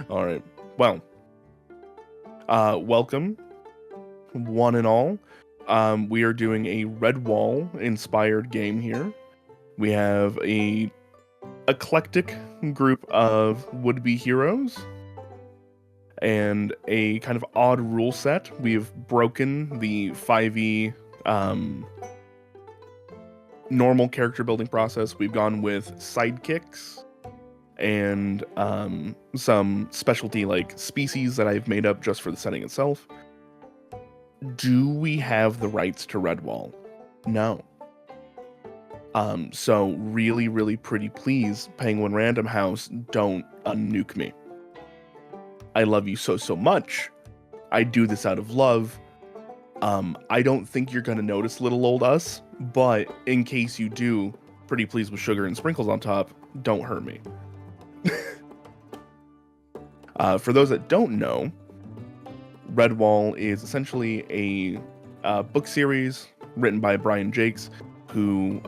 All right. Well, welcome, one and all. We are doing a Redwall inspired game here. We have a eclectic group of would-be heroes and a kind of odd rule set. We've broken the 5e normal character building process. We've gone with sidekicks and some specialty like species that I've made up just for the setting itself. Do we have the rights to Redwall? No. So really, really pretty please, Penguin Random House, don't unnuke me. I love you so much. I do this out of love. I don't think you're gonna notice little old us, but in case you do, pretty please with sugar and sprinkles on top, don't hurt me. For those that don't know, Redwall is essentially a book series written by Brian Jakes, who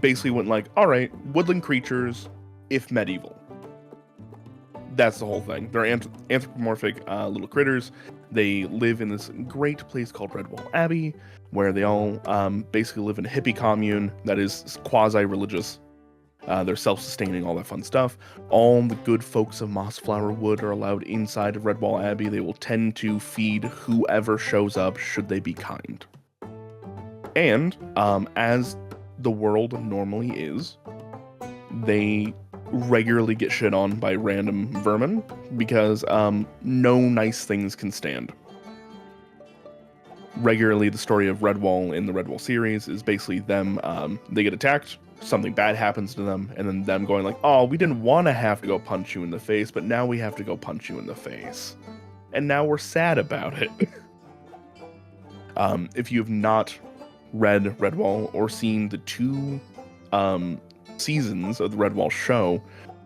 basically went like, all right, woodland creatures, if medieval. That's the whole thing. They're anthropomorphic little critters. They live in this great place called Redwall Abbey, where they all basically live in a hippie commune that is quasi-religious. They're self-sustaining, all that fun stuff. All the good folks of Mossflower Wood are allowed inside of Redwall Abbey. They will tend to feed whoever shows up, should they be kind. And as the world normally is, they regularly get shit on by random vermin because no nice things can stand. Regularly, the story of Redwall in the Redwall series is basically them, they get attacked, something bad happens to them, and then them going like, oh, we didn't want to have to go punch you in the face, but now we have to go punch you in the face. And now we're sad about it. If you have not read Redwall or seen the two seasons of the Redwall show,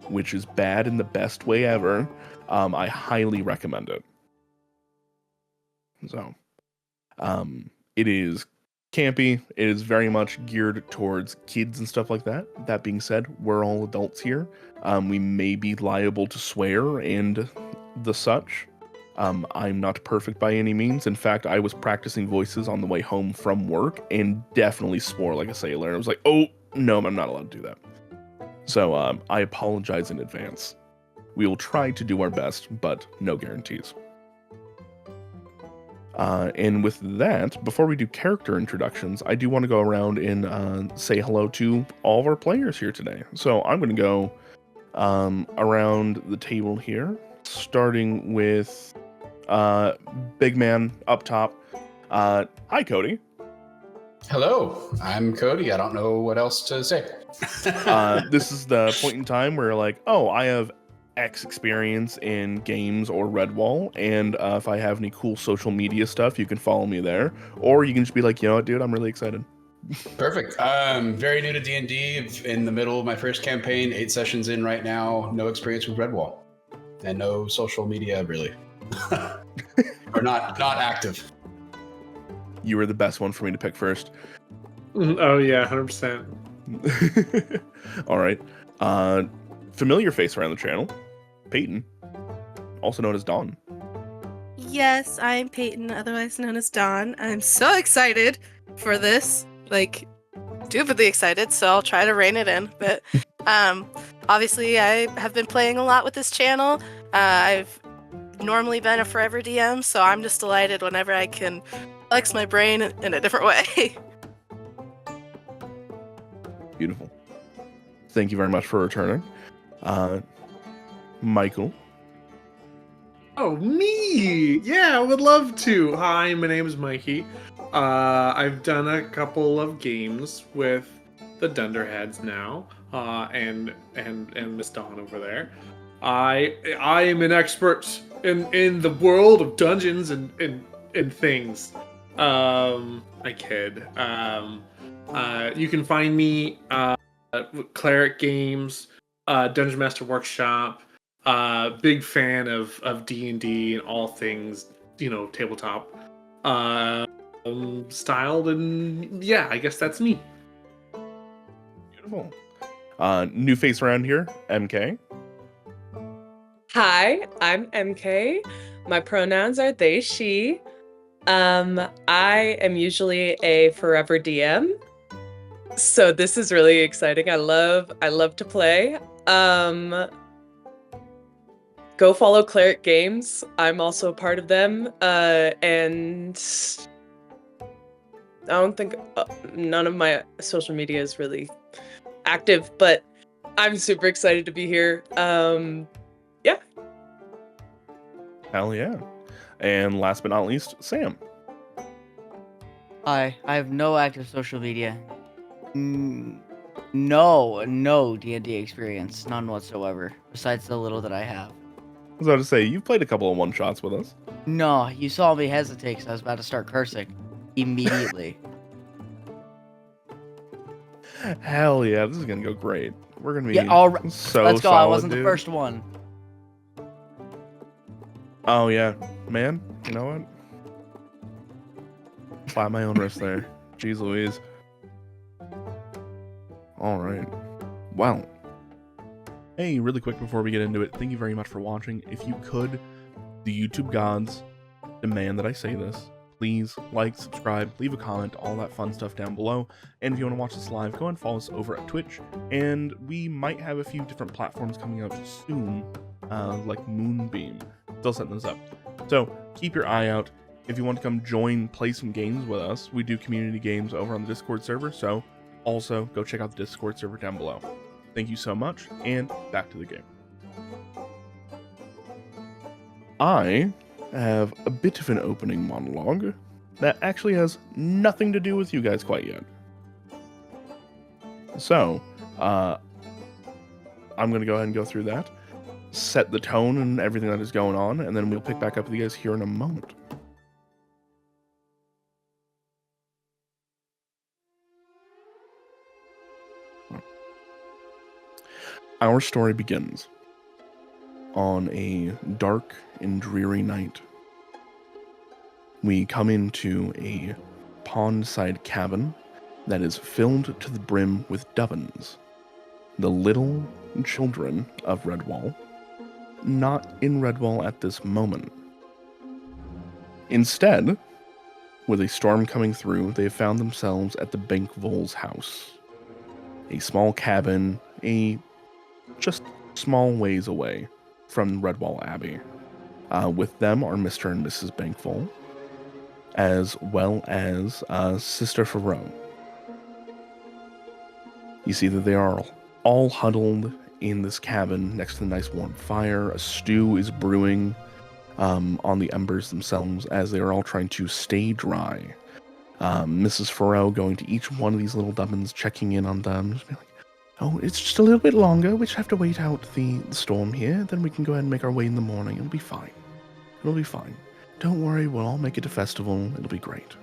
which is bad in the best way ever, I highly recommend it. So, it is campy. It is very much geared towards kids and stuff like that. That being said, we're all adults here. We may be liable to swear and the such. I'm not perfect by any means. In fact, I was practicing voices on the way home from work and definitely swore like a sailor. I was like, oh, no, I'm not allowed to do that. So I apologize in advance. We will try to do our best, but no guarantees. And with that, before we do character introductions, I do want to go around and say hello to all of our players here today. So I'm going to go around the table here, starting with big man up top. Hi, Cody. Hello, I'm Cody. I don't know what else to say. This is the point in time where like, oh, I have X experience in games or Redwall, and if I have any cool social media stuff, you can follow me there, or you can just be like, you know what, dude, I'm really excited. Perfect. Very new to D&D, in the middle of my first campaign, 8 sessions in right now, no experience with Redwall, and no social media really, or not active. You were the best one for me to pick first. Oh yeah, 100%. All right. Familiar face around the channel, Peyton, also known as Dawn. Yes, I'm Peyton, otherwise known as Dawn. I'm so excited for this, like, stupidly excited, so I'll try to rein it in. But obviously, I have been playing a lot with this channel. I've normally been a forever DM, so I'm just delighted whenever I can flex my brain in a different way. Beautiful. Thank you very much for returning. Michael. Oh, me! Yeah, I would love to. Hi, my name is Mikey. I've done a couple of games with the Dunderheads now, and Miss Dawn over there. I am an expert in the world of dungeons and things. I kid. You can find me Cleric Games, Dungeon Master Workshop. Big fan of D&D and all things, tabletop styled, and yeah, I guess that's me. Beautiful. New face around here, MK. Hi, I'm MK. My pronouns are they, she. I am usually a forever DM. So this is really exciting. I love to play. Go follow Cleric Games. I'm also a part of them. And I don't think none of my social media is really active, but I'm super excited to be here. Yeah. Hell yeah. And last but not least, Sam. I have no active social media. No D&D experience, none whatsoever, besides the little that I have. I was about to say, you've played a couple of one-shots with us. No, you saw me hesitate because I was about to start cursing immediately. Hell yeah, this is gonna go great. We're gonna be Yeah, all right. so Let's go. solid, I wasn't dude. the first one. Oh yeah, man. You know what? Slap my own wrist there. Jeez Louise. All right. Well. Hey, really quick before we get into it, thank you very much for watching. If you could, the YouTube gods demand that I say this. Please like, subscribe, leave a comment, all that fun stuff down below. And if you want to watch this live, go and follow us over at Twitch. And we might have a few different platforms coming out soon, like Moonbeam. Still setting those up. So keep your eye out. If you want to come play some games with us, we do community games over on the Discord server. So also go check out the Discord server down below. Thank you so much, and back to the game. I have a bit of an opening monologue that actually has nothing to do with you guys quite yet. So, I'm going to go ahead and go through that, set the tone and everything that is going on, and then we'll pick back up with you guys here in a moment. Our story begins on a dark and dreary night. We come into a pond-side cabin that is filled to the brim with Dubbins, the little children of Redwall, not in Redwall at this moment. Instead, with a storm coming through, they have found themselves at the Bankvol's house, a small cabin, just small ways away from Redwall Abbey. With them are Mr. and Mrs. Bankvol, as well as Sister Faroe. You see that they are all huddled in this cabin next to the nice warm fire. A stew is brewing on the embers themselves as they are all trying to stay dry. Mrs. Faroe going to each one of these little Dubbins, checking in on them, just being like, oh, it's just a little bit longer. We just have to wait out the storm here. Then we can go ahead and make our way in the morning. It'll be fine. It'll be fine. Don't worry, we'll all make it a festival. It'll be great.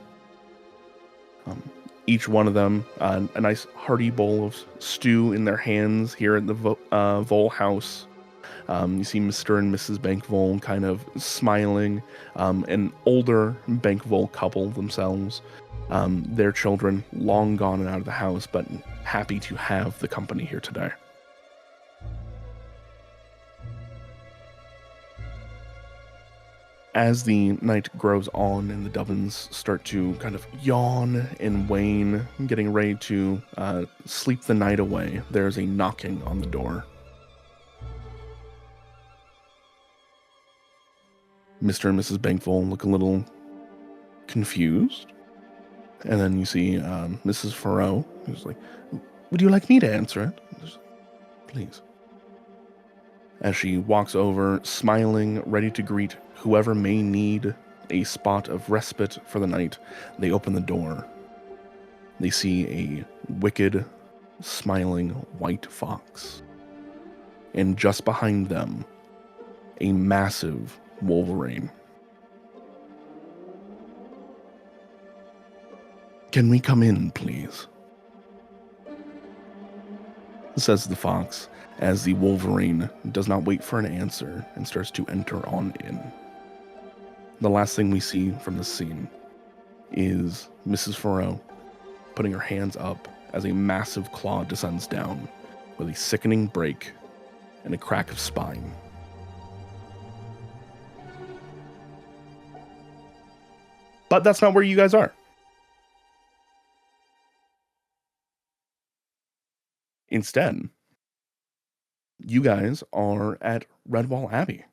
Each one of them, a nice hearty bowl of stew in their hands here at the Vol house. You see Mr. and Mrs. Bankvol kind of smiling. An older Bankvol couple themselves. Their children long gone and out of the house, but happy to have the company here today. As the night grows on and the Dubbins start to kind of yawn and wane, getting ready to sleep the night away, there's a knocking on the door. Mr. and Mrs. Bankvol look a little confused. And then you see Mrs. Faroe, who's like, would you like me to answer it? Please. As she walks over, smiling, ready to greet whoever may need a spot of respite for the night, they open the door. They see a wicked, smiling white fox. And just behind them, a massive wolverine. Can we come in, please? Says the fox, as the wolverine does not wait for an answer and starts to enter on in. The last thing we see from this scene is Mrs. Faroe putting her hands up as a massive claw descends down with a sickening break and a crack of spine. But that's not where you guys are. Instead, you guys are at Redwall Abbey.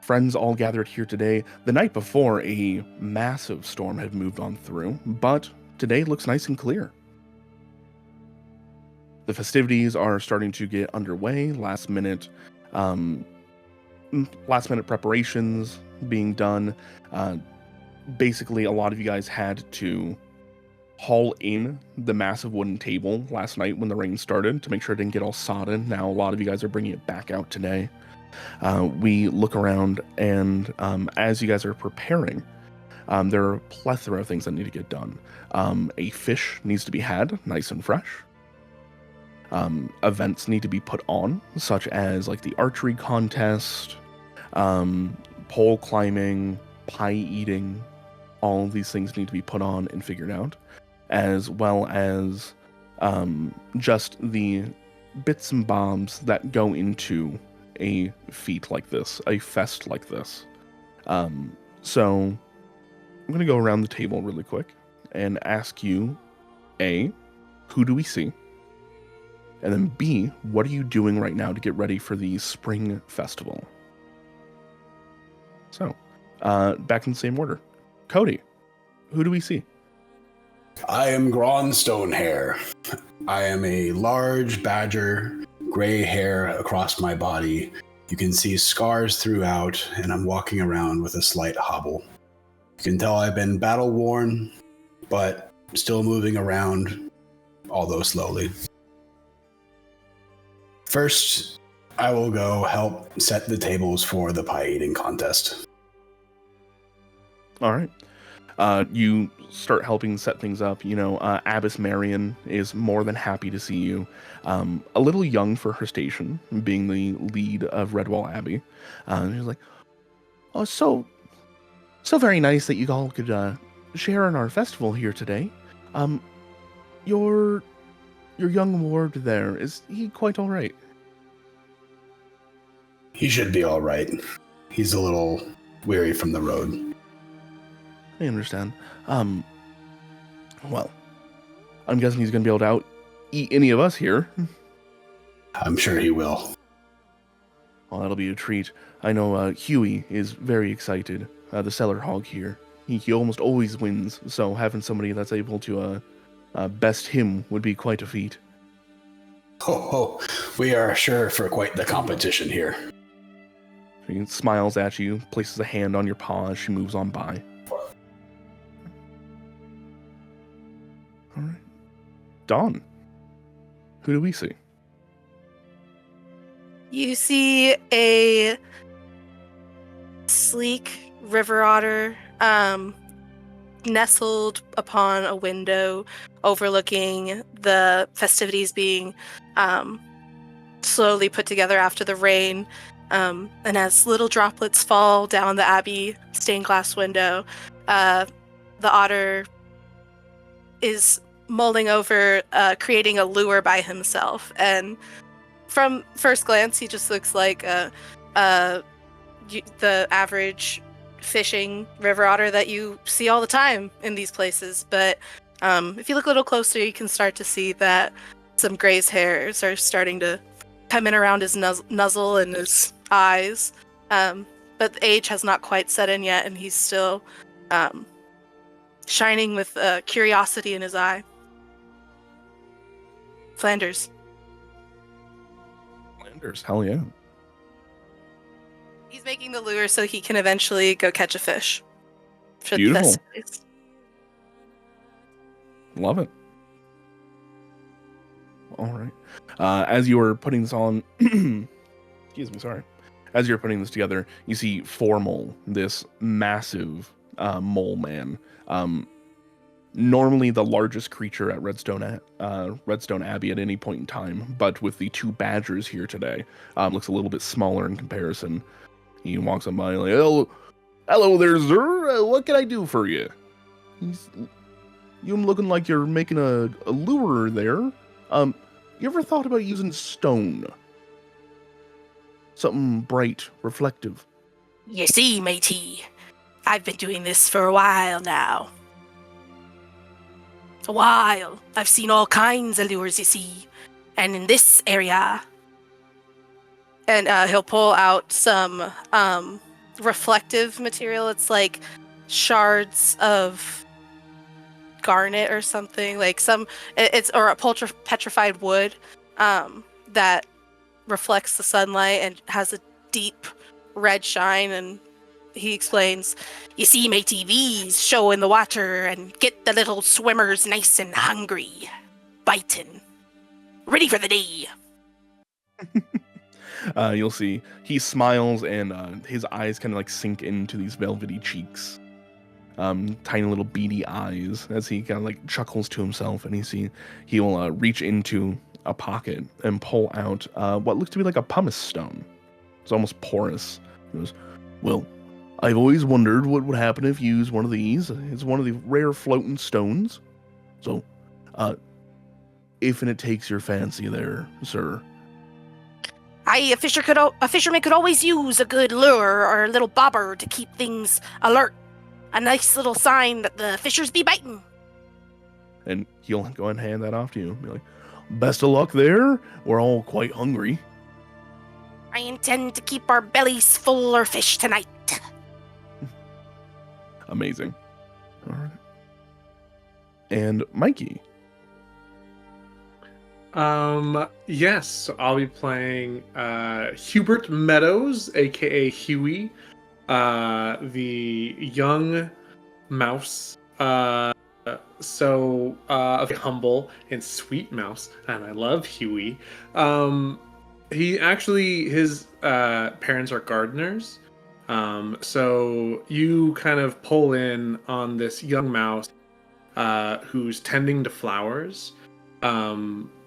Friends all gathered here today. The night before, a massive storm had moved on through, but today looks nice and clear. The festivities are starting to get underway. Last minute preparations being done. Basically, a lot of you guys had to haul in the massive wooden table last night when the rain started to make sure it didn't get all sodden. Now a lot of you guys are bringing it back out today. We look around, and as you guys are preparing, there are a plethora of things that need to get done. A fish needs to be had, nice and fresh. Events need to be put on, such as like the archery contest, pole climbing, pie eating. All of these things need to be put on and figured out, as well as just the bits and bobs that go into a feat like this, a fest like this. So I'm going to go around the table really quick and ask you, A, who do we see? And then B, what are you doing right now to get ready for the spring festival? So, back in the same order. Cody, who do we see? I am Gron Stonehair. I am a large badger, gray hair across my body. You can see scars throughout, and I'm walking around with a slight hobble. You can tell I've been battle worn, but still moving around, although slowly. First, I will go help set the tables for the pie eating contest. All right. You start helping set things up. You know, Abbess Marion is more than happy to see you. A little young for her station, being the lead of Redwall Abbey. She's like, "Oh, so very nice that you all could share in our festival here today. Your young ward there, is he quite all right?" He should be all right. He's a little weary from the road. I understand. Well, I'm guessing he's going to be able to eat any of us here. I'm sure he will. Well, that'll be a treat. I know Huey is very excited. The cellar hog here. He almost always wins, so having somebody that's able to best him would be quite a feat. Ho, we are sure for quite the competition here. He smiles at you, places a hand on your paw as she moves on by. All right. Dawn, who do we see? You see a sleek river otter nestled upon a window overlooking the festivities being slowly put together after the rain. And as little droplets fall down the Abbey stained glass window, the otter is mulling over creating a lure by himself. And from first glance, he just looks like the average fishing river otter that you see all the time in these places. But if you look a little closer, you can start to see that some grazed hairs are starting to come in around his nuzzle and his eyes. But the age has not quite set in yet, and he's still shining with curiosity in his eye. Flanders. Flanders, hell yeah. He's making the lure so he can eventually go catch a fish. For the Beautiful. festivities. Love it. All right. As you were putting this on, excuse me, sorry. As you're putting this together, you see Formal, this massive mole man. Normally the largest creature at Redstone Abbey at any point in time, but with the two badgers here today, looks a little bit smaller in comparison. He walks up by like, hello there, sir. What can I do for you? You're looking like you're making a lure there. You ever thought about using stone? Something bright, reflective. You see, matey, I've been doing this for a while now. A while. I've seen all kinds of lures, you see. And in this area... And he'll pull out some reflective material. It's like shards of garnet or something. Like or a petrified wood that reflects the sunlight and has a deep red shine. And he explains, you see, matey, these show in the water and get the little swimmers nice and hungry, biting, ready for the day. You'll see he smiles and his eyes kind of like sink into these velvety cheeks, tiny little beady eyes, as he kind of like chuckles to himself, and he'll reach into a pocket and pull out what looks to be like a pumice stone. It's almost porous. He goes, well, I've always wondered what would happen if you use one of these. It's one of the rare floating stones. So, if it takes your fancy there, sir. A fisherman could always use a good lure or a little bobber to keep things alert. A nice little sign that the fishers be biting. And he'll go and hand that off to you. Be like, best of luck there. We're all quite hungry. I intend to keep our bellies full of fish tonight. Amazing. All right. And Mikey. Yes, I'll be playing Hubert Meadows, aka Huey, the young mouse. So humble and sweet mouse, and I love Huey. His parents are gardeners. So you kind of pull in on this young mouse who's tending to flowers.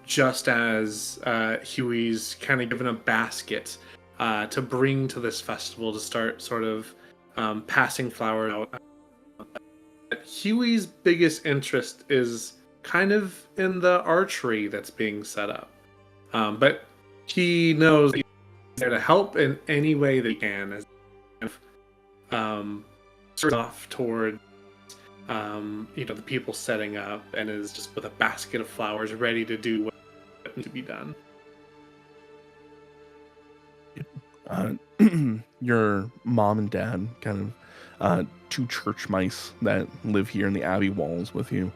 Just as Huey's kind of given a basket to bring to this festival to start sort of passing flowers out. Huey's biggest interest is kind of in the archery that's being set up. But he knows he's there to help in any way that he can, as sort of off toward the people setting up, and is just with a basket of flowers ready to do what needs to be done. Your mom and dad, kind of two church mice that live here in the Abbey walls with you,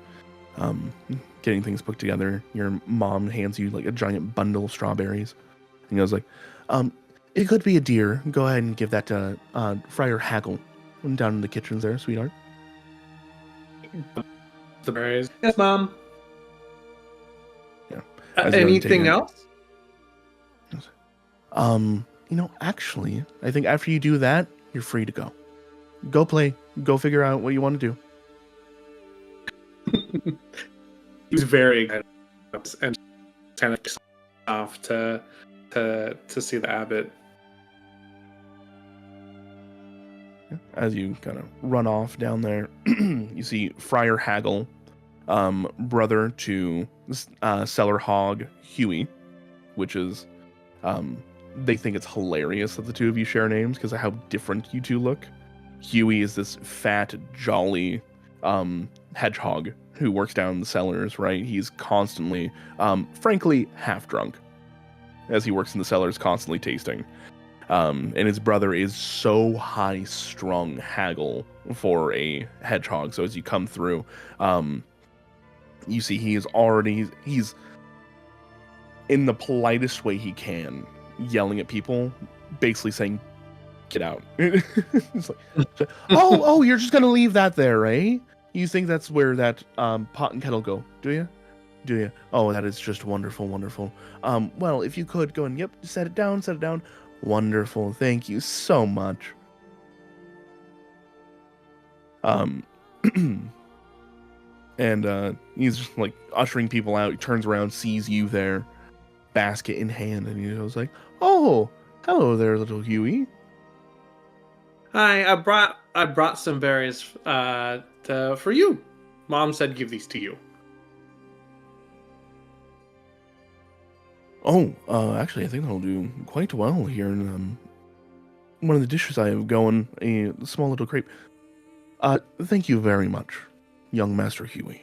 getting things put together. Your mom hands you like a giant bundle of strawberries and goes like, it could be a deer. Go ahead and give that to Friar Haggle down in the kitchens there, sweetheart. The berries. Yes, Mom. Yeah. Anything else? Actually, I think after you do that, you're free to go. Go play. Go figure out what you want to do. He's very excited and kind of off to see the abbot. As you kind of run off down there, you see Friar Haggle, brother to Cellar Hog Huey, which is, they think it's hilarious that the two of you share names because of how different you two look. Huey is this fat, jolly hedgehog who works down in the cellars, right? He's constantly, frankly, half drunk as he works in the cellars, constantly tasting. And his brother is so high-strung Haggle for a hedgehog. So as you come through, you see he's in the politest way he can, yelling at people, basically saying, "Get out." It's like, oh, you're just gonna leave that there, eh? You think that's where that pot and kettle go, do you? Do you? Oh, that is just wonderful, wonderful. Well, if you could go and, yep, set it down. Wonderful, thank you so much. And he's just like ushering people out. He turns around, sees you there, basket in hand, and he goes like, "Oh, hello there, little Huey." Hi, I brought some berries for you. Mom said give these to you. Oh, actually, I think that'll do quite well here one of the dishes I have going, a small little crepe. Thank you very much, young Master Huey.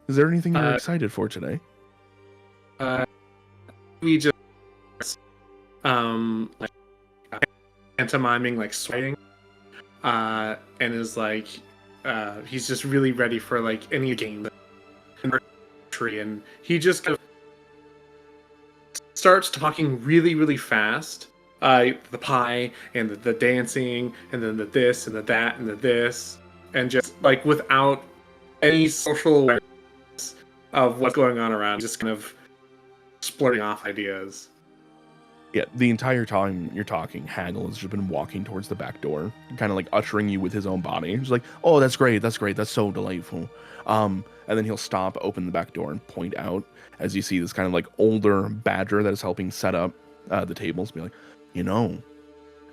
Is there anything you're excited for today? We just like pantomiming like sweating, and is like he's just really ready for like any game and he just kind of starts talking really, really fast. The pie and the dancing, and then the this and the that and the this, and just like without any social awareness of what's going on around, just kind of splurting off ideas. Yeah, the entire time you're talking, Haggle has just been walking towards the back door, kind of like ushering you with his own body. He's like, "Oh, that's great, that's so delightful." And then he'll stop, open the back door, and point out as you see this kind of like older badger that is helping set up the tables. Be like, you know,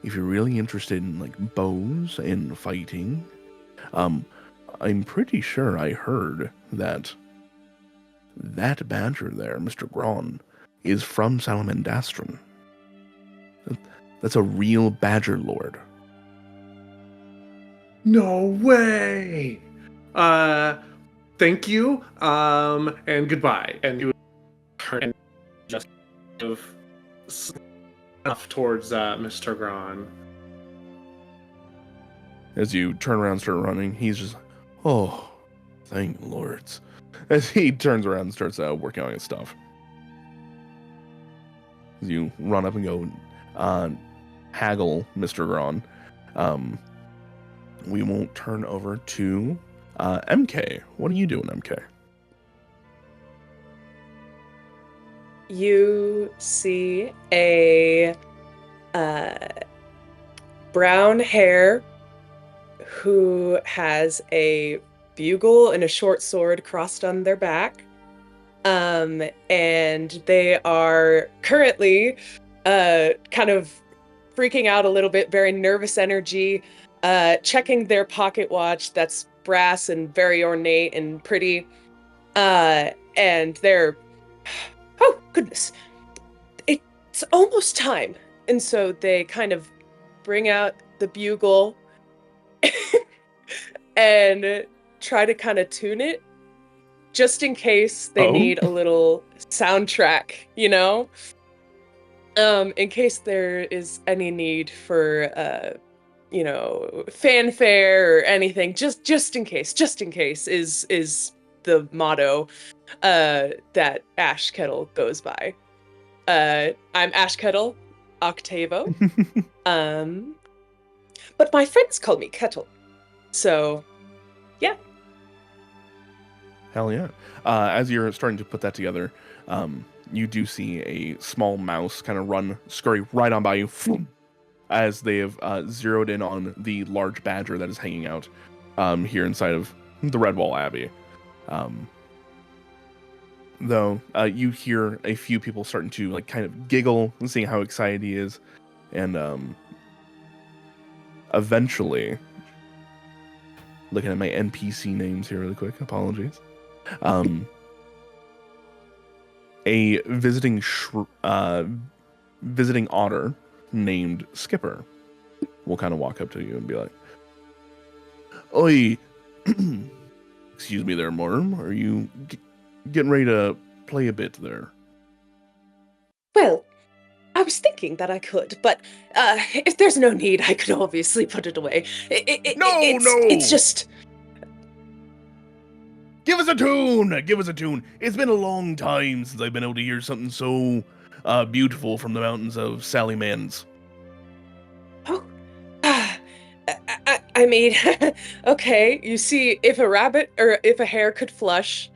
if you're really interested in like bows and fighting, I'm pretty sure I heard that badger there, Mr. Gron, is from Salamandastron. That's a real badger lord. No way. Thank you. And goodbye. And you turn just of stuff towards Mr. Gron. As you turn around and start running, he's just, oh, thank lords. As he turns around and starts working on his stuff. As you run up and go, haggle, Mr. Gron. We won't turn over to MK. What are you doing, MK? You see a brown hair who has a bugle and a short sword crossed on their back. And they are currently kind of freaking out a little bit, very nervous energy, checking their pocket watch that's brass and very ornate and pretty. And they're, oh, goodness, it's almost time. And so they kind of bring out the bugle and try to kind of tune it just in case they need a little soundtrack, you know? In case there is any need for, you know, fanfare or anything, just in case is the motto that Ash Kettle goes by. I'm Ash Kettle, Octavo. But my friends call me Kettle. So, yeah. Hell yeah. As you're starting to put that together, you do see a small mouse kind of scurry right on by you, as they have zeroed in on the large badger that is hanging out here inside of the Redwall Abbey. Though you hear a few people starting to like kind of giggle and seeing how excited he is, and eventually, looking at my NPC names here really quick, apologies. A visiting otter named Skipper will kind of walk up to you and be like, "Oi, excuse me there, Morm. Are you getting ready to play a bit there?" Well, I was thinking that I could, but if there's no need, I could obviously put it away. It's just... Give us a tune! Give us a tune! It's been a long time since I've been able to hear something so beautiful from the mountains of Sallymans. Oh, I mean, okay, you see, if a rabbit or if a hare could blush,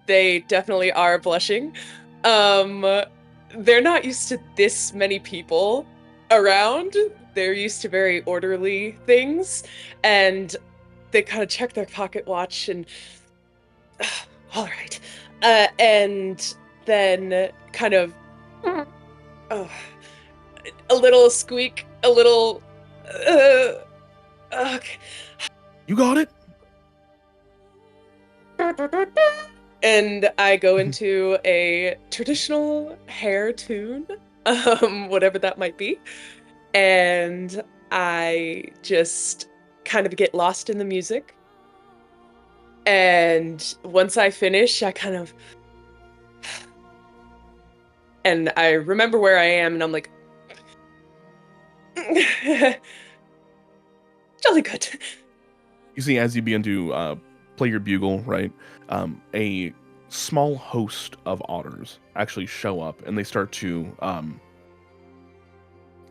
they definitely are blushing. They're not used to this many people around. They're used to very orderly things, and they kind of check their pocket watch and all right, and then kind of a little squeak, a little okay. You got it? And I go into a traditional hare tune. whatever that might be. And I just kind of get lost in the music. And once I finish, I kind of, and I remember where I am, and I'm like, jolly good. You see, as you begin to play your bugle, right, a small host of otters actually show up, and they start to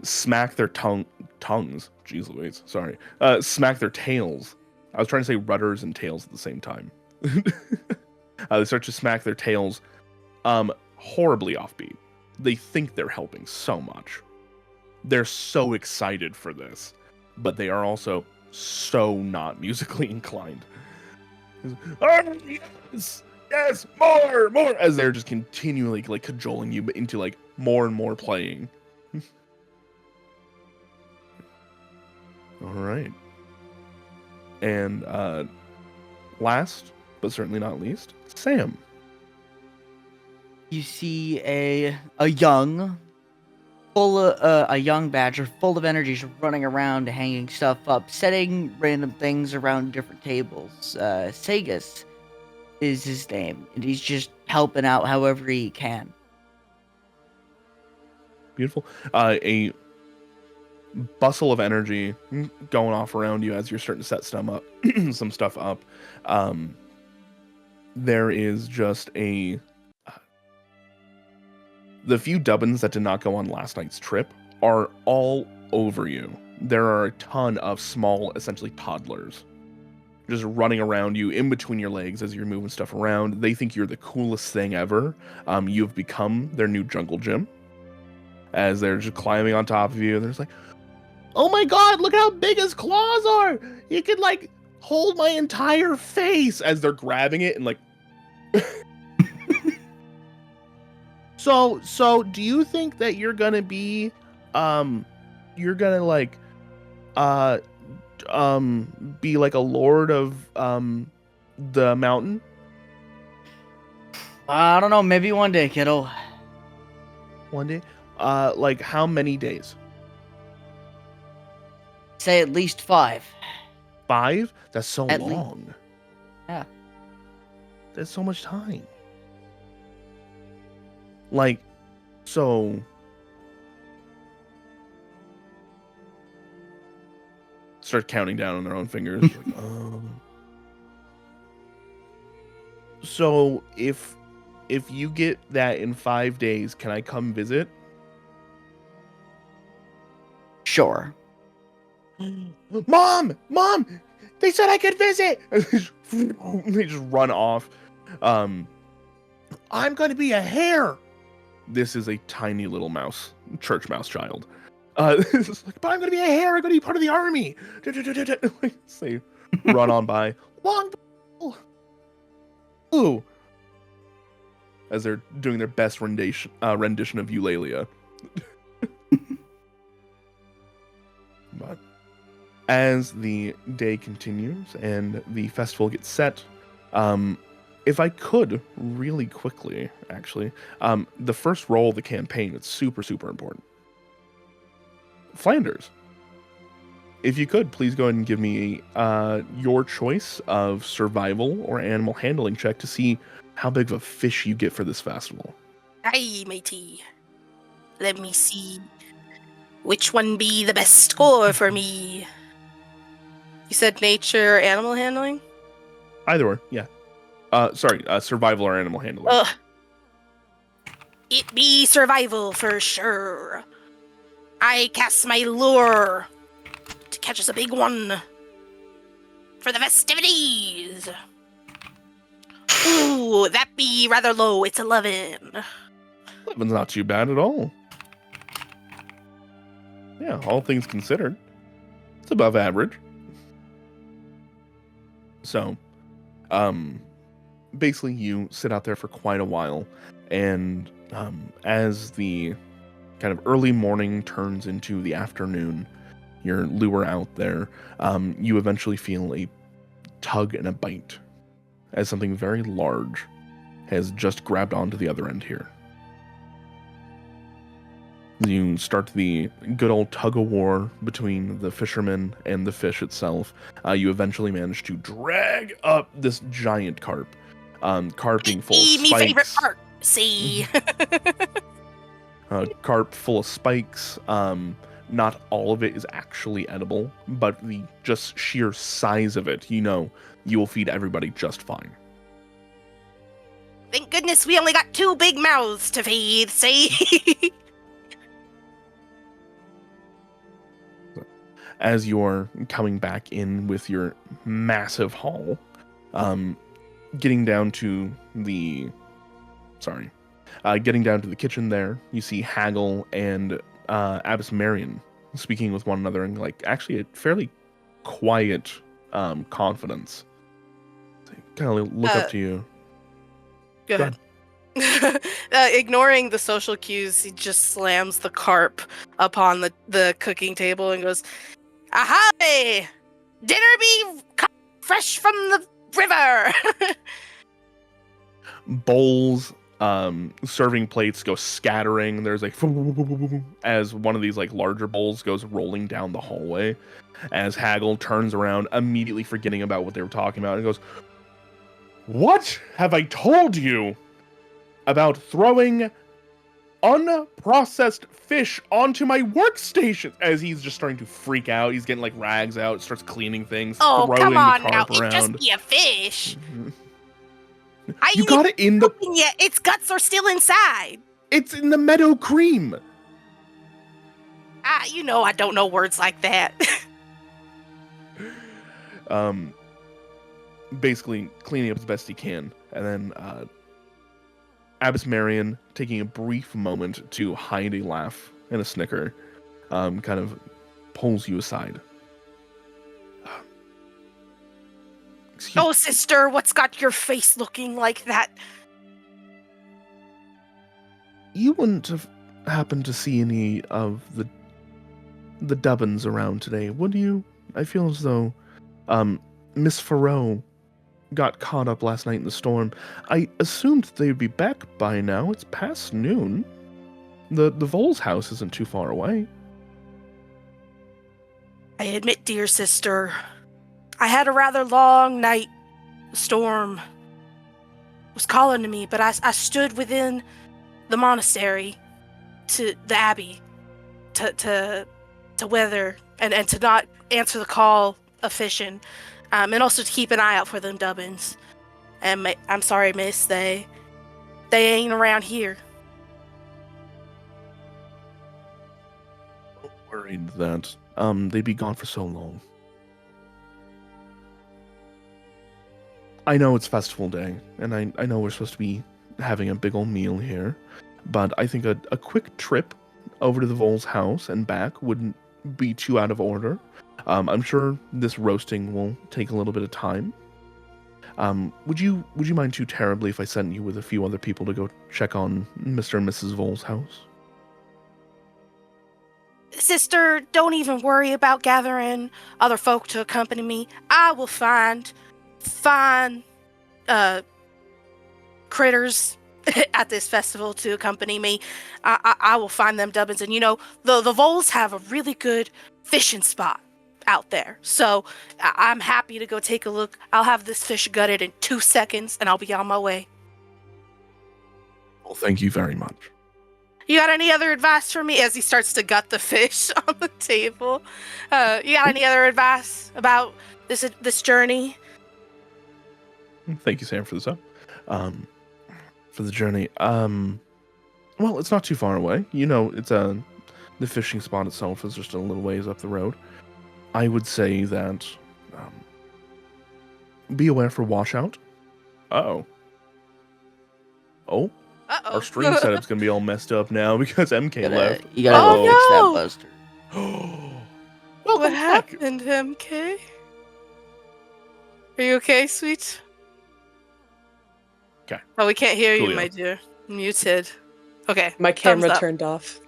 smack their tongues. Jeez Louise, sorry. Smack their tails. I was trying to say rudders and tails at the same time. They start to smack their tails, horribly offbeat. They think they're helping so much. They're so excited for this, but they are also so not musically inclined. Oh, yes, more, as they're just continually like cajoling you into like more and more playing. All right. And last, but certainly not least, Sam. You see a young badger full of energy just running around, hanging stuff up, setting random things around different tables. Sagus is his name, and he's just helping out however he can. Beautiful. A bustle of energy going off around you as you're starting to set some stuff up. There is just the few dubbins that did not go on last night's trip are all over you. There are a ton of small, essentially toddlers, just running around you in between your legs as you're moving stuff around. They think you're the coolest thing ever. You've become their new jungle gym as they're just climbing on top of you. They're just like, oh my god, look how big his claws are! He could like hold my entire face, as they're grabbing it and like. So do you think that you're gonna be, you're gonna like, be like a lord of, the mountain? I don't know, maybe one day, kiddo. One day? Like how many days? Say at least 5. 5? That's so At least. long. Yeah. That's so much time. Like, so... Start counting down on their own fingers. Like, so, if you get that in 5 days, can I come visit? Sure. Mom! They said I could visit! They just run off. I'm going to be a hare! This is a tiny little mouse, church mouse child. It's like, but I'm going to be a hare, I'm going to be part of the army! They run on by. Longbow! Ooh! As they're doing their best rendition of Eulalia. But as the day continues and the festival gets set, if I could really quickly, actually, the first roll of the campaign is super, super important. Flanders, if you could, please go ahead and give me your choice of survival or animal handling check to see how big of a fish you get for this festival. Aye, matey. Let me see. Which one be the best score for me? You said nature or animal handling? Either or, yeah. Sorry, survival or animal handling. Ugh. It be survival for sure. I cast my lure to catch us a big one for the festivities. Ooh, that be rather low. It's 11. 11's not too bad at all. Yeah, all things considered, it's above average. So, basically you sit out there for quite a while, and as the kind of early morning turns into the afternoon, your lure out there, you eventually feel a tug and a bite as something very large has just grabbed onto the other end here. You start the good old tug-of-war between the fisherman and the fish itself. You eventually manage to drag up this giant carp. Carp being full of Me favorite spikes. part. See. Carp full of spikes. Not all of it is actually edible, but the just sheer size of it, you will feed everybody just fine. Thank goodness we only got 2 big mouths to feed. See. As you're coming back in with your massive haul, getting down to the kitchen there, you see Haggle and Abbess Marion speaking with one another in actually a fairly quiet confidence. They kind of look up to you. Go ahead. Ignoring the social cues, he just slams the carp upon the cooking table and goes, "Ahoy! Dinner be fresh from the river!" Bowls, serving plates go scattering. There's as one of these larger bowls goes rolling down the hallway. As Haggle turns around, immediately forgetting about what they were talking about, and goes, "What have I told you about throwing unprocessed fish onto my workstation?" As he's just starting to freak out. He's getting rags out, starts cleaning things, Oh, throwing come on the now. carp It just around. be a fish. You got it in the... Yeah, its guts are still inside. It's in the meadow cream. I don't know words like that. Basically cleaning up as best he can, and then Abbess Marion, taking a brief moment to hide a laugh and a snicker, kind of pulls you aside. Oh, sister, what's got your face looking like that? You wouldn't have happened to see any of the Dubbins around today, would you? I feel as though Miss Farrow got caught up last night in the storm. I assumed they'd be back by now. It's past noon. The Vole's house isn't too far away. I admit, dear sister, I had a rather long night. The storm was calling to me, but I stood within the monastery, to the abbey, to weather and to not answer the call of fishing, and also to keep an eye out for them Dubbins. And I'm sorry, miss, they ain't around here. Worried that they'd be gone for so long. I know it's festival day, and I know we're supposed to be having a big old meal here, but I think a quick trip over to the Vole's house and back wouldn't be too out of order. I'm sure this roasting will take a little bit of time. Would you mind too terribly if I sent you with a few other people to go check on Mr. and Mrs. Vole's house? Sister, don't even worry about gathering other folk to accompany me. I will find critters at this festival to accompany me. I will find them Dubbins, and the Voles have a really good fishing spot out there. So I'm happy to go take a look. I'll have this fish gutted in 2 seconds, and I'll be on my way. Well, thank you very much. You got any other advice for me? As he starts to gut the fish on the table. You got any other advice about this journey? Thank you, Sam, for this up. For the journey. Well, it's not too far away. It's the fishing spot itself is just a little ways up the road. I would say that be aware for washout. Oh, our stream setup's gonna be all messed up now because MK left. You gotta go fix that no! buster. Welcome What back. happened, MK? Are you okay, sweet? Okay. Oh, we can't hear you, Coolio. my dear. Muted. Okay. My thumbs camera up. turned off.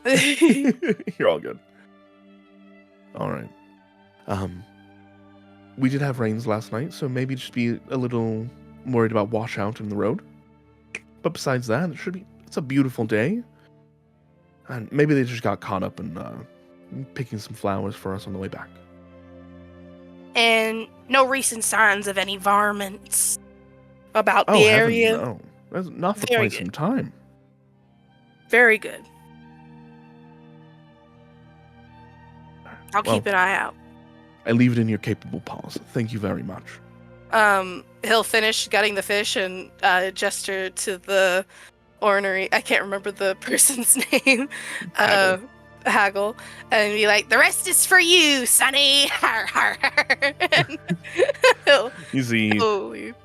You're all good. All right. We did have rains last night, so maybe just be a little worried about washout in the road. But besides that, it's a beautiful day. And maybe they just got caught up in picking some flowers for us on the way back. And no recent signs of any varmints about Oh, the heaven, area. no. That's not for Very quite good. some time. Very good. I'll Well, keep an eye out. I leave it in your capable paws. Thank you very much. He'll finish gutting the fish and gesture to the ornery. I can't remember the person's name. Haggle, and be like, "The rest is for you, Sonny." Har har har. And You see, he'll leave.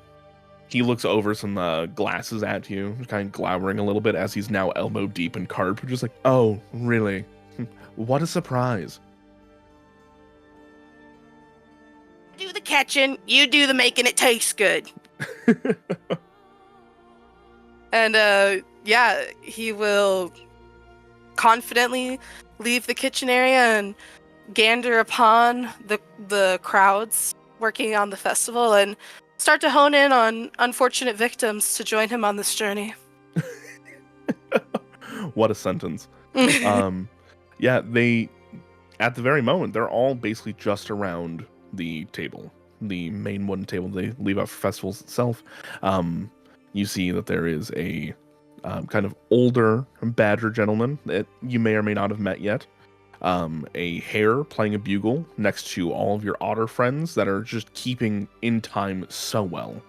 he looks over some glasses at you, kind of glowering a little bit as he's now elbow deep in carp. Just like, oh, really? What a surprise. Do the catching, you do the making it taste good. And yeah, he will confidently leave the kitchen area and gander upon the crowds working on the festival and start to hone in on unfortunate victims to join him on this journey. What a sentence. Yeah, they, at the very moment, they're all basically just around the table, the main wooden table they leave out for festivals itself. You see that there is a kind of older badger gentleman that you may or may not have met yet. A hare playing a bugle next to all of your otter friends that are just keeping in time so well.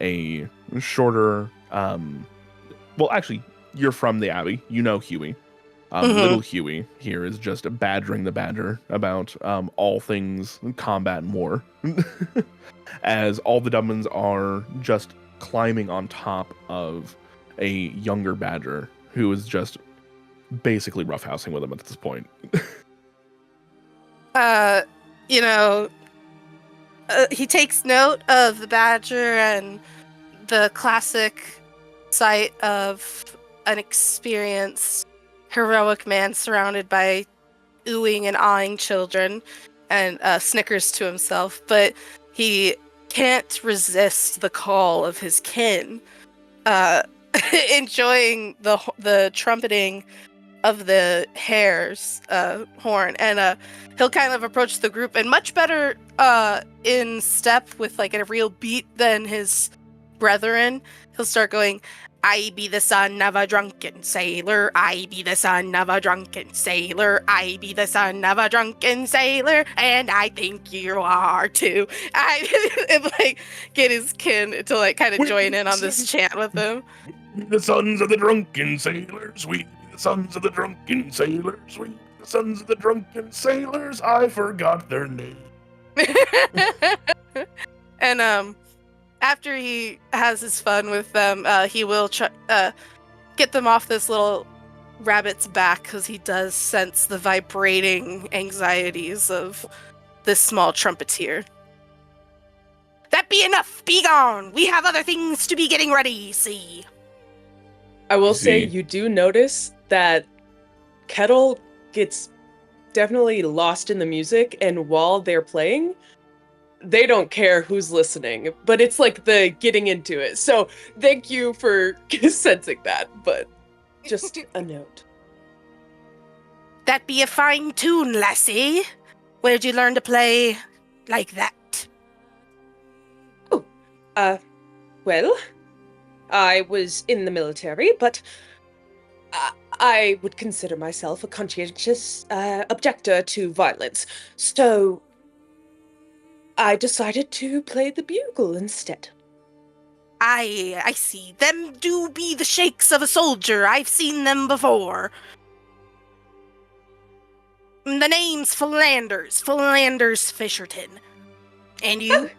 A shorter, well, actually, you're from the Abbey. You know Huey. Little Huey here is just badgering the badger about all things combat and war. As all the Dublins are just climbing on top of a younger badger who is just basically roughhousing with him at this point. He takes note of the badger and the classic sight of an experienced heroic man surrounded by oohing and awing children, and snickers to himself, but he can't resist the call of his kin, enjoying the trumpeting of the hare's horn, and he'll kind of approach the group and much better in step with like a real beat than his brethren. He'll start going, "I be the son of a drunken sailor. I be the son of a drunken sailor. I be the son of a drunken sailor, and I think you are too." And like get his kin to like kind of join in on this chant with him. The sons of the drunken sailors, we be the sons of the drunken sailors, we be the sons of the drunken sailors. I forgot their name. And after he has his fun with them, he will get them off this little rabbit's back, because he does sense the vibrating anxieties of this small trumpeter. "That be enough! Be gone! We have other things to be getting ready, see!" I will say See. you do notice that Kettle gets definitely lost in the music, and while they're playing, they don't care who's listening, but it's like the getting into it. So thank you for sensing that, but just a note. "That be a fine tune, lassie. Where'd you learn to play like that?" Well, I was in the military, but I would consider myself a conscientious objector to violence. So I decided to play the bugle instead. I see. Them do be the shakes of a soldier. I've seen them before. The name's Philanders Fisherton. And you?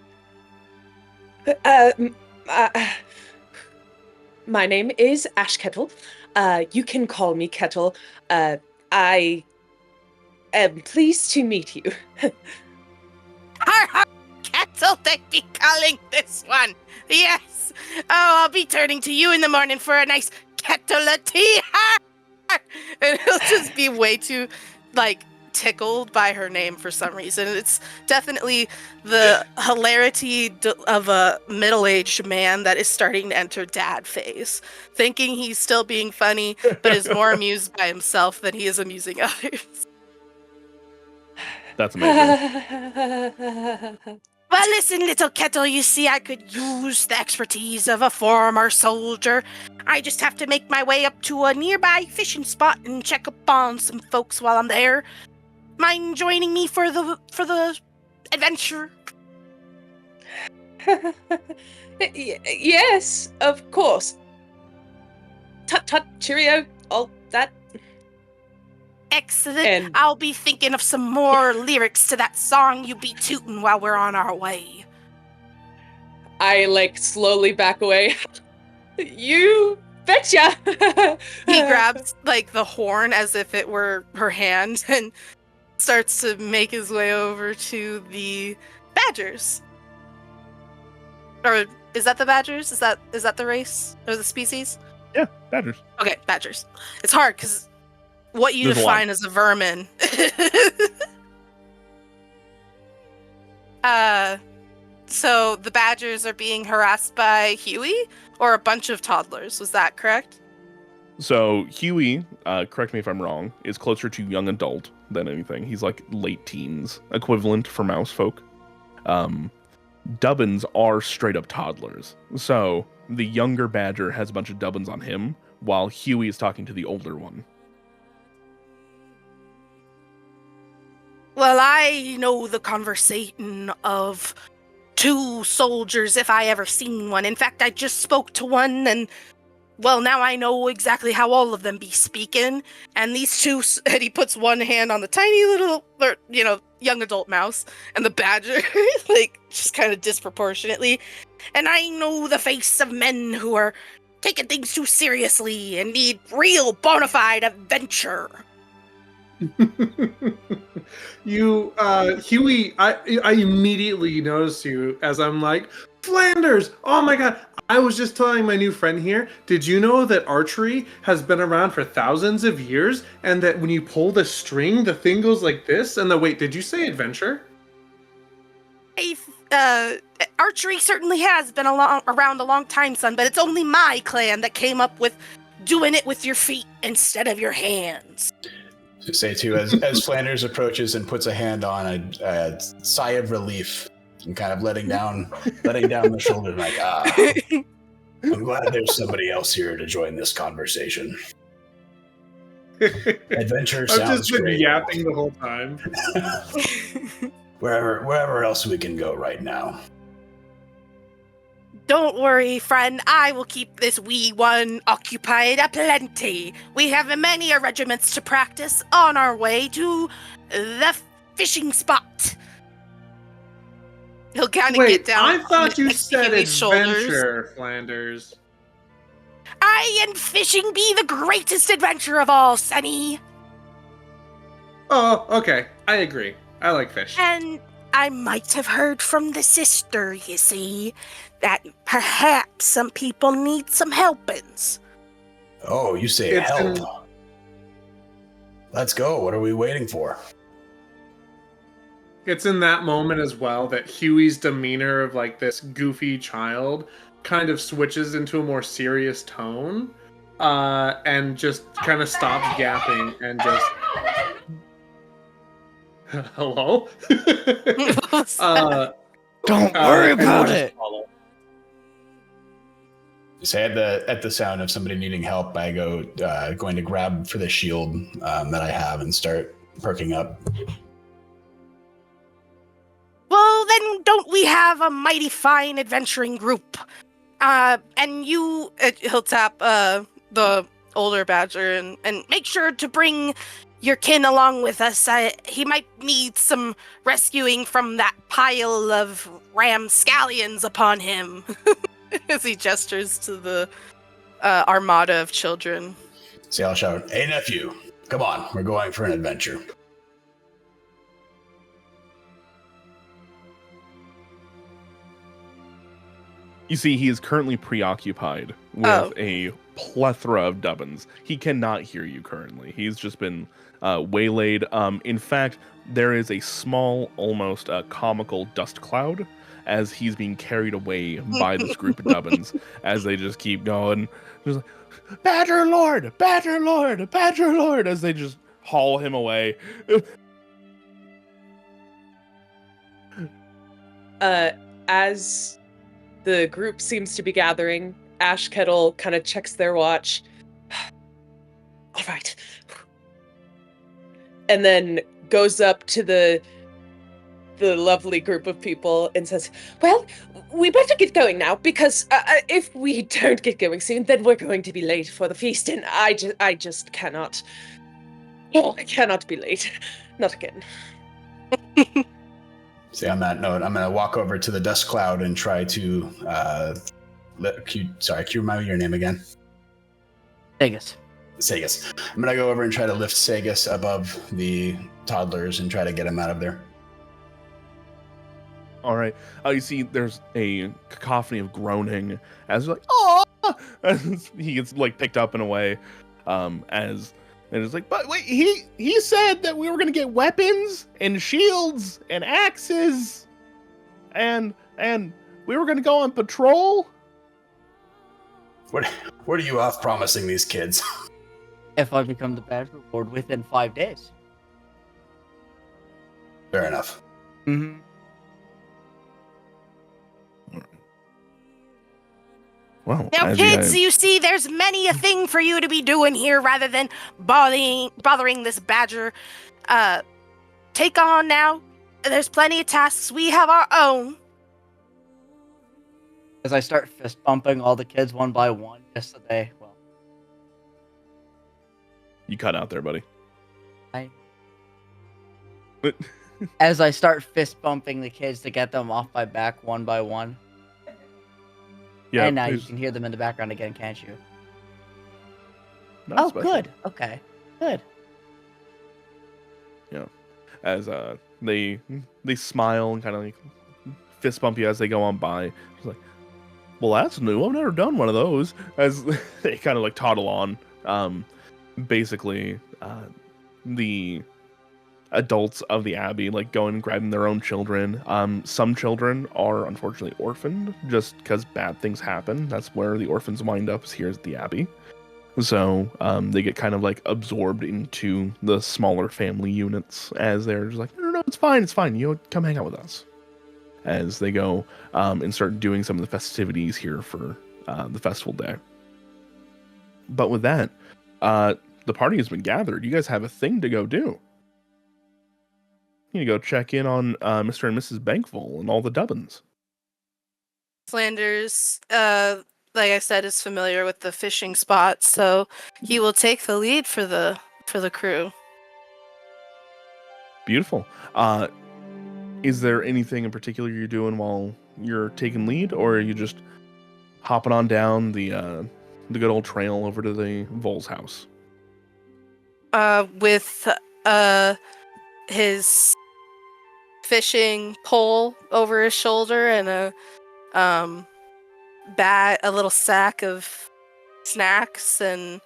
My name is Ash Kettle. You can call me Kettle. I am pleased to meet you. Har har! Kettle, they be calling this one. Yes. Oh, I'll be turning to you in the morning for a nice kettle of tea. Har! And he'll just be way too, like, tickled by her name for some reason. It's definitely the hilarity of a middle-aged man that is starting to enter dad phase, thinking he's still being funny, but is more amused by himself than he is amusing others. That's amazing. Well, listen, little kettle, you see, I could use the expertise of a former soldier. I just have to make my way up to a nearby fishing spot and check up on some folks while I'm there. Mind joining me for the adventure? Yes, of course. Tut tut, cheerio, all that. Excellent. And- I'll be thinking of some more lyrics to that song you be tooting while we're on our way. I like slowly back away. You betcha. He grabs like the horn as if it were her hand and starts to make his way over to the badgers. Or is that the badgers? Is that the race or the species? Yeah, badgers. Okay, badgers. It's hard because what you There's a lot. define as a vermin. So the badgers are being harassed by Huey or a bunch of toddlers. Was that correct? So Huey, correct me if I'm wrong, is closer to young adult than anything. He's like late teens equivalent for mouse folk. Dubbins are straight up toddlers. So the younger badger has a bunch of dubbins on him, while Huey is talking to the older one. Well, I know the conversation of two soldiers if I ever seen one. In fact, I just spoke to one and, well, now I know exactly how all of them be speaking. And these two, and he puts one hand on the tiny little, young adult mouse and the badger, like, just kind of disproportionately. And I know the face of men who are taking things too seriously and need real bona fide adventure. Huey, I immediately noticed you as I'm like, Flanders! Oh my god! I was just telling my new friend here, did you know that archery has been around for thousands of years, and that when you pull the string, the thing goes like this? And wait, did you say adventure? Archery certainly has been around a long time, son, but it's only my clan that came up with doing it with your feet instead of your hands. To say too, as Flanders approaches and puts a hand on a sigh of relief and kind of letting down the shoulder, like, I'm glad there's somebody else here to join this conversation. Adventure I've sounds just been great. yapping the whole time. Wherever else we can go right now. Don't worry, friend. I will keep this wee one occupied aplenty. We have many regiments to practice on our way to the fishing spot. He'll kind of get down. I thought you next to said Huey's adventure, Flanders. I and fishing be the greatest adventure of all, Sonny. Oh, okay. I agree. I like fish. And I might have heard from the sister, you see, that perhaps some people need some helpings. Oh, you say It's help. in- Let's go. What are we waiting for? It's in that moment as well that Huey's demeanor of like this goofy child kind of switches into a more serious tone, and just kind of stops yapping and just hello. Don't worry and about we'll just it. follow. Say at the sound of somebody needing help, I go going to grab for the shield that I have and start perking up. Well, then don't we have a mighty fine adventuring group? And you, he'll tap the older badger and make sure to bring your kin along with us. He might need some rescuing from that pile of ramscallions upon him. As he gestures to the armada of children. See, I'll shout, "Hey, nephew, come on, we're going for an adventure." You see, he is currently preoccupied with a plethora of dubbins. He cannot hear you currently. He's just been waylaid. In fact, there is a small, almost comical dust cloud as he's being carried away by this group of dubbins as they just keep going. Just like, Badger Lord, Badger Lord, Badger Lord, as they just haul him away. As the group seems to be gathering, Ash Kettle kind of checks their watch. All right. And then goes up to the lovely group of people and says, well, we better get going now, because if we don't get going soon, then we're going to be late for the feast, and I just cannot. Oh, I cannot be late. Not again. See, on that note, I'm going to walk over to the dust cloud and try to can you remind me your name again? Sagus. Sagus. I'm going to go over and try to lift Sagus above the toddlers and try to get him out of there. All right. You see, there's a cacophony of groaning as like, oh, he gets like picked up in a way, and it's like, but wait, he said that we were gonna get weapons and shields and axes, and we were gonna go on patrol. What are you off promising these kids? If I become the Badger Lord within 5 days. Fair enough. Mm-hmm. Well, Now, kids, you see, there's many a thing for you to be doing here rather than bothering this badger. Take on now. There's plenty of tasks. We have our own. As I start fist bumping all the kids one by one, just so they, well, you cut out there, buddy. As I start fist bumping the kids to get them off my back one by one. Yeah, and now you can hear them in the background again, can't you? Not Oh, special. good. Okay, good. Yeah, as they smile and kind of like fist bump you as they go on by. It's like, well, that's new. I've never done one of those. As they kind of like toddle on. Basically, the adults of the abbey like going and grabbing their own children. Some children are unfortunately orphaned just because bad things happen. That's where the orphans wind up, is here at the abbey. So they get kind of like absorbed into the smaller family units as they're just like, no, it's fine. You know, come hang out with us. As they go and start doing some of the festivities here for the festival day. But with that, the party has been gathered. You guys have a thing to go do. You go check in on Mr. and Mrs. Bankful and all the Dubbins. Flanders, like I said, is familiar with the fishing spot, so he will take the lead for the crew. Beautiful. Is there anything in particular you're doing while you're taking lead, or are you just hopping on down the good old trail over to the Vol's house? With his fishing pole over his shoulder and a little sack of snacks and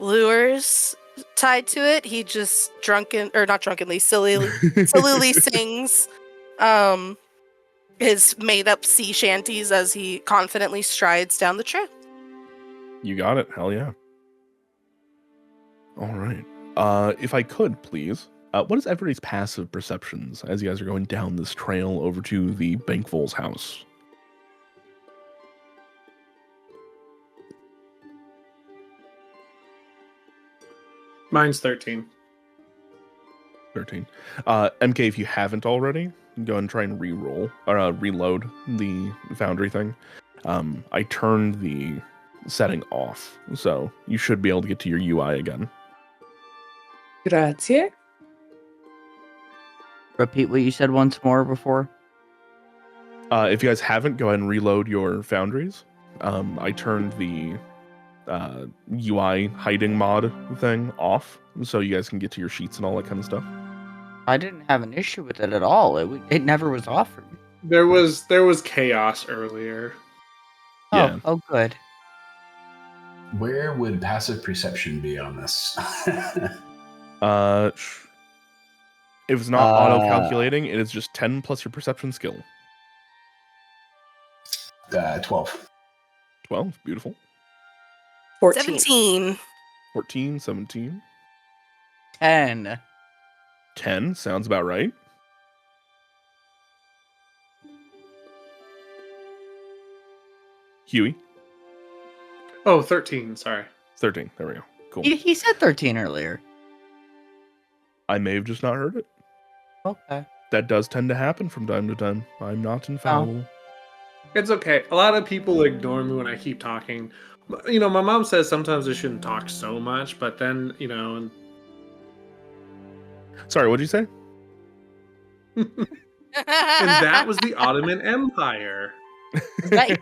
lures tied to it, he just sillily sings his made-up sea shanties as he confidently strides down the trail. You got it. Hell yeah. All right. If I could, please, what is everybody's passive perceptions as you guys are going down this trail over to the Bankful's house? Mine's 13. 13. MK, if you haven't already, go and try and reload the Foundry thing. I turned the setting off, so you should be able to get to your UI again. Grazie. Repeat what you said once more before. If you guys haven't, go ahead and reload your Foundries. I turned the UI hiding mod thing off, so you guys can get to your sheets and all that kind of stuff. I didn't have an issue with it at all. It never was offered. There was chaos earlier. Yeah. Oh, good. Where would passive perception be on this? If it's not auto-calculating, it is just 10 plus your perception skill. 12. 12, beautiful. 14. 17. 14, 17. 10. 10, sounds about right. Huey, Oh, 13. Sorry. 13, there we go. Cool. He said 13 earlier. I may have just not heard it. Okay. That does tend to happen from time to time. I'm not infallible. It's okay. A lot of people ignore me when I keep talking. You know, my mom says sometimes I shouldn't talk so much, but then, you know, and Sorry, what'd you say? and that was the Ottoman Empire. Right.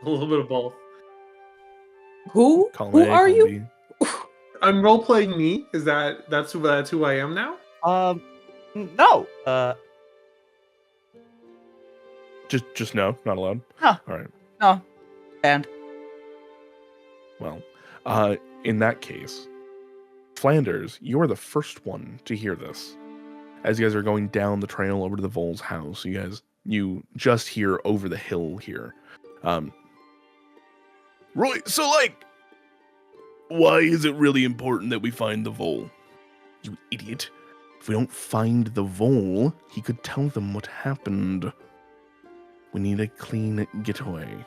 A little bit of both. Who Column A, are column you? B. I'm role playing me. Is that's who I am now? No. Just no, not allowed. No. All right. No. And Well, in that case, Flanders, you are the first one to hear this. As you guys are going down the trail over to the Vole's house, you just hear over the hill here. Roy, so like, why is it really important that we find the Vole? You idiot. If we don't find the Vole, he could tell them what happened. We need a clean getaway.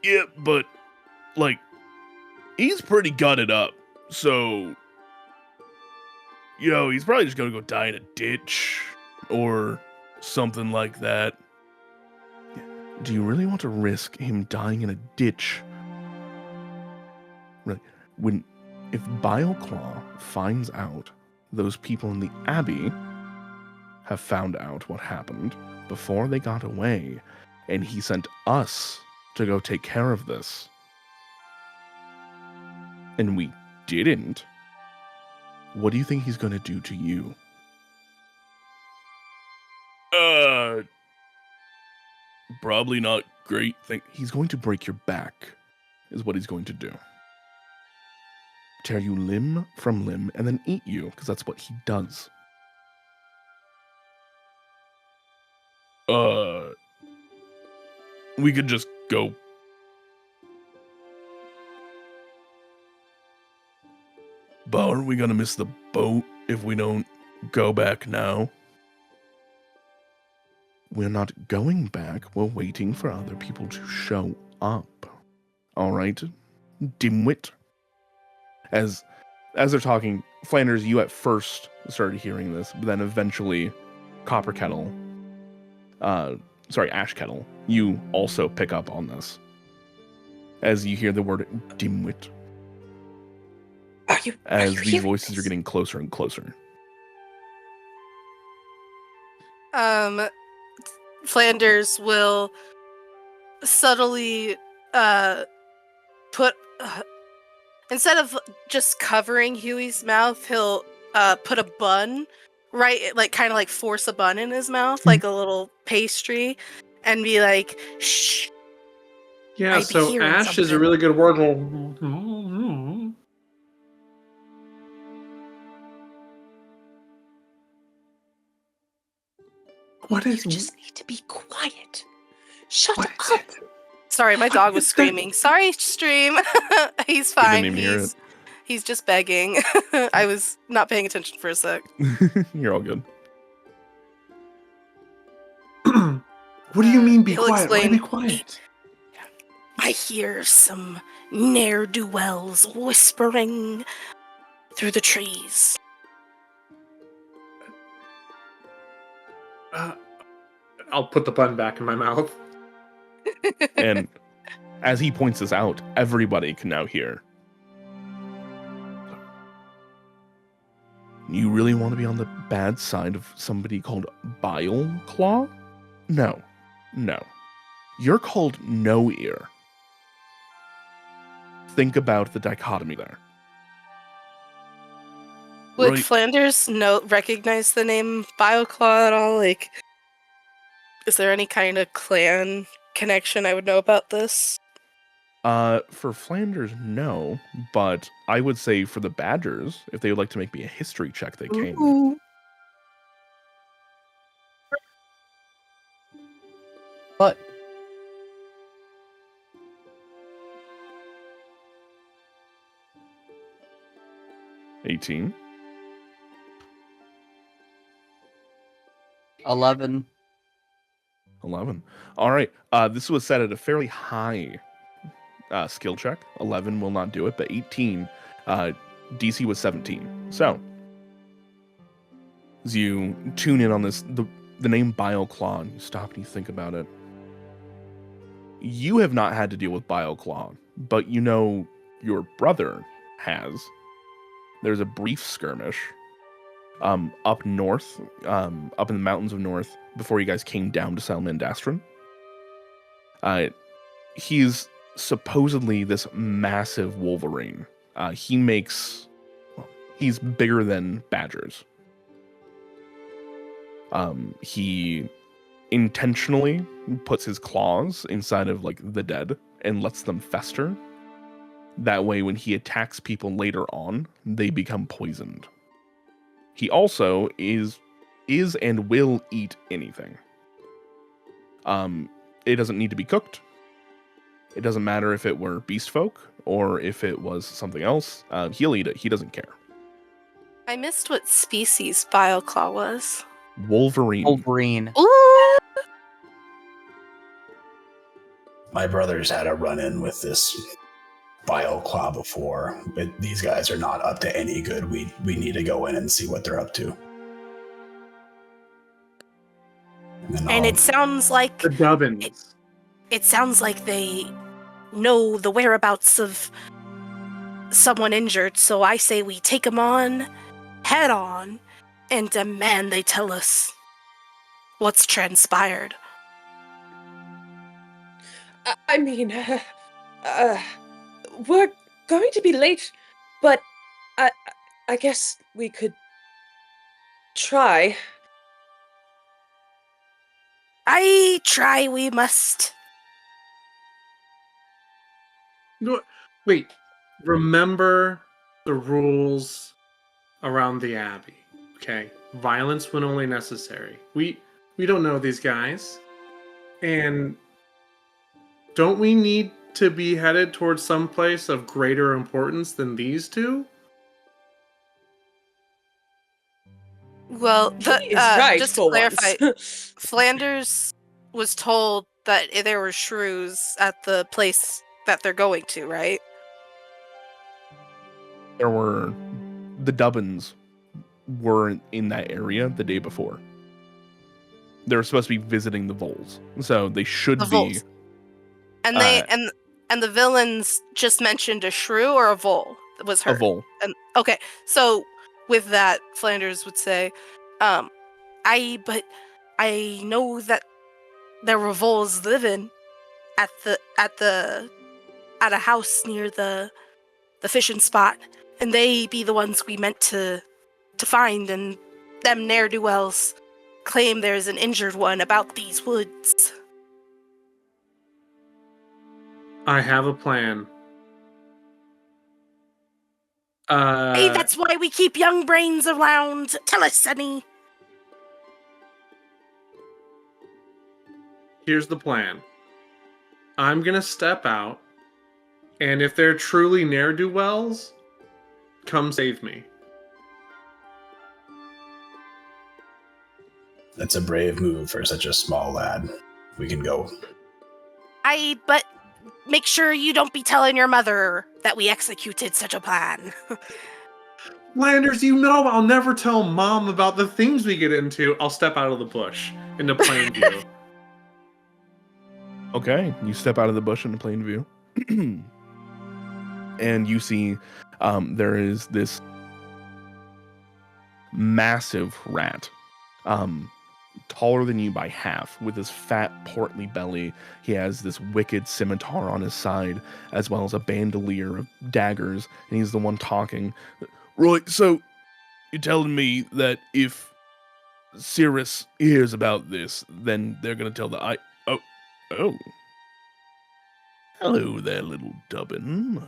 Yeah, but, like, he's pretty gutted up, so, he's probably just gonna go die in a ditch, or something like that. Do you really want to risk him dying in a ditch? Really, if Bileclaw finds out those people in the Abbey have found out what happened before they got away, and he sent us to go take care of this, and we didn't, what do you think he's going to do to you? Probably not great thing. He's going to break your back, is what he's going to do. Tear you limb from limb and then eat you, because that's what he does. We could just go. But aren't we gonna miss the boat if we don't go back now? We're not going back. We're waiting for other people to show up. All right, dimwit. As they're talking, Flanders, you at first started hearing this, but then eventually, Ash Kettle, you also pick up on this. As you hear the word dimwit. As these voices are getting closer and closer. Flanders will subtly put instead of just covering Huey's mouth, he'll put a bun kind of force a bun in his mouth, like a little pastry, and be like, shh. Yeah, so ash is a really good word. You just need to be quiet. Shut up. Sorry, my dog was screaming. Sorry, stream. He's fine. Didn't even hear it. He's just begging. I was not paying attention for a sec. You're all good. What do you mean be He'll quiet? Why explain- be quiet? I hear some ne'er-do-wells whispering through the trees. I'll put the bun back in my mouth. And as he points this out, everybody can now hear. You really want to be on the bad side of somebody called Bileclaw? No. You're called No Ear. Think about the dichotomy there. Would Right. Flanders recognize the name Bileclaw at all? Like, is there any kind of clan connection, I would know about this. For Flanders, no, but I would say for the Badgers, if they would like to make me a history check, they can. Ooh. But 18. 11. 11. All right. This was set at a fairly high skill check. 11 will not do it, but 18. DC was 17. So, as you tune in on this, the name Bioclaw, and you stop and you think about it. You have not had to deal with Bioclaw, but you know your brother has. There's a brief skirmish up north, up in the mountains of north, before you guys came down to Salmandastron. He's supposedly this massive wolverine. He's bigger than badgers. He intentionally puts his claws inside of like the dead and lets them fester. That way, when he attacks people later on, they become poisoned. He also is and will eat anything. It doesn't need to be cooked. It doesn't matter if it were beast folk or if it was something else. He'll eat it. He doesn't care. I missed what species Bioclaw was. Wolverine. Wolverine. Ooh! My brother's had a run-in with this Bioclaw before, but these guys are not up to any good. We need to go in and see what they're up to. And it sounds like The Dubbins. it sounds like they know the whereabouts of someone injured, so I say we take them on head on and demand they tell us what's transpired. I mean, we're going to be late, but I guess we could try. I try we must. No, wait. Remember the rules around the Abbey, okay? Violence when only necessary. We don't know these guys. And don't we need to be headed towards some place of greater importance than these two? Well, He is right just to for clarify, once. Flanders was told that there were shrews at the place that they're going to, right? There were the Dubbins were in that area the day before. They were supposed to be visiting the Voles, so they should The be. Voles. And they and the villains just mentioned a shrew or a vole was A heard. Vole. And okay, so with that, Flanders would say, I know that there were voles living at a house near the fishing spot, and they be the ones we meant to find, and them ne'er-do-wells claim there's an injured one about these woods. I have a plan. Hey, that's why we keep young brains around. Tell us, Sonny. Here's the plan. I'm gonna step out, and if they're truly ne'er-do-wells, come save me. That's a brave move for such a small lad. We can go. But make sure you don't be telling your mother that we executed such a plan. Landers, you know I'll never tell Mom about the things we get into. I'll step out of the bush into plain view. Okay, you step out of the bush into plain view, and you see there is this massive rat, taller than you by half, with his fat, portly belly. He has this wicked scimitar on his side, as well as a bandolier of daggers, and he's the one talking. Right, so you're telling me that if Cirrus hears about this, then they're gonna tell the Oh. Hello there, little dubbin.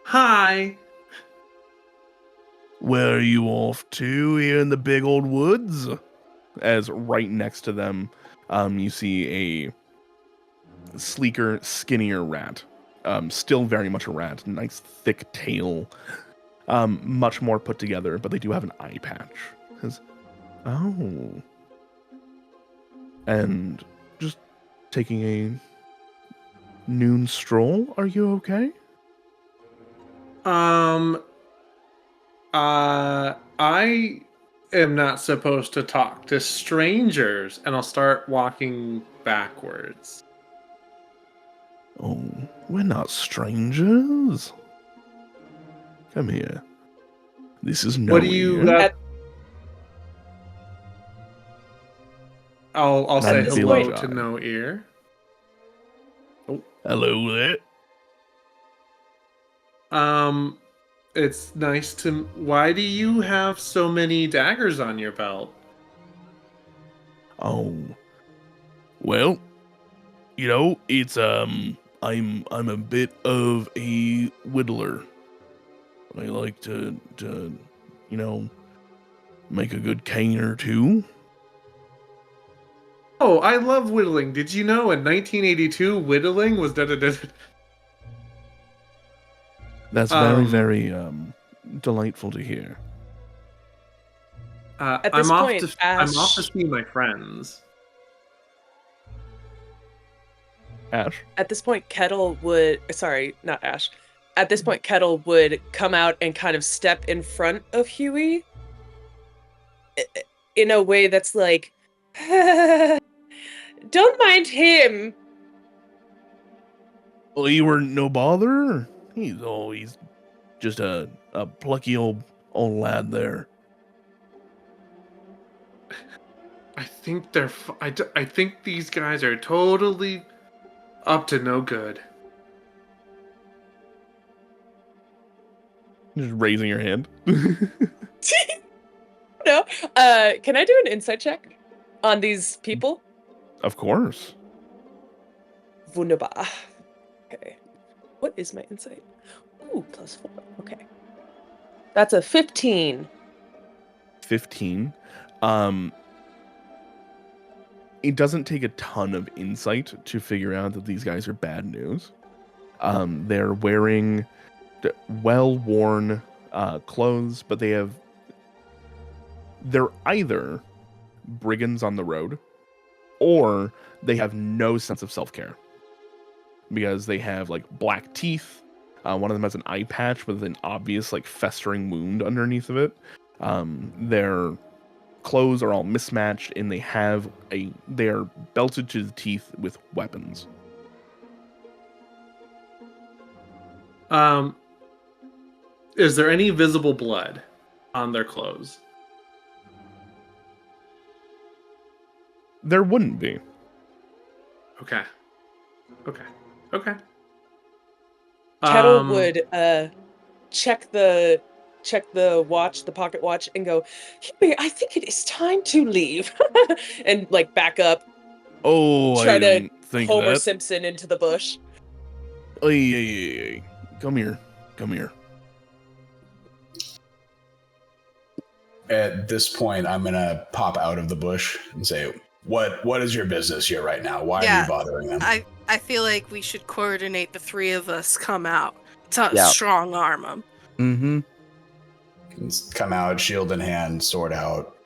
Hi. Where are you off to here in the big old woods? As right next to them, you see a sleeker, skinnier rat. Still very much a rat. Nice thick tail. Much more put together, but they do have an eye patch. Oh. And just taking a noon stroll, are you okay? I am not supposed to talk to strangers, and I'll start walking backwards. Oh, we're not strangers. Come here. This is no What do you? ear. I'll say At this hello point- to no ear. Hello there. It's nice to. Why do you have so many daggers on your belt? Oh. Well, it's I'm a bit of a whittler. I like to make a good cane or two. Oh, I love whittling. Did you know in 1982 whittling was That's very delightful to hear. At this point, I'm off to Ash- see my friends. Ash? At this point, Kettle would. Sorry, not Ash. At this point, Kettle would come out and kind of step in front of Huey in a way that's like, don't mind him. Well, you were no bother. He's just a plucky old lad there. I think I think these guys are totally up to no good. Just raising your hand. No. Can I do an insight check on these people? Of course. Wunderbar. Okay. What is my insight? Ooh, +4. Okay. That's a 15. 15. It doesn't take a ton of insight to figure out that these guys are bad news. They're wearing well-worn clothes, but they're either brigands on the road, or they have no sense of self-care. Because they have, like, black teeth. One of them has an eye patch with an obvious, like, festering wound underneath of it. Their clothes are all mismatched, and they are belted to the teeth with weapons. Is there any visible blood on their clothes? There wouldn't be. Okay. Kettle would check the watch, the pocket watch, and go, "Huey, I think it is time to leave," and like back up, Oh, try I to don't think Homer that. Simpson into the bush. Hey. Come here. At this point, I'm gonna pop out of the bush and say, "What is your business here right now? Why are you bothering them?" I feel like we should coordinate the three of us come out to Yeah. strong arm them. Mm-hmm. Come out, shield in hand, sword out,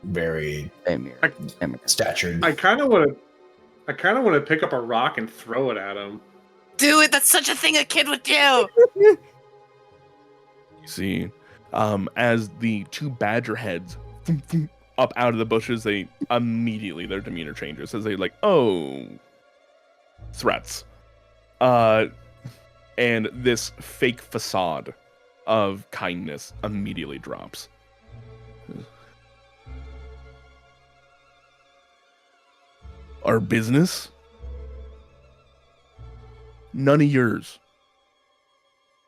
very Same here. statured. I kind of want to pick up a rock and throw it at him. Do it! That's such a thing a kid would do! You see, as the two badger heads up out of the bushes, their demeanor changes as they like, oh, threats. And this fake facade of kindness immediately drops. Our business? None of yours.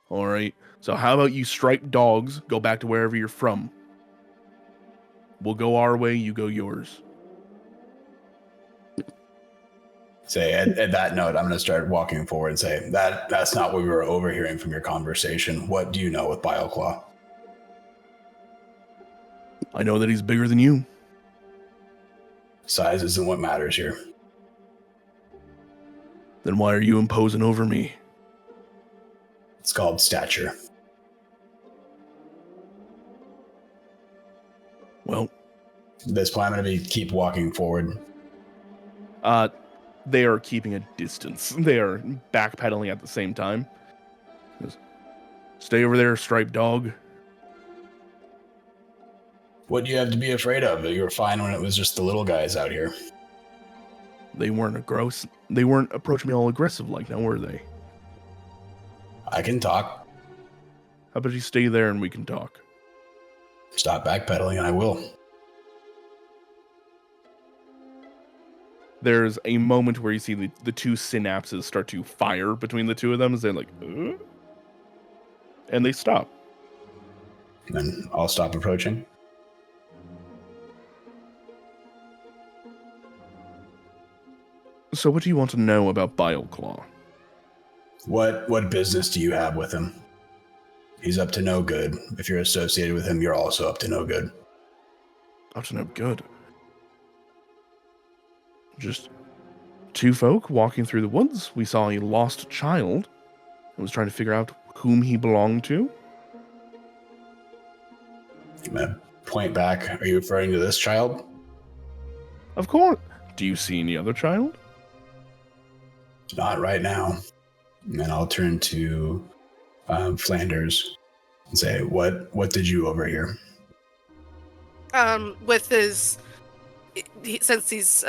All right. So how about you striped dogs go back to wherever you're from? We'll go our way, you go yours. Say at that note, I'm going to start walking forward and say that's not what we were overhearing from your conversation. What do you know with Bileclaw? I know that he's bigger than you. Size isn't what matters here. Then why are you imposing over me? It's called stature. Well, At this point, I'm going to keep walking forward. they are keeping a distance. They are backpedaling at the same time. Just, stay over there, striped dog. What do you have to be afraid of? You were fine when it was just the little guys out here. They weren't approaching me all aggressive like now, were they? I can talk. How about you stay there and we can talk? Stop backpedaling and I will. There's a moment where you see the two synapses start to fire between the two of them as they're like, and they stop. Then I'll stop approaching. So what do you want to know about Bileclaw? What business do you have with him? He's up to no good. If you're associated with him, you're also up to no good. Up to no good. Just two folk walking through the woods. We saw a lost child and was trying to figure out whom he belonged to. I'm gonna point back. Are you referring to this child? Of course. Do you see any other child? Not right now. And then I'll turn to Flanders and say, "What did you overhear?" With since his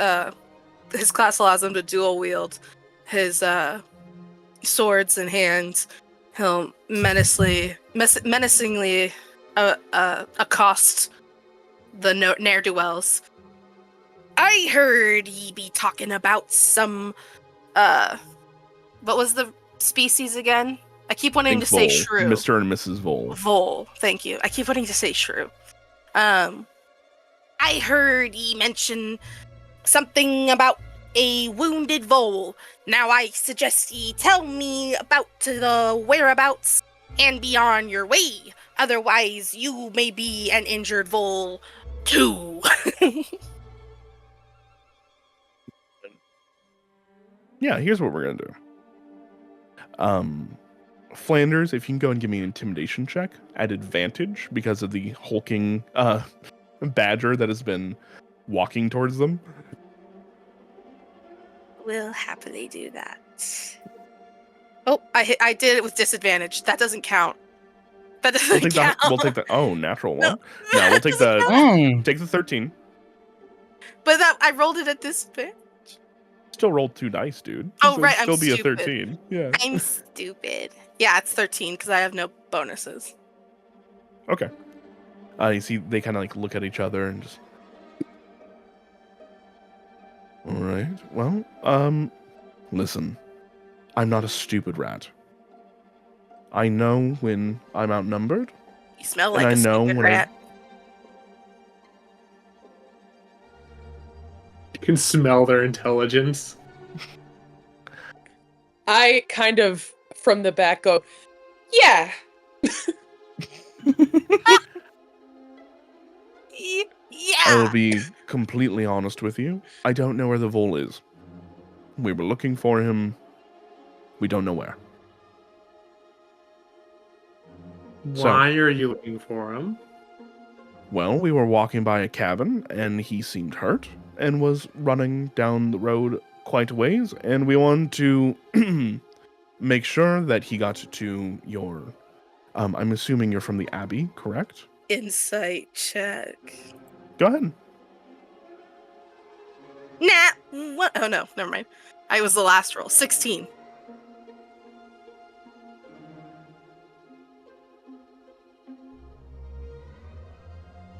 class allows him to dual wield his swords in hand, he'll menacingly accost the ne'er-do-wells. I heard ye be talking about some what was the species again? I keep wanting to say shrew. Mr. and Mrs. Vole. Vole, thank you. I keep wanting to say shrew. I heard ye mention something about a wounded vole. Now I suggest ye tell me about the whereabouts and be on your way. Otherwise, you may be an injured vole too. Yeah, here's what we're gonna do. Flanders, if you can go and give me an intimidation check at advantage because of the hulking badger that has been walking towards them. We'll happily do that. Oh, I did it with disadvantage. That doesn't count. That doesn't count. We'll take the natural one. No, we'll take the take the 13. But I rolled it at disadvantage. Still rolled 2 dice, dude. Oh, So right, it'd still I'm be stupid. a 13. Yeah. I'm stupid. Yeah, it's 13 because I have no bonuses. Okay. You see, they kind of like look at each other and just. All right. Well, listen. I'm not a stupid rat. I know when I'm outnumbered. You smell And like I a know stupid when rat. You can smell their intelligence. I kind of, from the back, go, yeah. I will Yeah. be completely honest with you. I don't know where the vole is. We were looking for him. We don't know where. Why are you looking for him? Well, we were walking by a cabin, and he seemed hurt, and was running down the road quite a ways, and we wanted to make sure that he got to your... I'm assuming you're from the Abbey, correct? Insight check. Go ahead. Nah. What? Oh no, never mind. I was the last roll. 16.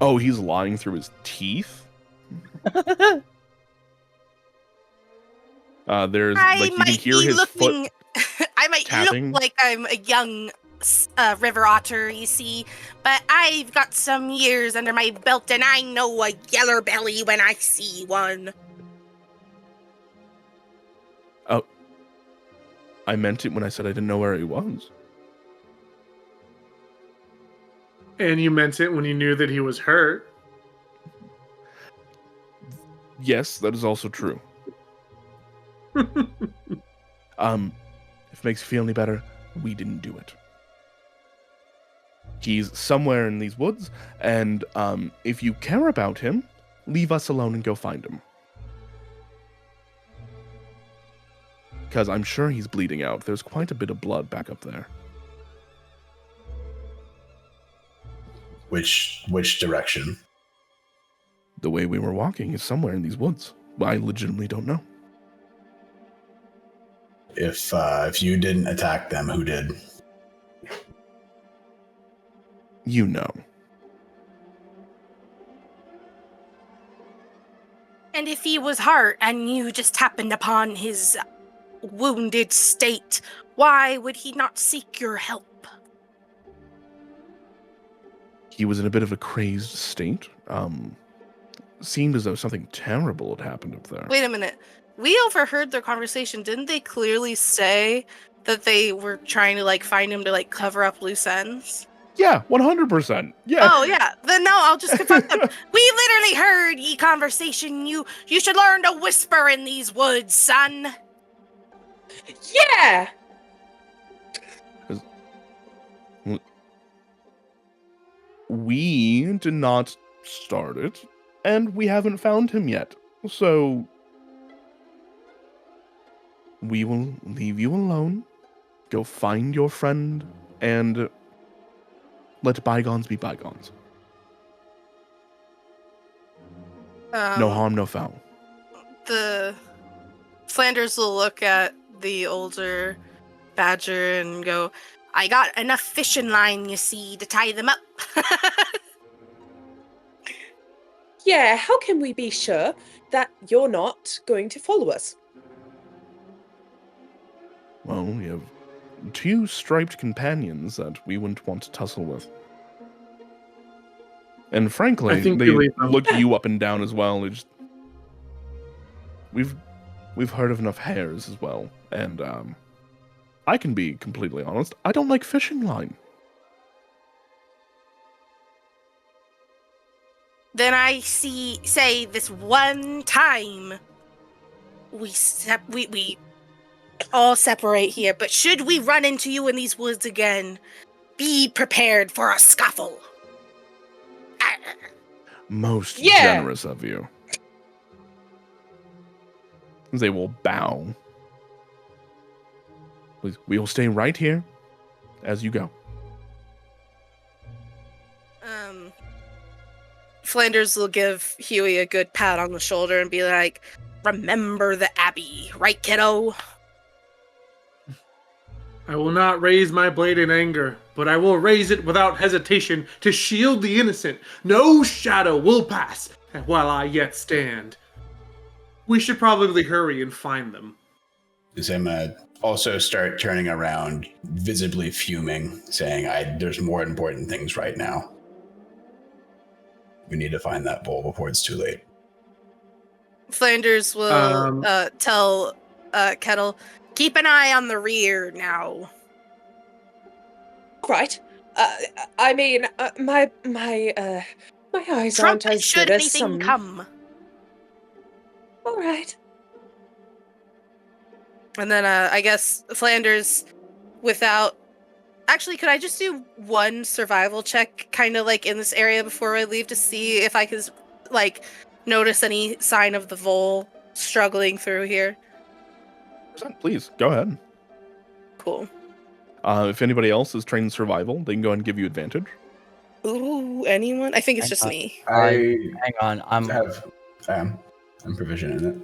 Oh, he's lying through his teeth? There's, like, you can hear his foot I might tapping. look like I'm a young river otter, you see, but I've got some years under my belt, and I know a yeller belly when I see one. I meant it when I said I didn't know where he was. And you meant it when you knew that he was hurt. Yes, that is also true. If it makes you feel any better, we didn't do it. He's somewhere in these woods, and if you care about him, leave us alone and go find him. Because I'm sure he's bleeding out. There's quite a bit of blood back up there. Which direction? The way we were walking is somewhere in these woods. I legitimately don't know. If you didn't attack them, who did? You know. And if he was hurt and you just happened upon his wounded state, why would he not seek your help? He was in a bit of a crazed state. Seemed as though something terrible had happened up there. Wait a minute. We overheard their conversation. Didn't they clearly say that they were trying to find him to cover up loose ends? Yeah, 100%. Yeah. Oh yeah. Then no, I'll just confront them. We literally heard ye conversation. You should learn to whisper in these woods, son. Yeah. We did not start it, and we haven't found him yet. So we will leave you alone. Go find your friend and let bygones be bygones. No harm, no foul. The Flanders will look at the older badger and go, I got enough fishing line, you see, to tie them up. Yeah, how can we be sure that you're not going to follow us? Well, we have 2 striped companions that we wouldn't want to tussle with. And frankly, I think they you leave them. look you up and down as well. We've heard of enough hares as well, and I can be completely honest. I don't like fishing line. Then I say this one time we all separate here, but should we run into you in these woods again, be prepared for a scuffle. Most Yeah. generous of you. They will bow. We will stay right here as you go. Flanders will give Huey a good pat on the shoulder and be like, remember the Abbey, right, kiddo? I will not raise my blade in anger, but I will raise it without hesitation to shield the innocent. No shadow will pass while I yet stand. We should probably hurry and find them. I'm gonna also start turning around, visibly fuming, saying, there's more important things right now. We need to find that bowl before it's too late. Flanders will tell Kettle, keep an eye on the rear now. Right. I mean, my eyes aren't Trumpet as should good as anything some. come. All right. And then I guess Flanders, without... Actually, could I just do one survival check, kind of in this area before I leave, to see if I could, notice any sign of the vole struggling through here? Please, go ahead. Cool. If anybody else is trained in survival, they can go ahead and give you advantage. Ooh, anyone? I think it's just me. Hang on, I'm proficient in it.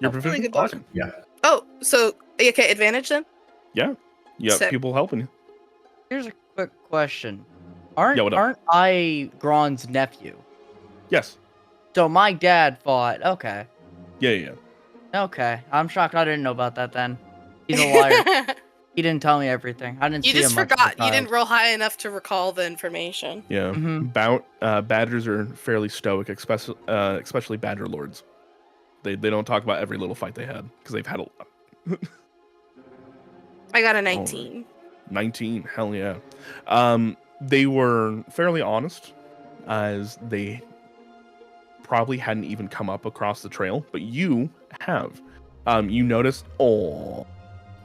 You're really proficient? good luck. Awesome. Yeah. Oh, so, okay, advantage then? Yeah. You have Sick. people helping you. Here's a quick question. Aren't what up? I Gron's nephew? Yes. So my dad fought. Okay. Yeah. Okay. I'm shocked I didn't know about that then. He's a liar. He didn't tell me everything. I didn't You see just him much as a forgot. You child. didn't roll high enough to recall the information. Yeah. Mhm. Badgers are fairly stoic, especially badger lords. They don't talk about every little fight they had because they've had a lot. I got a All 19. 19, hell yeah. They were fairly honest, as they probably hadn't even come up across the trail, but you have. You notice, oh,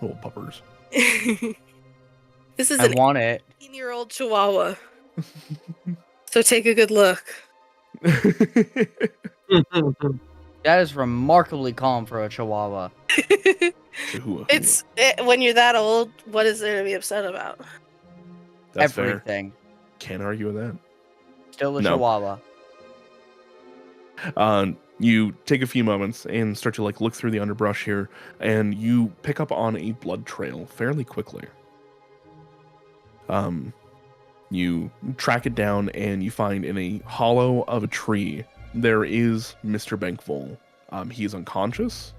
little puppers. This is I an want it. 18-year-old Chihuahua. So take a good look. That is remarkably calm for a Chihuahua. It's when you're that old, what is there to be upset about? That's fair. Everything. Can't argue with that. Still a No. Chihuahua. You take a few moments and start to look through the underbrush here, and you pick up on a blood trail fairly quickly. You track it down, and you find in a hollow of a tree there is Mr. Bankvol. He is unconscious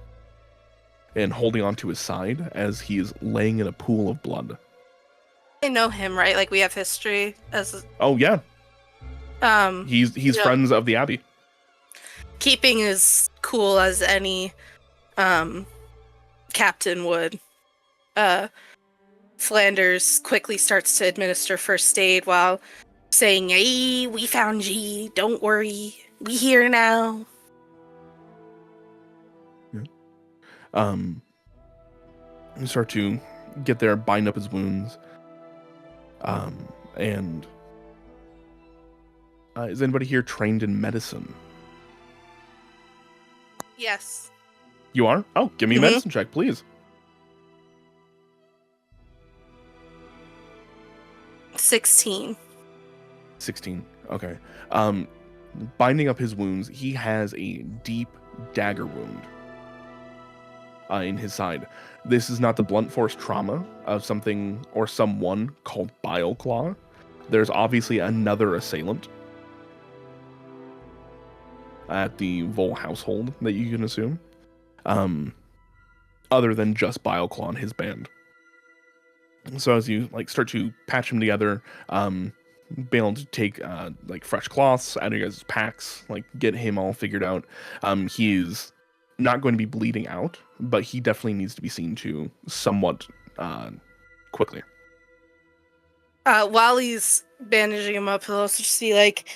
and holding onto his side as he is laying in a pool of blood. I know him, right? Like we have history as. Oh yeah, he's yeah. friends of the Abbey. Keeping as cool as any captain would. Flanders quickly starts to administer first aid while saying, "Hey, we found ye. Don't worry. We here now." You start to get there, bind up his wounds. And is anybody here trained in medicine? Yes. You are? Oh, give me a medicine check, please. 16. 16. Okay. Binding up his wounds, he has a deep dagger wound in his side. This is not the blunt force trauma of something or someone called Bileclaw. There's obviously another assailant at the Vol household that you can assume, other than just Bileclaw and his band. So as you start to patch him together, be able to take fresh cloths out of your guys' packs, get him all figured out. He is not going to be bleeding out, but he definitely needs to be seen to somewhat quickly. While he's bandaging him up, he'll also just be like,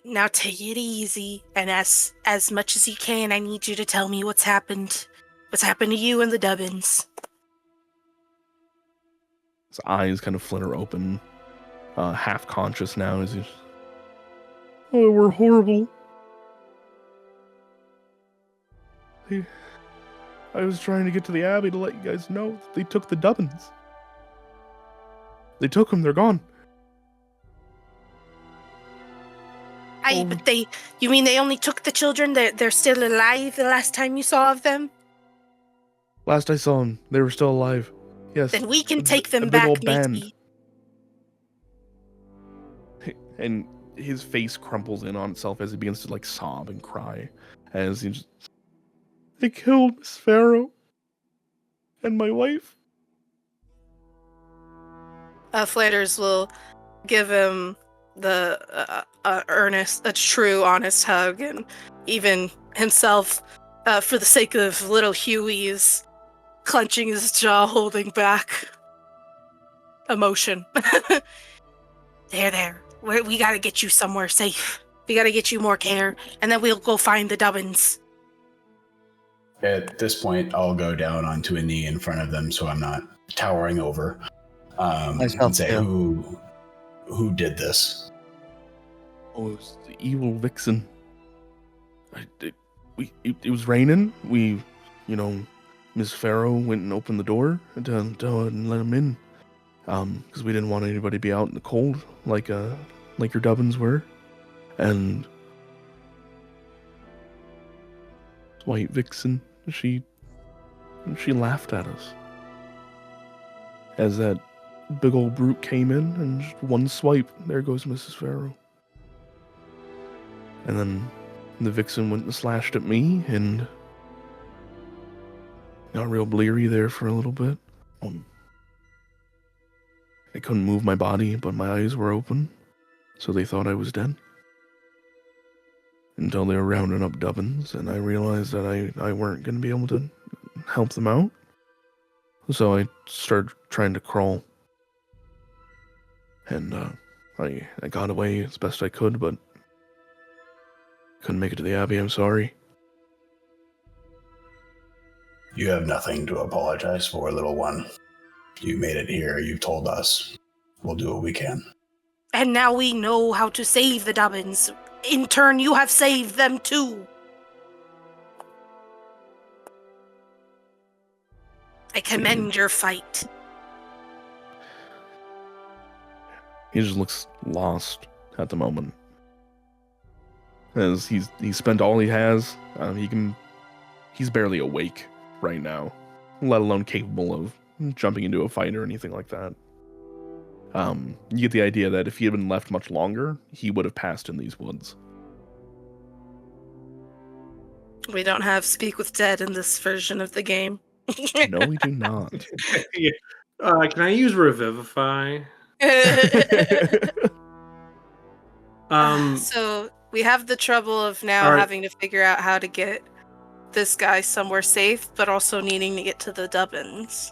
"Now take it easy, and as much as you can, I need you to tell me what's happened. What's happened to you and the Dubbins?" His eyes kind of flitter open, half conscious now as he's, "Oh, we're horrible. I was trying to get to the Abbey to let you guys know that they took the Dubbins. They took them, they're gone." But you mean they only took the children? They're still alive the last time you saw of them? Last I saw them, they were still alive. Yes. Then we can take them big back, old band. matey. And his face crumples in on itself as he begins to sob and cry as he just, "They killed Miss Farrow and my wife." Flanders will give him the a true, honest hug, and even himself, for the sake of little Huey, is clenching his jaw, holding back emotion. There. We gotta get you somewhere safe. We gotta get you more care, and then we'll go find the Dubbins. At this point, I'll go down onto a knee in front of them so I'm not towering over. And say, who did this? Oh, it was the evil vixen. It was raining. Miss Farrow went and opened the door and let him in. Because we didn't want anybody to be out in the cold like your Dubbins were. And White Vixen, she laughed at us as that big old brute came in, and just one swipe, there goes Mrs. Farrow. And then the Vixen went and slashed at me, and got real bleary there for a little bit. I couldn't move my body, but my eyes were open, so they thought I was dead. Until they were rounding up Dubbins, and I realized that I weren't going to be able to help them out. So I started trying to crawl. And I got away as best I could, but couldn't make it to the Abbey, I'm sorry. You have nothing to apologize for, little one. You made it here. You've told us. We'll do what we can. And now we know how to save the Dubbins. In turn, you have saved them too. I commend your fight. He just looks lost at the moment. As he's spent all he has, he's barely awake right now, let alone capable of jumping into a fight or anything like that. You get the idea that if he had been left much longer, he would have passed in these woods. We don't have Speak with Dead in this version of the game. No, we do not. Can I use Revivify? So we have the trouble of now All right. having to figure out how to get this guy somewhere safe, but also needing to get to the Dubbins.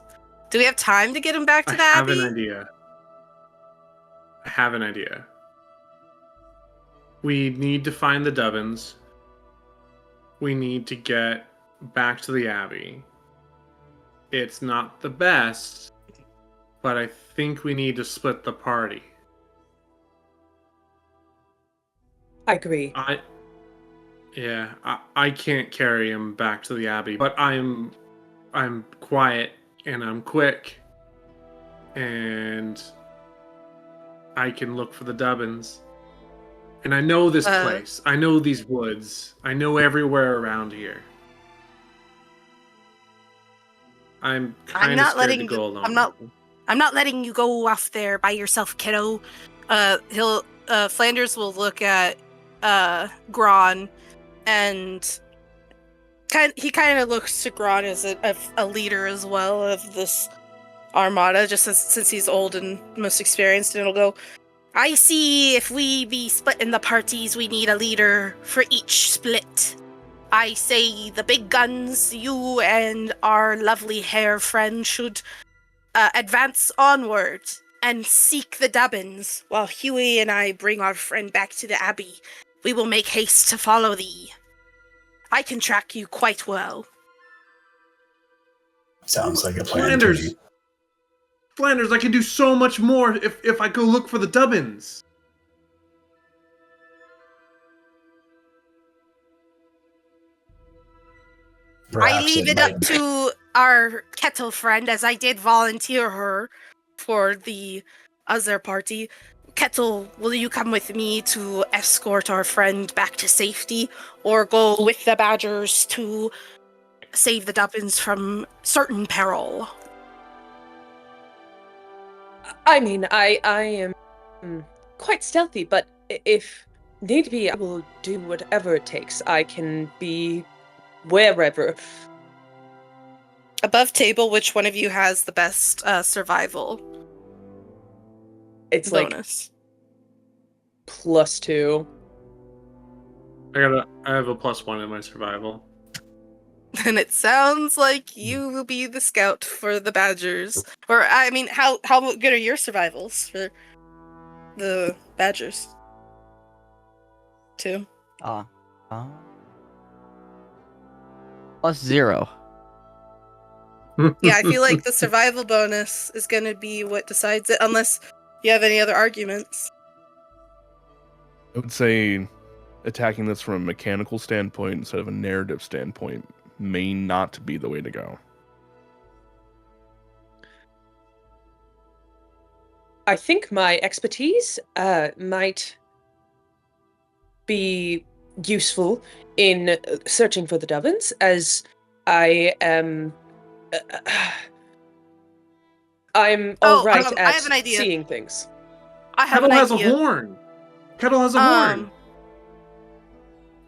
Do we have time to get him back to the I have Abbey? an idea. We need to find the Dubbins. We need to get back to the Abbey. It's not the best, but I think we need to split the party. I agree. I can't carry him back to the Abbey, but I'm quiet and I'm quick, and I can look for the Dubbins. And I know this place. I know these woods. I know everywhere around here. I'm kind of scared to go alone. I'm not letting you go off there by yourself, kiddo. Flanders will look at Gron, and he kind of looks to Gron as a leader as well of this armada, just since he's old and most experienced, and he'll go, I see if we be split in the parties, we need a leader for each split. I say the big guns, you and our lovely hair friend should advance onward and seek the Dubbins, while Huey and I bring our friend back to the Abbey. We will make haste to follow thee. I can track you quite well. Sounds like a plan to me. Flanders, I can do so much more if I go look for the Dubbins. Perhaps I leave it up to our Kettle friend, as I did volunteer her for the other party. Kettle, will you come with me to escort our friend back to safety, or go with the Badgers to save the Dubbins from certain peril? I mean, I am quite stealthy, but if need be, I will do whatever it takes. I can be wherever. Above table, which one of you has the best survival It's bonus? like +2. I have a +1 in my survival. And it sounds like you will be the scout for the Badgers. Or, I mean, how good are your survivals for the Badgers? 2? +0. Yeah, I feel like the survival bonus is going to be what decides it, unless you have any other arguments. I would say attacking this from a mechanical standpoint instead of a narrative standpoint may not be the way to go. I think my expertise might be useful in searching for the Dubbins, as I am. I'm all right I at have an idea. seeing things. I have Kettle an has idea. a horn. Kettle has a horn.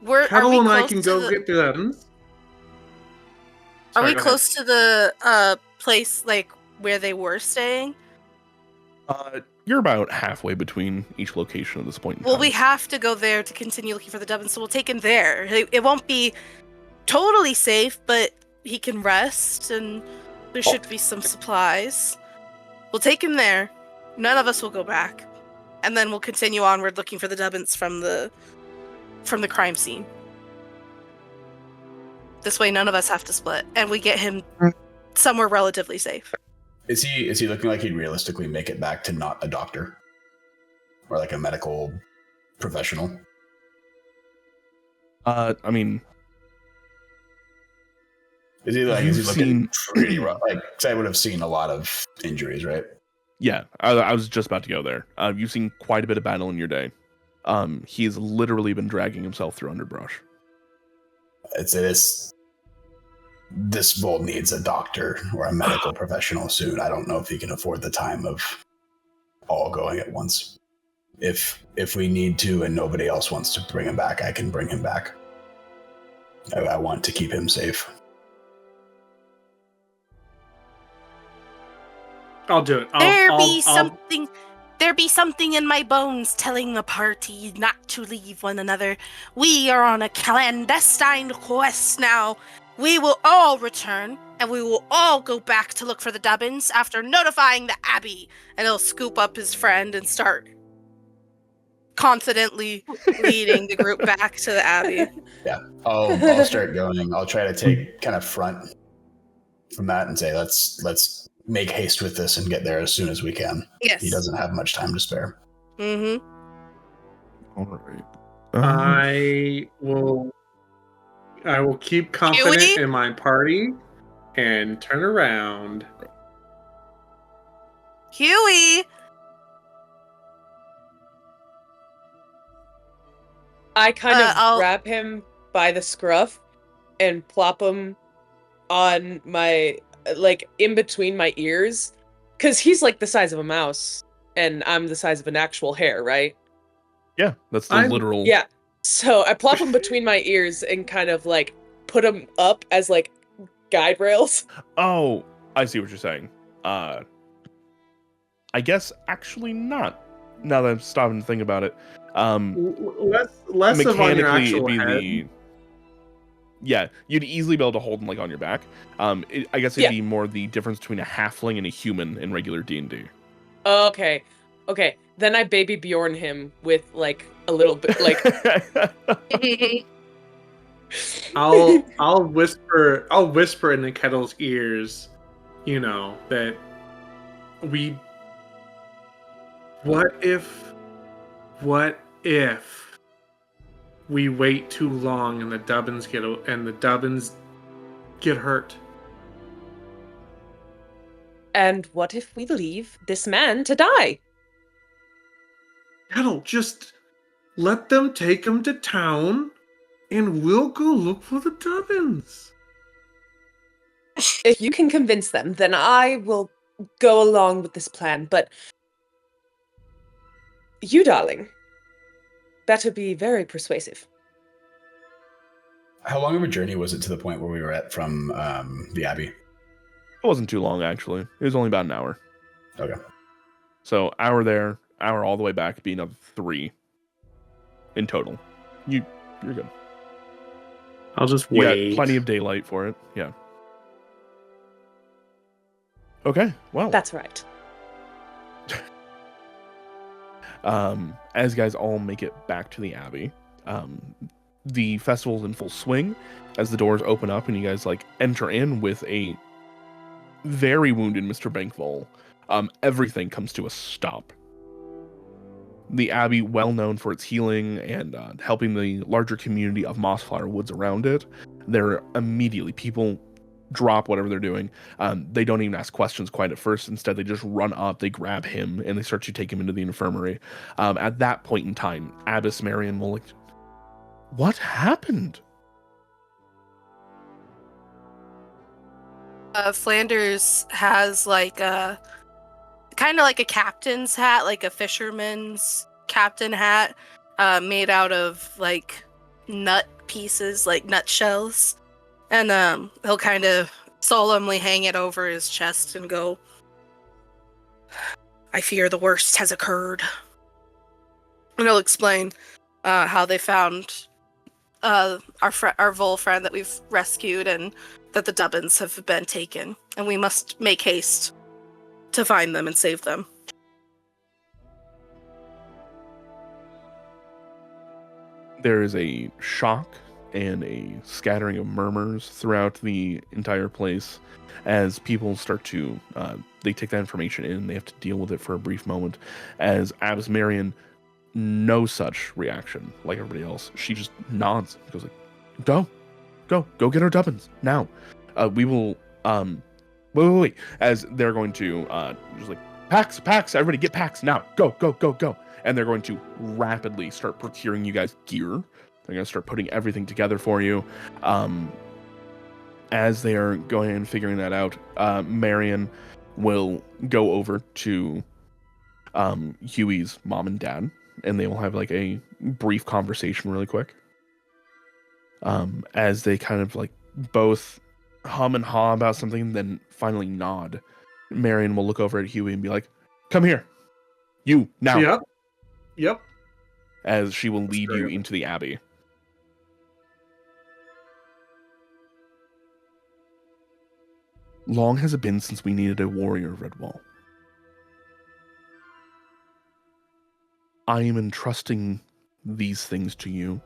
Are Kettle we and I close can to go the- get the Dubbins. Are we Sorry, go close to the place like where they were staying? You're about halfway between each location at this point in Well, time. we have to go there to continue looking for the Dubbins, so we'll take him there. It won't be totally safe, but he can rest, and There should be some supplies. We'll take him there. None of us will go back. And then we'll continue onward looking for the Dubbins from the crime scene. This way none of us have to split. And we get him somewhere relatively safe. Is he looking like he'd realistically make it back to not a doctor? Or like a medical professional? I mean, Is he looking pretty rough? Like, 'cause I would have seen a lot of injuries, right? yeah, I was just about to go there. You've seen quite a bit of battle in your day. He's literally been dragging himself through underbrush. This bull needs a doctor or a medical professional soon. I don't know if he can afford the time of all going at once. If we need to and nobody else wants to bring him back, I can bring him back. I want to keep him safe. I'll do it. There be something in my bones telling the party not to leave one another. We are on a clandestine quest now. We will all return, and we will all go back to look for the Dubbins after notifying the Abbey. And he'll scoop up his friend and start confidently leading the group back to the Abbey. Yeah, I'll start going. I'll try to take kind of front from that and say, let's make haste with this and get there as soon as we can. Yes. He doesn't have much time to spare. Mm-hmm. All right. I will keep confident Huey? in my party and turn around. Huey! I kind of I'll- grab him by the scruff and plop him on my, like, in between my ears. Because he's, like, the size of a mouse, and I'm the size of an actual hair, right? Yeah, that's the I'm- literal. Yeah. So I plop him between my ears and kind of, like, put him up as, like, guide rails. Oh, I see what you're saying. I guess actually not. Now that I'm stopping to think about it. Less of on your Mechanically, actual it'd head. be yeah, you'd easily be able to hold him like on your back. I guess it'd be more the difference between a halfling and a human in regular D&D. Okay. Then I baby Bjorn him with, like, a little bit, like... I'll whisper in the kettle's ears, that what if we wait too long and the Dubbins get hurt? And what if we leave this man to die? Kettle, just let them take him to town and we'll go look for the Dubbins. If you can convince them, then I will go along with this plan, but you, darling, better be very persuasive. How long of a journey was it to the point where we were at from the Abbey? It wasn't too long, actually. It was only about an hour. Okay. So hour there, hour all the way back, be another 3 in total. You're good. I'll just You wait. got plenty of daylight for it. Yeah. Okay. Well. That's right. As you guys all make it back to the Abbey, the festival's in full swing as the doors open up and you guys enter in with a very wounded Mr. Bankvol. Everything comes to a stop. The Abbey, well known for its healing and helping the larger community of Mossflower Woods around it, people drop whatever they're doing. They don't even ask questions quite at first. Instead, they just run up, they grab him, and they start to take him into the infirmary. At that point in time, Abbess Marion will what happened? Flanders has kind of like a captain's hat, like a fisherman's captain hat, made out of nut pieces, like nutshells. And he'll kind of solemnly hang it over his chest and go, I fear the worst has occurred. And he'll explain how they found our vole friend that we've rescued, and that the Dubbins have been taken, and we must make haste to find them and save them. There is a shock and a scattering of murmurs throughout the entire place as people start to they take that information in. They have to deal with it for a brief moment. As Abs Marion, no such reaction like everybody else. She just nods, goes like, "Go get our Dubbins now. We will wait. As they're going to just like packs, everybody get packs now. Go. And they're going to rapidly start procuring you guys gear. They're going to start putting everything together for you. As they are going and figuring that out, Marion will go over to Huey's mom and dad, and they will have like a brief conversation really quick. As they kind of like both hum and haw about something, then finally nod. Marion will look over at Huey and be like, "Come here. You, now." Yep. As she will lead you into the abbey. Long has it been since we needed a warrior, Redwall. I am entrusting these things to you,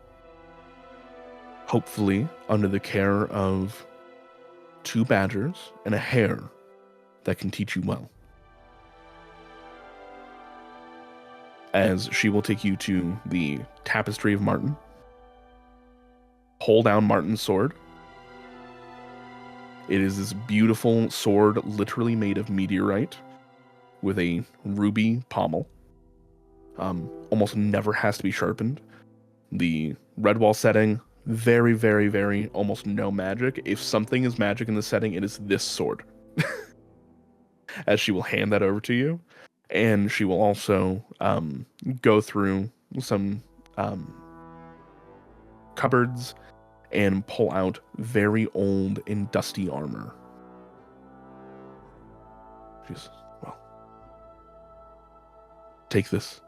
hopefully under the care of 2 badgers and a hare that can teach you well. As she will take you to the Tapestry of Martin, pull down Martin's sword. It is this beautiful sword, literally made of meteorite, with a ruby pommel. Almost never has to be sharpened. The Redwall setting, very, very, very, almost no magic. If something is magic in the setting, it is this sword. As she will hand that over to you. And she will also go through some cupboards and pull out very old and dusty armor. She's, well, take this.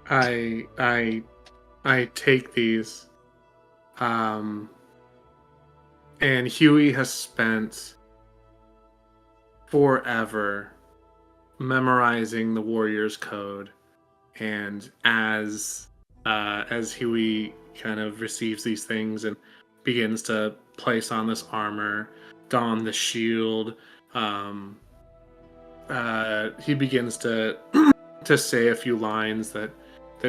I take these. And Huey has spent forever memorizing the Warrior's Code, and as Huey kind of receives these things and begins to place on this armor, don the shield, he begins to say a few lines that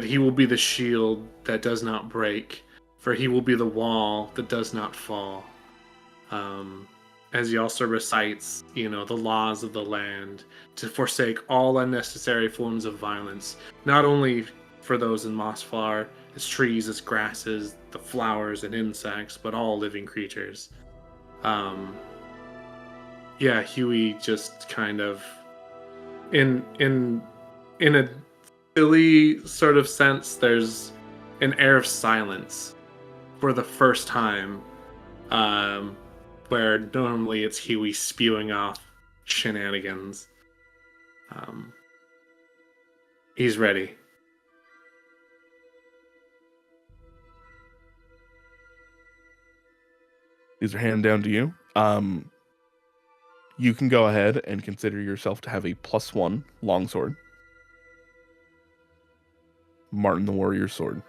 he will be the shield that does not break, for he will be the wall that does not fall. As he also recites, the laws of the land, to forsake all unnecessary forms of violence, not only for those in Mossflower, its trees, its grasses, the flowers and insects, but all living creatures. Huey just kind of, in a silly sort of sense, there's an air of silence for the first time. Where normally it's Huey spewing off shenanigans. He's ready. These are handed down to you. You can go ahead and consider yourself to have a +1 longsword. Martin the Warrior's sword.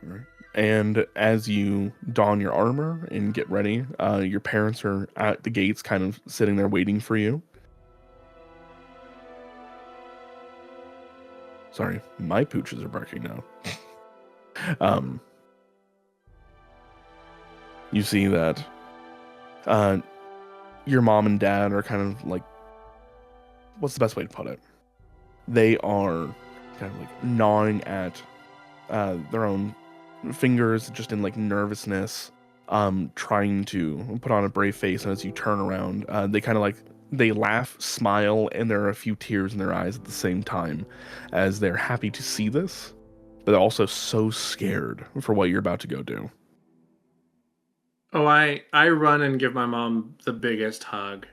All right. And as you don your armor and get ready, your parents are at the gates kind of sitting there waiting for you. Sorry, my pooches are barking now. You see that your mom and dad are kind of like, what's the best way to put it? They are kind of like gnawing at their own fingers, just in like nervousness, trying to put on a brave face. And as you turn around, they kind of like, they laugh, smile, and there are a few tears in their eyes at the same time, as they're happy to see this, but they're also so scared for what you're about to go do. Oh, I run and give my mom the biggest hug.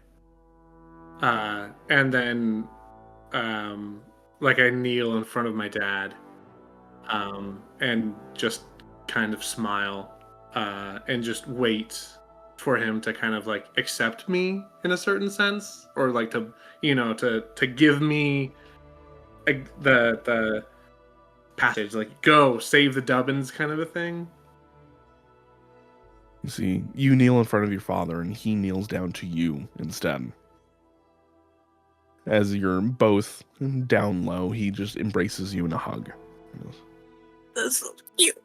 And then, like, I kneel in front of my dad, and just kind of smile, and just wait for him to kind of like accept me in a certain sense, or like to, to give me the passage, like go save the Dubbins kind of a thing. You see, you kneel in front of your father, and he kneels down to you instead. As you're both down low, he just embraces you in a hug. He goes, That's so cute.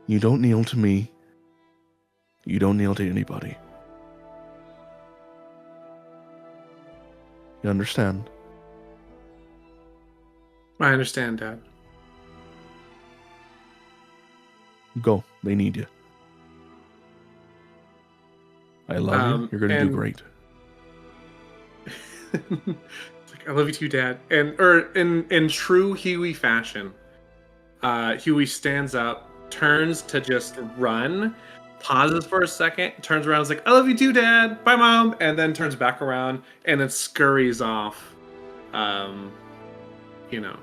you don't kneel to me. You don't kneel to anybody. You understand? I understand, Dad. Go. They need you. I love you. You're going to do and- great. It's like, I love you too, Dad. And or in true Huey fashion, Huey stands up, turns to just run, pauses for a second, turns around, is like, I love you too, Dad. Bye, Mom, and then turns back around and then scurries off. You know.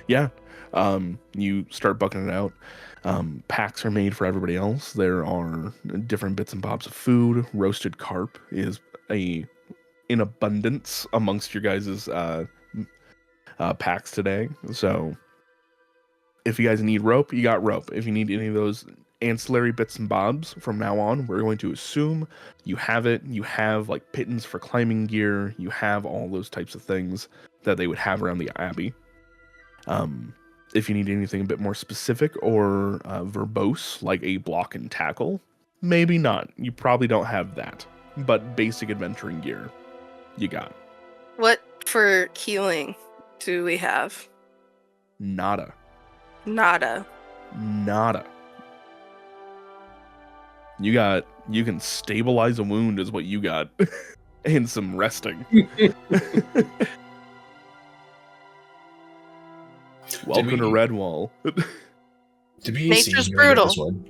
Yeah. You start bucking it out. Packs are made for everybody else. There are different bits and bobs of food. Roasted carp is in abundance amongst your guys' packs today. So if you guys need rope, you got rope. If you need any of those ancillary bits and bobs from now on, we're going to assume you have it. You have like pittons for climbing gear. You have all those types of things that they would have around the Abbey. If you need anything a bit more specific or verbose, like a block and tackle, maybe not. You probably don't have that. But basic adventuring gear, you got. What for healing do we have? Nada. Nada. You can stabilize a wound is what you got. And some resting. Welcome to Redwall. Did we Nature's see brutal. this one?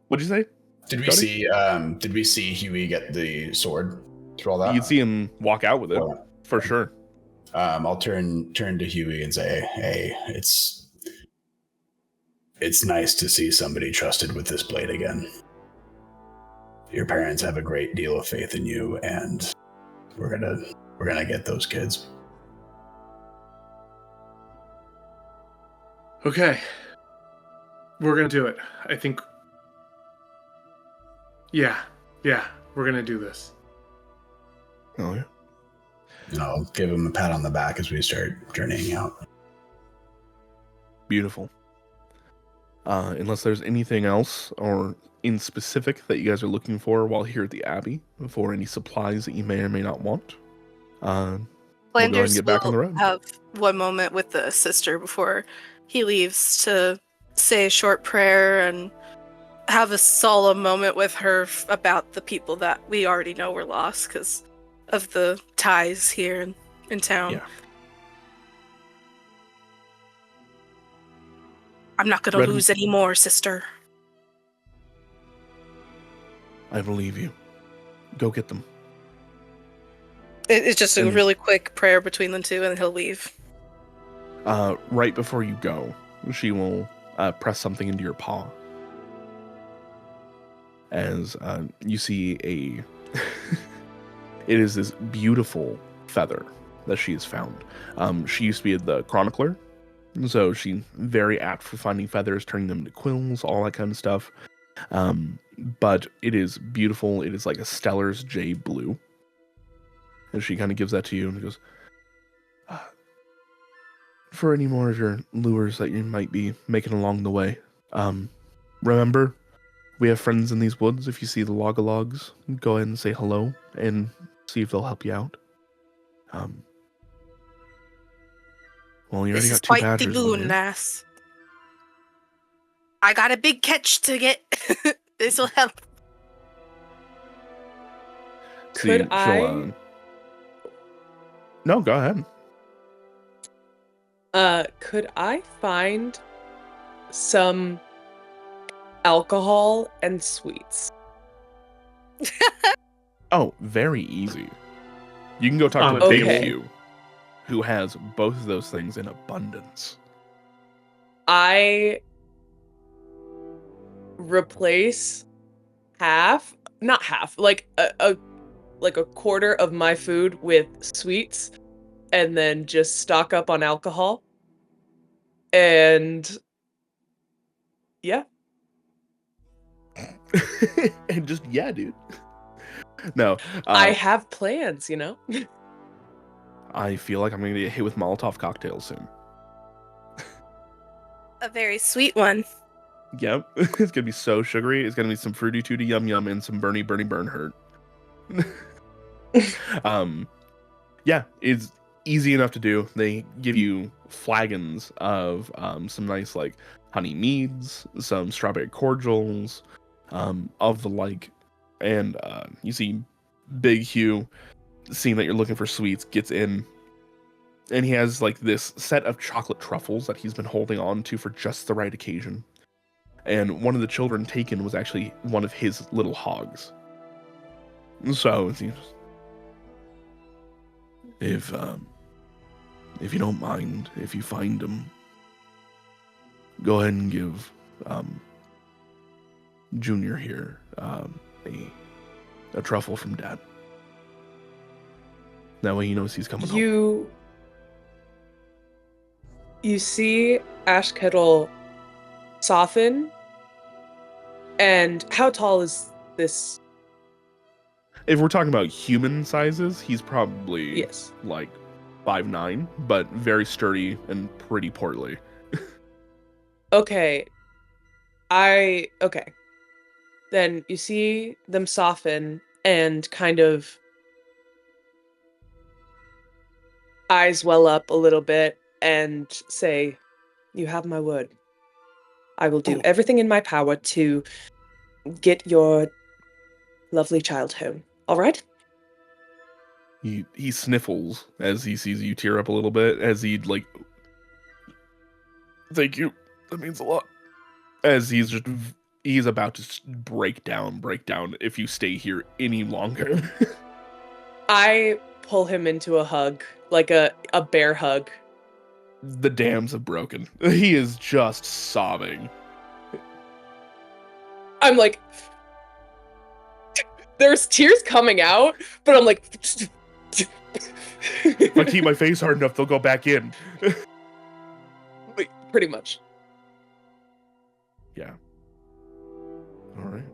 What'd you say? Did we Cody? Did we see Huey get the sword through all that? You'd see him walk out with it, Well, for sure. I'll turn to Huey and say, "Hey, it's nice to see somebody trusted with this blade again. Your parents have a great deal of faith in you, and we're gonna get those kids." Okay. We're gonna do it. I think. Yeah, we're gonna do this. Oh yeah. And I'll give him a pat on the back as we start journeying out. Beautiful. Unless there's anything else or in specific that you guys are looking for while here at the Abbey, for any supplies that you may or may not want, we'll go ahead and Flanders get back on the will road. have one moment with the sister before he leaves to say a short prayer and have a solemn moment with her about the people that we already know were lost because of the ties here in town. Yeah. I'm not going to lose any more, sister. I believe you. Go get them. It's just a And- really quick prayer between the two, and he'll leave. Right before you go, she will press something into your paw. As you see it is this beautiful feather that she has found. She used to be the chronicler, so she's very apt for finding feathers, turning them into quills, all that kind of stuff. But it is beautiful. It is like a Stellar's jade blue. And she kind of gives that to you and goes, for any more of your lures that you might be making along the way, remember, we have friends in these woods. If you see the Logalogs, go ahead and say hello and see if they'll help you out. Well, you already This is got two quite the badgers in boon, here. lass. I got a big catch to get. This will help. Could she'll, I- No, go ahead. Could I find some alcohol and sweets. Oh, very easy. You can go talk On to a Big table. Hugh, who has both of those things in abundance. I replace not half, like a quarter of my food with sweets, and then just stock up on alcohol. And yeah, And just, yeah, dude. No, I have plans, you know? I feel like I'm going to get hit with Molotov cocktails soon. A very sweet one. Yep. It's going to be so sugary. It's going to be some Fruity Tooty Yum Yum and some Bernie Burn Hurt. Yeah, it's easy enough to do. They give you flagons of some nice, like, honey meads, some strawberry cordials, of the like. And you see Big Hugh, seeing that you're looking for sweets, gets in. And he has, like, this set of chocolate truffles that he's been holding on to for just the right occasion. And one of the children taken was actually one of his little hogs. So, if you don't mind, if you find them, go ahead and give Junior here a truffle from Dad. That way he knows he's coming home. You see Ash Kettle soften. And how tall is this? If we're talking about human sizes, he's probably Yes. like 5'9", but very sturdy and pretty portly. Okay. Okay. Then you see them soften and kind of eyes well up a little bit and say, "You have my word. I will do everything in my power to get your lovely child home. All right?" He sniffles as he sees you tear up a little bit, as he like, thank you, that means a lot. As he's about to break down if you stay here any longer. I pull him into a hug, like a bear hug. The dams have broken. He is just sobbing. I'm like, there's tears coming out, but I'm like, If I keep my face hard enough, they'll go back in. pretty much. Yeah. All right.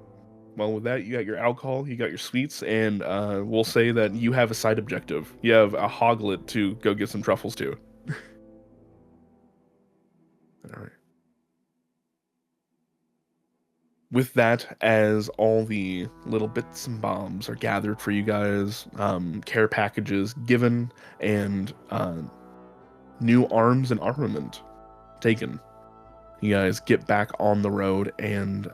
Well, with that, you got your alcohol, you got your sweets, and we'll say that you have a side objective. You have a hoglet to go get some truffles to. All right. With that, as all the little bits and bombs are gathered for you guys, care packages given, and new arms and armament taken, you guys get back on the road, and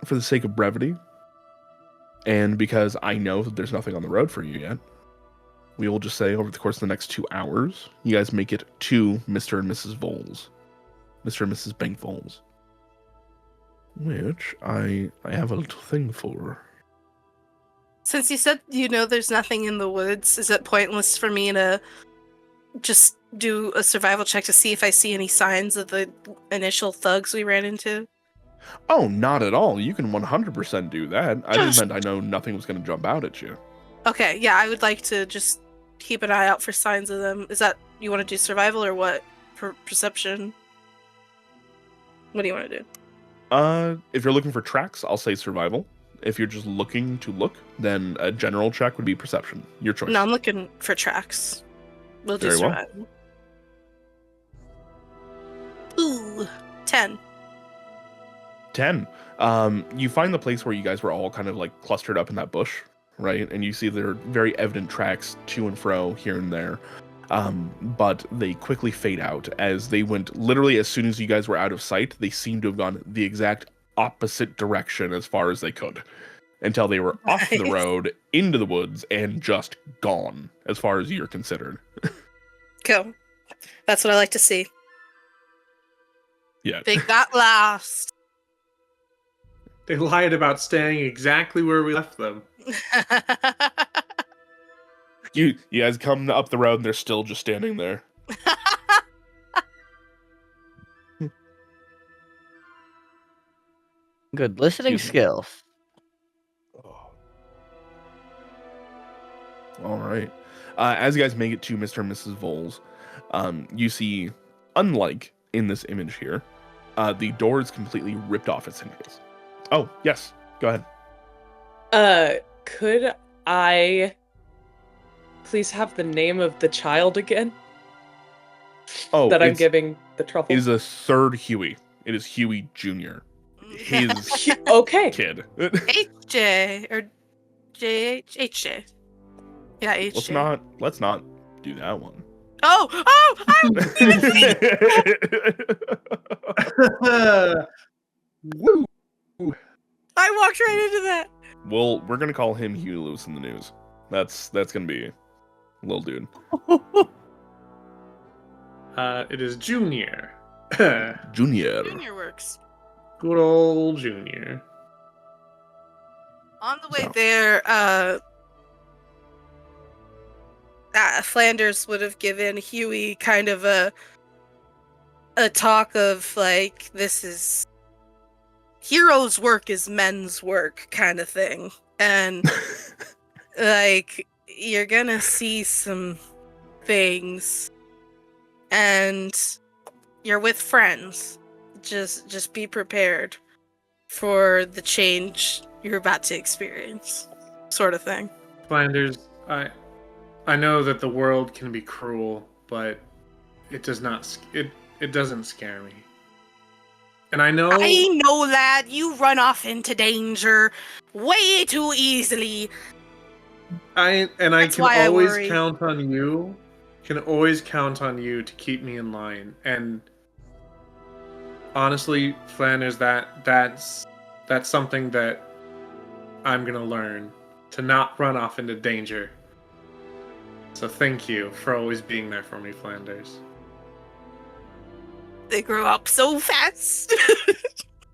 for the sake of brevity, and because I know that there's nothing on the road for you yet, we will just say over the course of the next 2 hours, you guys make it to Mr. and Mrs. Voles. Mr. and Mrs. Bank Voles. Which I have a little thing for. Since you said you know there's nothing in the woods, is it pointless for me to just do a survival check to see if I see any signs of the initial thugs we ran into? Oh, not at all. You can 100% do that. I just meant I know nothing was going to jump out at you. Okay, yeah, I would like to just keep an eye out for signs of them. Is that, you want to do survival or what? Perception? What do you want to do? If you're looking for tracks, I'll say survival. If you're just looking to look, then a general check would be perception. Your choice. No, I'm looking for tracks. We'll do Very well. survival. Ooh, 10. 10. You find the place where you guys were all kind of like clustered up in that bush, right? And you see there are very evident tracks to and fro here and there. But they quickly fade out as they went literally as soon as you guys were out of sight. They seem to have gone the exact opposite direction as far as they could until they were off the Nice. road into the woods and just gone as far as you're considered. Cool. That's what I like to see. Yeah. They got lost. They lied about staying exactly where we left them. You guys come up the road and they're still just standing there. Good listening Excuse me. skills. Oh. All right. As you guys make it to Mr. and Mrs. Voles, you see, unlike in this image here, the door is completely ripped off its hinges. Oh, yes. Go ahead. Could I please have the name of the child again Oh, that I'm giving the truffle? It is a third Huey. It is Huey Jr. His Okay. kid. HJ or HJ. Yeah, HJ. Let's not do that one. Oh, I didn't even see. Woo! I walked right into that. We're gonna call him Huey Lewis in the news. That's gonna be little dude. It is Junior. Junior. Junior works. Good old Junior. On the way So. there, Flanders would have given Huey kind of a talk of like, this is heroes' work is men's work kind of thing, and like you're gonna see some things, and you're with friends. Just be prepared for the change you're about to experience, sort of thing. Flanders, I know that the world can be cruel, but it does not. It doesn't scare me. And I know that you run off into danger way too easily. I That's can why I always worry. count on you. Can always count on you to keep me in line. And honestly, Flanders, that's something that I'm gonna learn, to not run off into danger. So thank you for always being there for me, Flanders. They grow up so fast.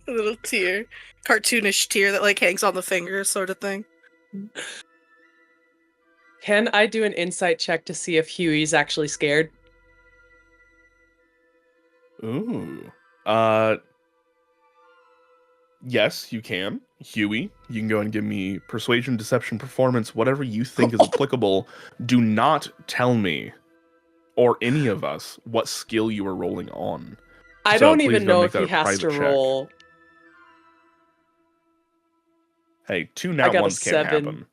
A little tear, cartoonish tear that like hangs on the finger, sort of thing. Can I do an insight check to see if Huey's actually scared? Ooh. Yes, you can. Huey, you can go and give me persuasion, deception, performance, whatever you think is applicable. Do not tell me or any of us what skill you are rolling on. I So don't please even go know make if that he a has to private check. roll. Hey, two I nat got a ones can't 7. happen.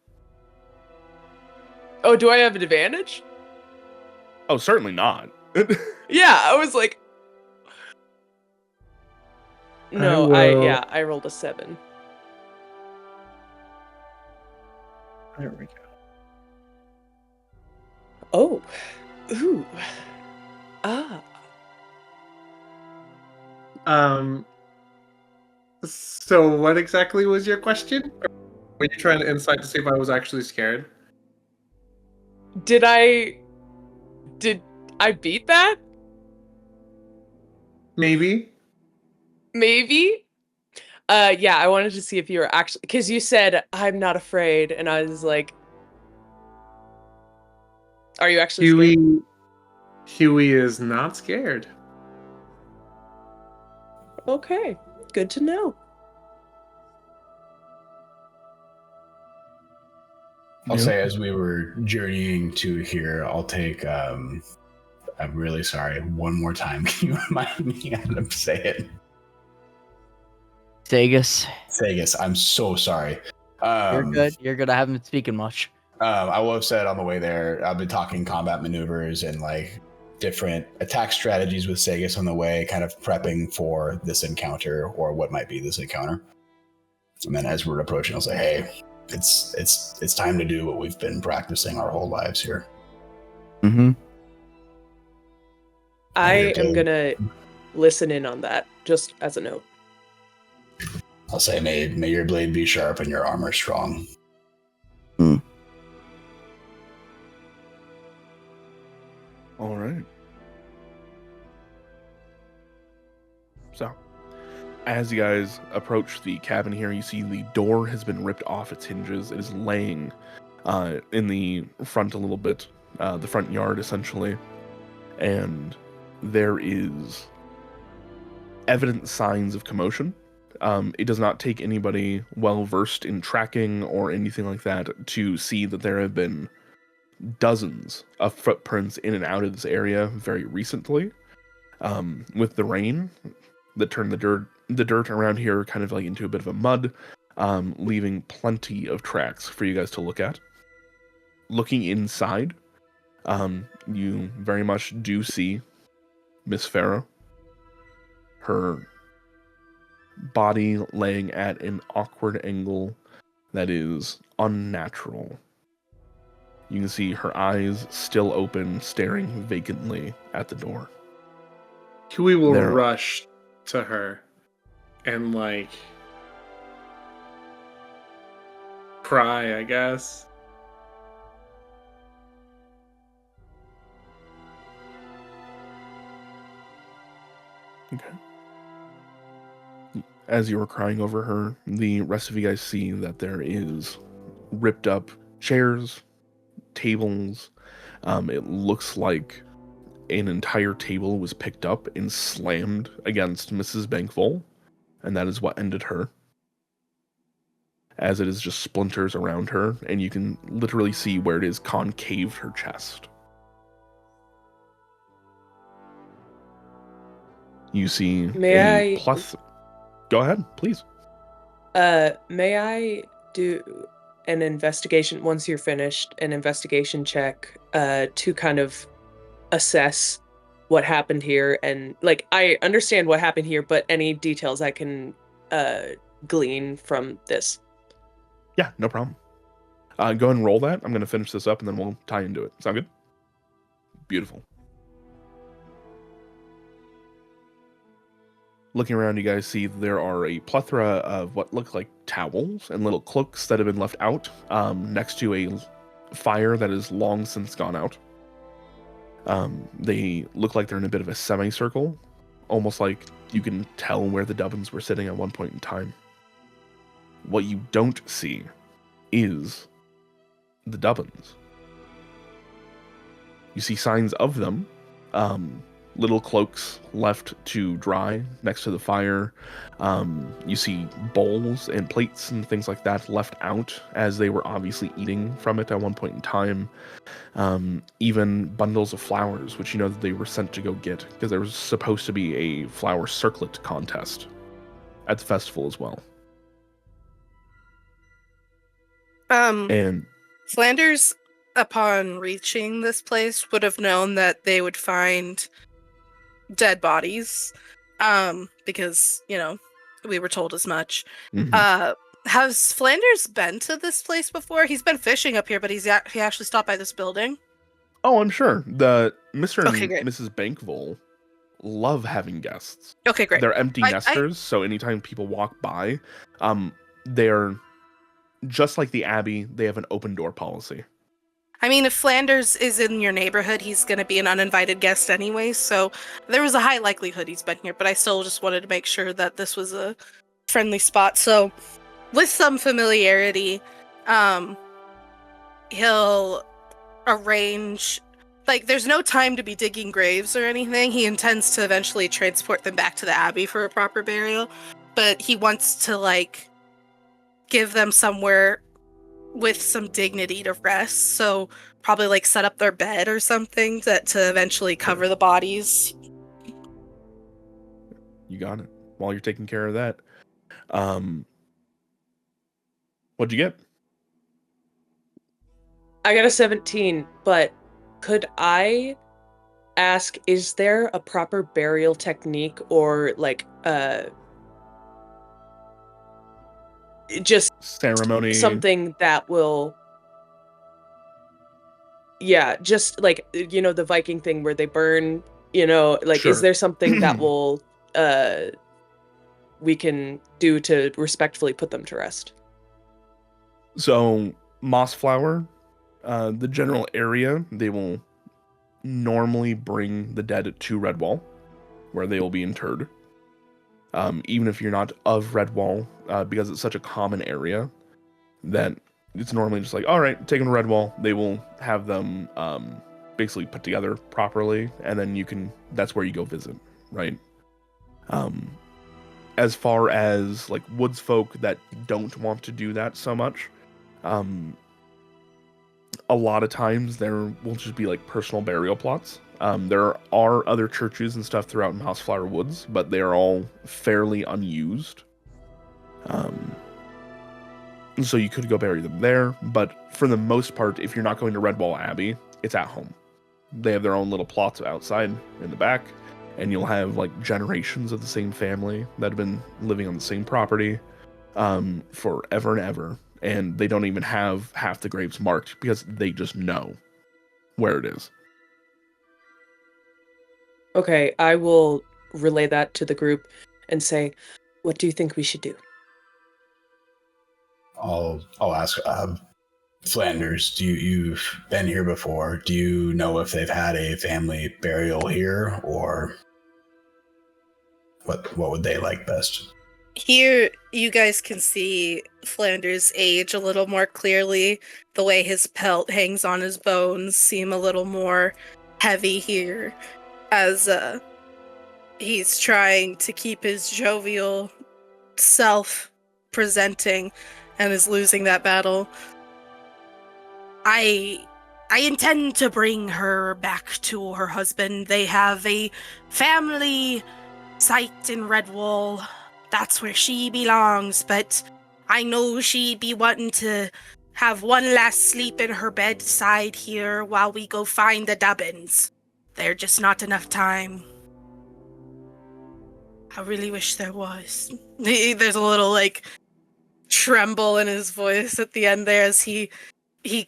Oh, do I have an advantage? Oh, certainly not. Yeah, I was like, no, I rolled a 7. There we go. Oh, ooh, ah. So what exactly was your question? Were you trying to insight to see if I was actually scared? Did I beat that? Maybe. Maybe. Yeah, I wanted to see if you were actually, because you said I'm not afraid, and I was like, are you actually scared? Huey is not scared. Okay, good to know. I'll say as we were journeying to here, I'll take, I'm really sorry, one more time. Can you remind me how to say it? Segas. I'm so sorry. You're good. You're good. I haven't been speaking much. I will have said on the way there, I'll be talking combat maneuvers and like different attack strategies with Segas on the way, kind of prepping for this encounter or what might be this encounter. And then as we're approaching, I'll say, hey, it's time to do what we've been practicing our whole lives here. Mm-hmm. I am gonna listen in on that, just as a note. I'll say, may your blade be sharp and your armor strong. All right. So, As you guys approach the cabin here, you see the door has been ripped off its hinges. It is laying in the front a little bit, the front yard essentially, and there is evident signs of commotion. It does not take anybody well versed in tracking or anything like that to see that there have been dozens of footprints in and out of this area very recently. With the rain that turned the dirt around here kind of like into a bit of a mud, leaving plenty of tracks for you guys to look at. Looking inside, you very much do see Miss Farah. Her body laying at an awkward angle that is unnatural. You can see her eyes still open, staring vacantly at the door. We will There- rush to her and like cry, I guess. Okay. As you were crying over her, the rest of you guys see that there is ripped up chairs, tables. It looks like an entire table was picked up and slammed against Mrs. Bankville, and that is what ended her. As it is just splinters around her, and you can literally see where it is concaved her chest. You see May I- plus. Go ahead, please. May I do an investigation once you're finished, an investigation check to kind of assess what happened here, and like I understand what happened here, but any details I can glean from this. Yeah, no problem. Go ahead and roll that. I'm going to finish this up and then we'll tie into it. Sound good? Beautiful. Looking around, you guys see there are a plethora of what look like towels and little cloaks that have been left out next to a fire that is long since gone out. They look like they're in a bit of a semicircle, almost like you can tell where the Dubbins were sitting at one point in time. What you don't see is the Dubbins. You see signs of them, little cloaks left to dry next to the fire. You see bowls and plates and things like that left out as they were obviously eating from it at one point in time. Even bundles of flowers, which you know that they were sent to go get, because there was supposed to be a flower circlet contest at the festival as well. And Flanders, upon reaching this place, would have known that they would find dead bodies, because, you know, we were told as much. mhm. Has Flanders been to this place before? He's been fishing up here, but he actually stopped by this building. Oh, I'm sure. The Mr. Okay, and great. Mrs. Bankville love having guests. Okay, great. They're empty I- nesters, so anytime people walk by, they're just like the Abbey, they have an open door policy. I mean, if Flanders is in your neighborhood, he's going to be an uninvited guest anyway, so there was a high likelihood he's been here, but I still just wanted to make sure that this was a friendly spot. So, with some familiarity, he'll arrange, like, there's no time to be digging graves or anything. He intends to eventually transport them back to the Abbey for a proper burial, but he wants to, like, give them somewhere with some dignity to rest. So probably like set up their bed or something to eventually cover the bodies. You got it. While you're taking care of that, what'd you get? I got a 17, but could I ask, is there a proper burial technique or like just Ceremony. something that will, yeah, just like, you know, the Viking thing where they burn, you know, like, Sure. is there something that will we can do to respectfully put them to rest? So, Mossflower, the general area, they will normally bring the dead to Redwall, where they will be interred. even if you're not of Redwall, because it's such a common area that it's normally just like, all right, take them to Redwall. They will have them basically put together properly, and then that's where you go visit, right? As far as like woods folk that don't want to do that so much, a lot of times there will just be like personal burial plots. There are other churches and stuff throughout Mossflower Woods, but they are all fairly unused. So you could go bury them there, but for the most part, if you're not going to Redwall Abbey, it's at home. They have their own little plots outside in the back, and you'll have like generations of the same family that have been living on the same property forever and ever, and they don't even have half the graves marked because they just know where it is. Okay, I will relay that to the group and say, what do you think we should do? I'll ask Flanders. You've been here before? Do you know if they've had a family burial here, or what would they like best? Here, you guys can see Flanders' age a little more clearly. The way his pelt hangs on his bones seem a little more heavy here, as he's trying to keep his jovial self presenting and is losing that battle. I intend to bring her back to her husband. They have a family site in Redwall. That's where she belongs, but I know she'd be wanting to have one last sleep in her bedside here while we go find the Dubbins. There's just not enough time. I really wish there was. There's a little, like, tremble in his voice at the end there as he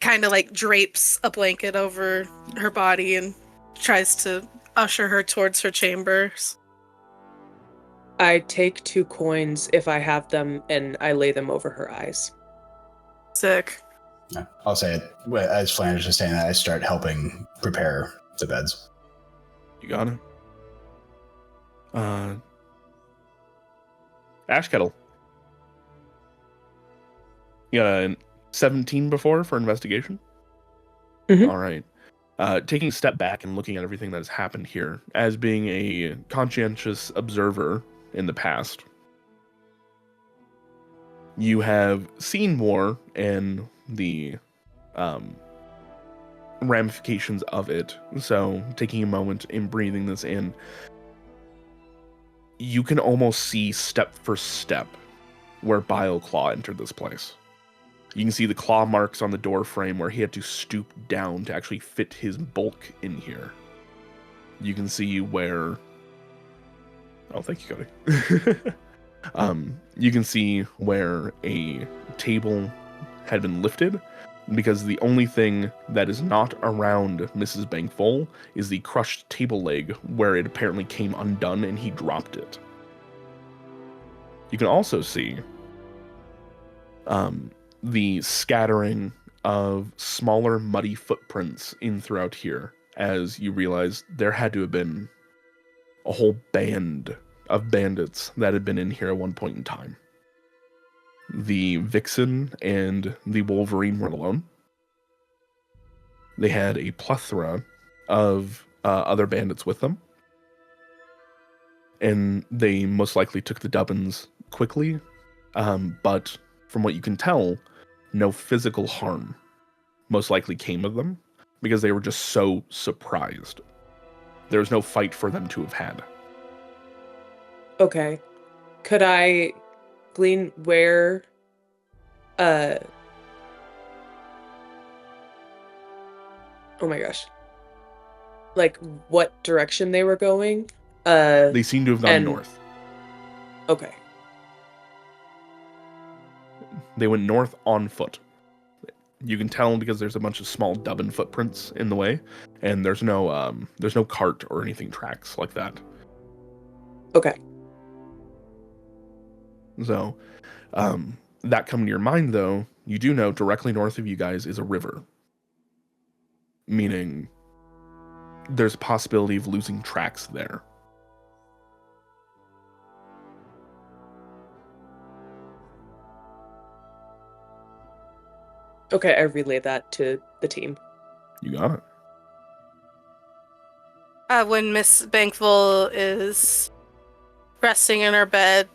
kind of, like, drapes a blanket over her body and tries to usher her towards her chambers. I take 2 coins if I have them, and I lay them over her eyes. Sick. Yeah, I'll say it. As Flanders is saying that, I start helping prepare the beds. You got it. Ash Kettle. You got a 17 before for investigation? Mhm. All right. Taking a step back and looking at everything that has happened here, as being a conscientious observer in the past, you have seen war and the ramifications of it. So, taking a moment and breathing this in, you can almost see step for step where Bileclaw entered this place. You can see the claw marks on the door frame where he had to stoop down to actually fit his bulk in here. You can see where... Oh, thank you, Cody. You can see where a table had been lifted, because the only thing that is not around Mrs. Bankful is the crushed table leg where it apparently came undone and he dropped it. You can also see the scattering of smaller muddy footprints in throughout here, as you realize there had to have been a whole band of bandits that had been in here at one point in time. The Vixen and the Wolverine were alone. They had a plethora of other bandits with them, and they most likely took the Dubbins quickly, but from what you can tell, no physical harm most likely came of them, because they were just so surprised. There was no fight for them to have had. Okay. Could I glean where oh my gosh. Like what direction they were going? They seem to have gone and- north. Okay. They went north on foot. You can tell because there's a bunch of small Dubbin footprints in the way, and there's no cart or anything tracks like that. Okay. So, that coming to your mind, though, you do know directly north of you guys is a river. Meaning, there's a possibility of losing tracks there. Okay, I relay that to the team. You got it. When Miss Bankful is resting in her bed,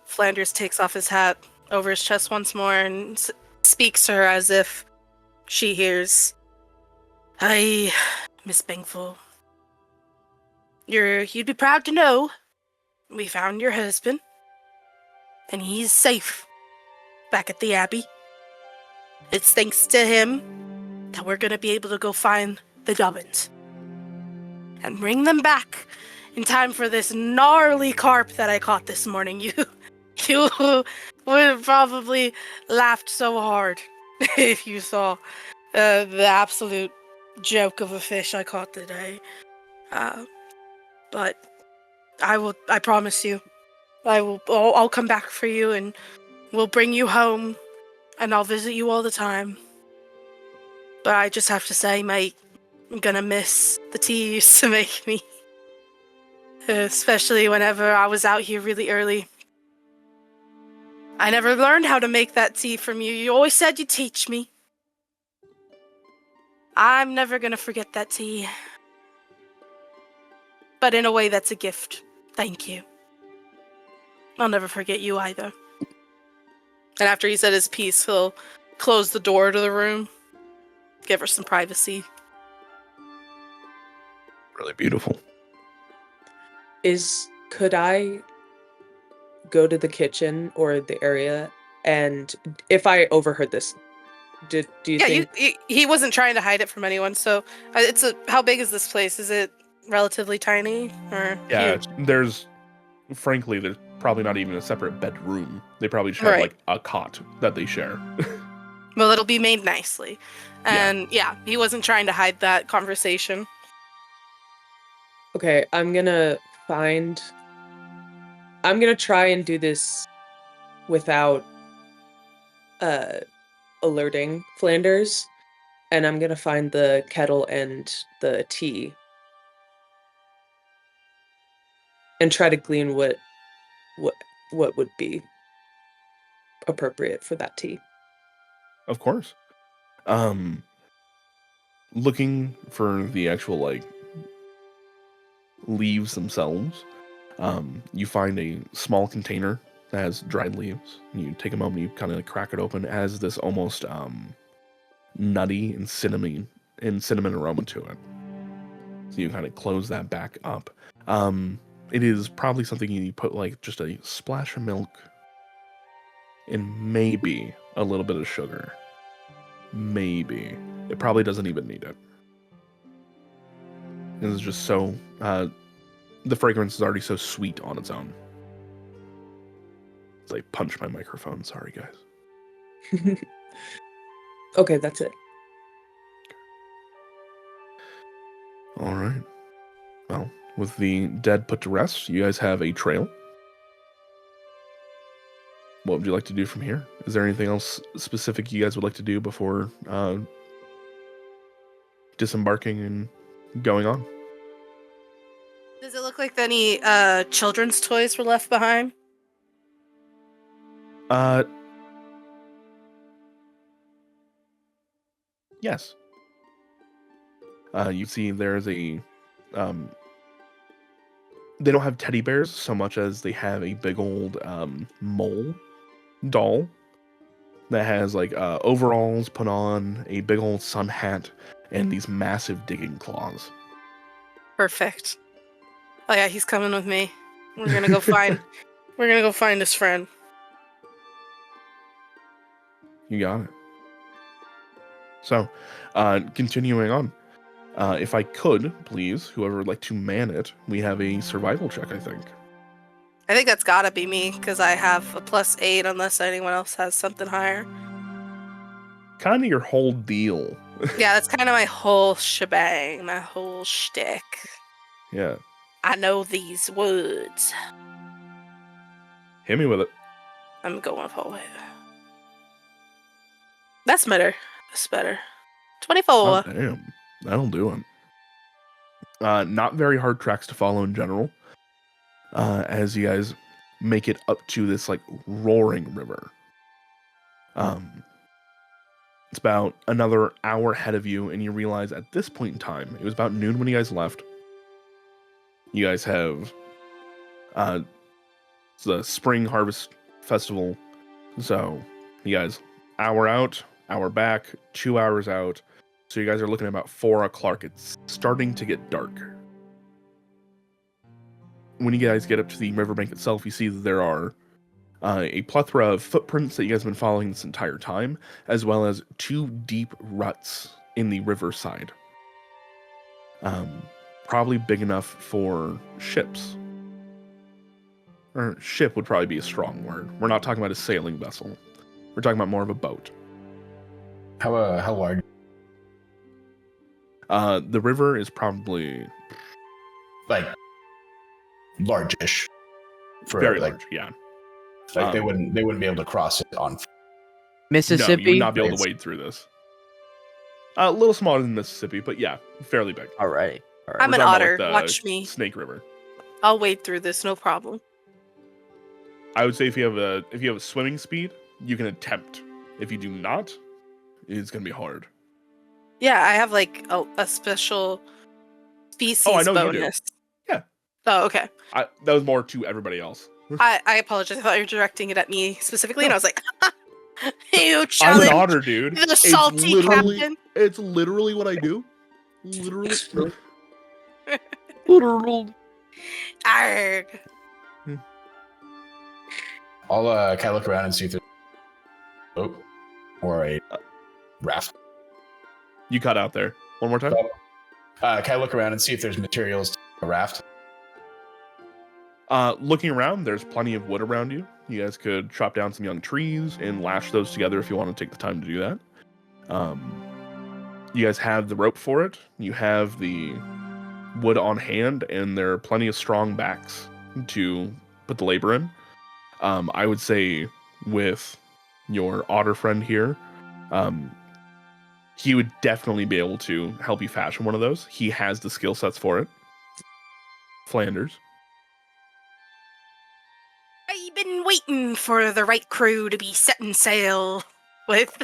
Flanders takes off his hat over his chest once more and speaks to her as if she hears. Hi, Miss Bankful. You'd be proud to know we found your husband, and he's safe back at the Abbey. It's thanks to him that we're gonna be able to go find the Dobbins and bring them back in time for this gnarly carp that I caught this morning. You would have probably laughed so hard if you saw the absolute joke of a fish I caught today. But I promise you, I'll come back for you and we'll bring you home and I'll visit you all the time. But I just have to say, mate, I'm gonna miss the tea you used to make me. Especially whenever I was out here really early. I never learned how to make that tea from you. You always said you'd teach me. I'm never gonna forget that tea. But in a way, that's a gift. Thank you. I'll never forget you either. And after he said his piece, he'll close the door to the room, give her some privacy. Really beautiful. Could I go to the kitchen or the area, and if I overheard this, do you think? He wasn't trying to hide it from anyone. So how big is this place? Is it relatively tiny or huge? There's probably not even a separate bedroom. They probably just have like a cot that they share. Well, it'll be made nicely. And he wasn't trying to hide that conversation. Okay, I'm gonna try and do this without alerting Flanders, and I'm gonna find the kettle and the tea and try to glean what would be appropriate for that tea. Of course. Looking for the actual like leaves themselves, you find a small container that has dried leaves. You take a moment, you kind of like crack it open. It has this almost nutty and cinnamon aroma to it. So you kind of close that back up. It is probably something you put like just a splash of milk and maybe a little bit of sugar. Maybe. It probably doesn't even need it. It's just so the fragrance is already so sweet on its own. It's like punch my microphone. Sorry, guys. Okay, that's it. All right. Well, with the dead put to rest, you guys have a trail. What would you like to do from here? Is there anything else specific you guys would like to do before disembarking and going on? Does it look like any children's toys were left behind? Yes. You see there's a they don't have teddy bears so much as they have a big old mole doll that has like overalls put on, a big old sun hat, and these massive digging claws. Perfect. Oh yeah, he's coming with me. We're gonna go find his friend. You got it. So, continuing on. If I could, please, whoever would like to man it, we have a survival check, I think. I think that's gotta be me, because I have a +8 unless anyone else has something higher. Kind of your whole deal. Yeah, that's kind of my whole shebang, my whole shtick. Yeah. I know these woods. Hit me with it. I'm going for it. That's better. That's better. 24. Oh, damn. That'll do it. Not very hard tracks to follow in general. As you guys make it up to this like roaring river. It's about another hour ahead of you, and you realize at this point in time, it was about noon when you guys left. You guys have the Spring Harvest Festival. So you guys, hour out, hour back, 2 hours out. So you guys are looking at about 4 o'clock. It's starting to get dark. When you guys get up to the riverbank itself, you see that there are a plethora of footprints that you guys have been following this entire time, as well as 2 deep ruts in the riverside. Probably big enough for ships. Or ship would probably be a strong word. We're not talking about a sailing vessel. We're talking about more of a boat. How large? The river is probably Like largish. very large. Yeah. Like they wouldn't be able to cross it on. Mississippi. No, you would not be able to wade through this. A little smaller than Mississippi, but yeah, fairly big. Alrighty. I'm We're an talking otter. about, Watch me. Snake River. I'll wade through this, no problem. I would say if you have a swimming speed, you can attempt. If you do not, it's gonna be hard. Yeah, I have like a special species Oh, I know you do. bonus. Yeah. Oh, okay. That was more to everybody else. I apologize. I thought you were directing it at me specifically, and I was like, "You I'm challenge an otter, dude. the salty captain." It's literally what I do. Literally. Arg. I'll kind of look around and see if there's a boat or a raft. You cut out there. One more time. Can I look around and see if there's materials to a raft? Looking around, there's plenty of wood around you. You guys could chop down some young trees and lash those together if you want to take the time to do that. You guys have the rope for it. You have the wood on hand, and there are plenty of strong backs to put the labor in. I would say with your otter friend here, he would definitely be able to help you fashion one of those. He has the skill sets for it. Flanders. I've been waiting for the right crew to be setting sail with.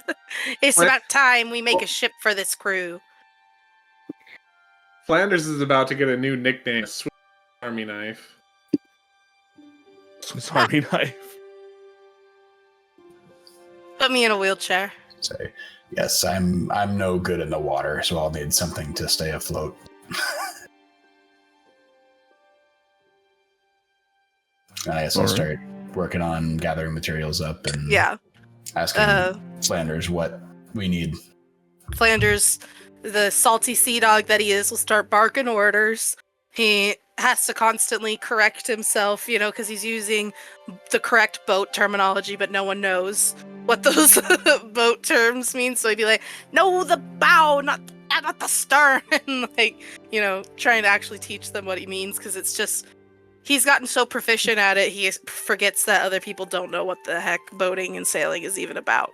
It's about time we make a ship for this crew. Flanders is about to get a new nickname, Swiss Army Knife. Swiss Army knife. Put me in a wheelchair. Say, yes, I'm no good in the water, so I'll need something to stay afloat. I guess I'll start working on gathering materials up and asking Flanders what we need. Flanders, the salty sea dog that he is, will start barking orders. He has to constantly correct himself, because he's using the correct boat terminology, but no one knows what those boat terms mean. So he'd be like, "No, the bow, not the stern," and trying to actually teach them what he means, because it's just he's gotten so proficient at it, he forgets that other people don't know what the heck boating and sailing is even about.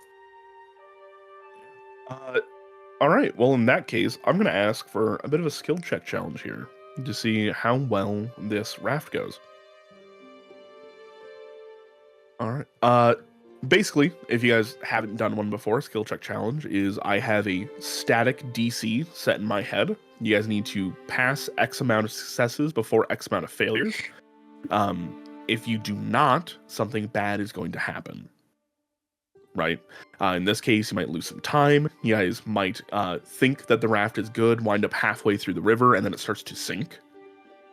All right. Well, in that case, I'm going to ask for a bit of a skill check challenge here to see how well this raft goes. All right. Basically, if you guys haven't done one before, skill check challenge is I have a static DC set in my head. You guys need to pass X amount of successes before X amount of failures. If you do not, something bad is going to happen. Right? In this case, you might lose some time. You guys might think that the raft is good, wind up halfway through the river, and then it starts to sink.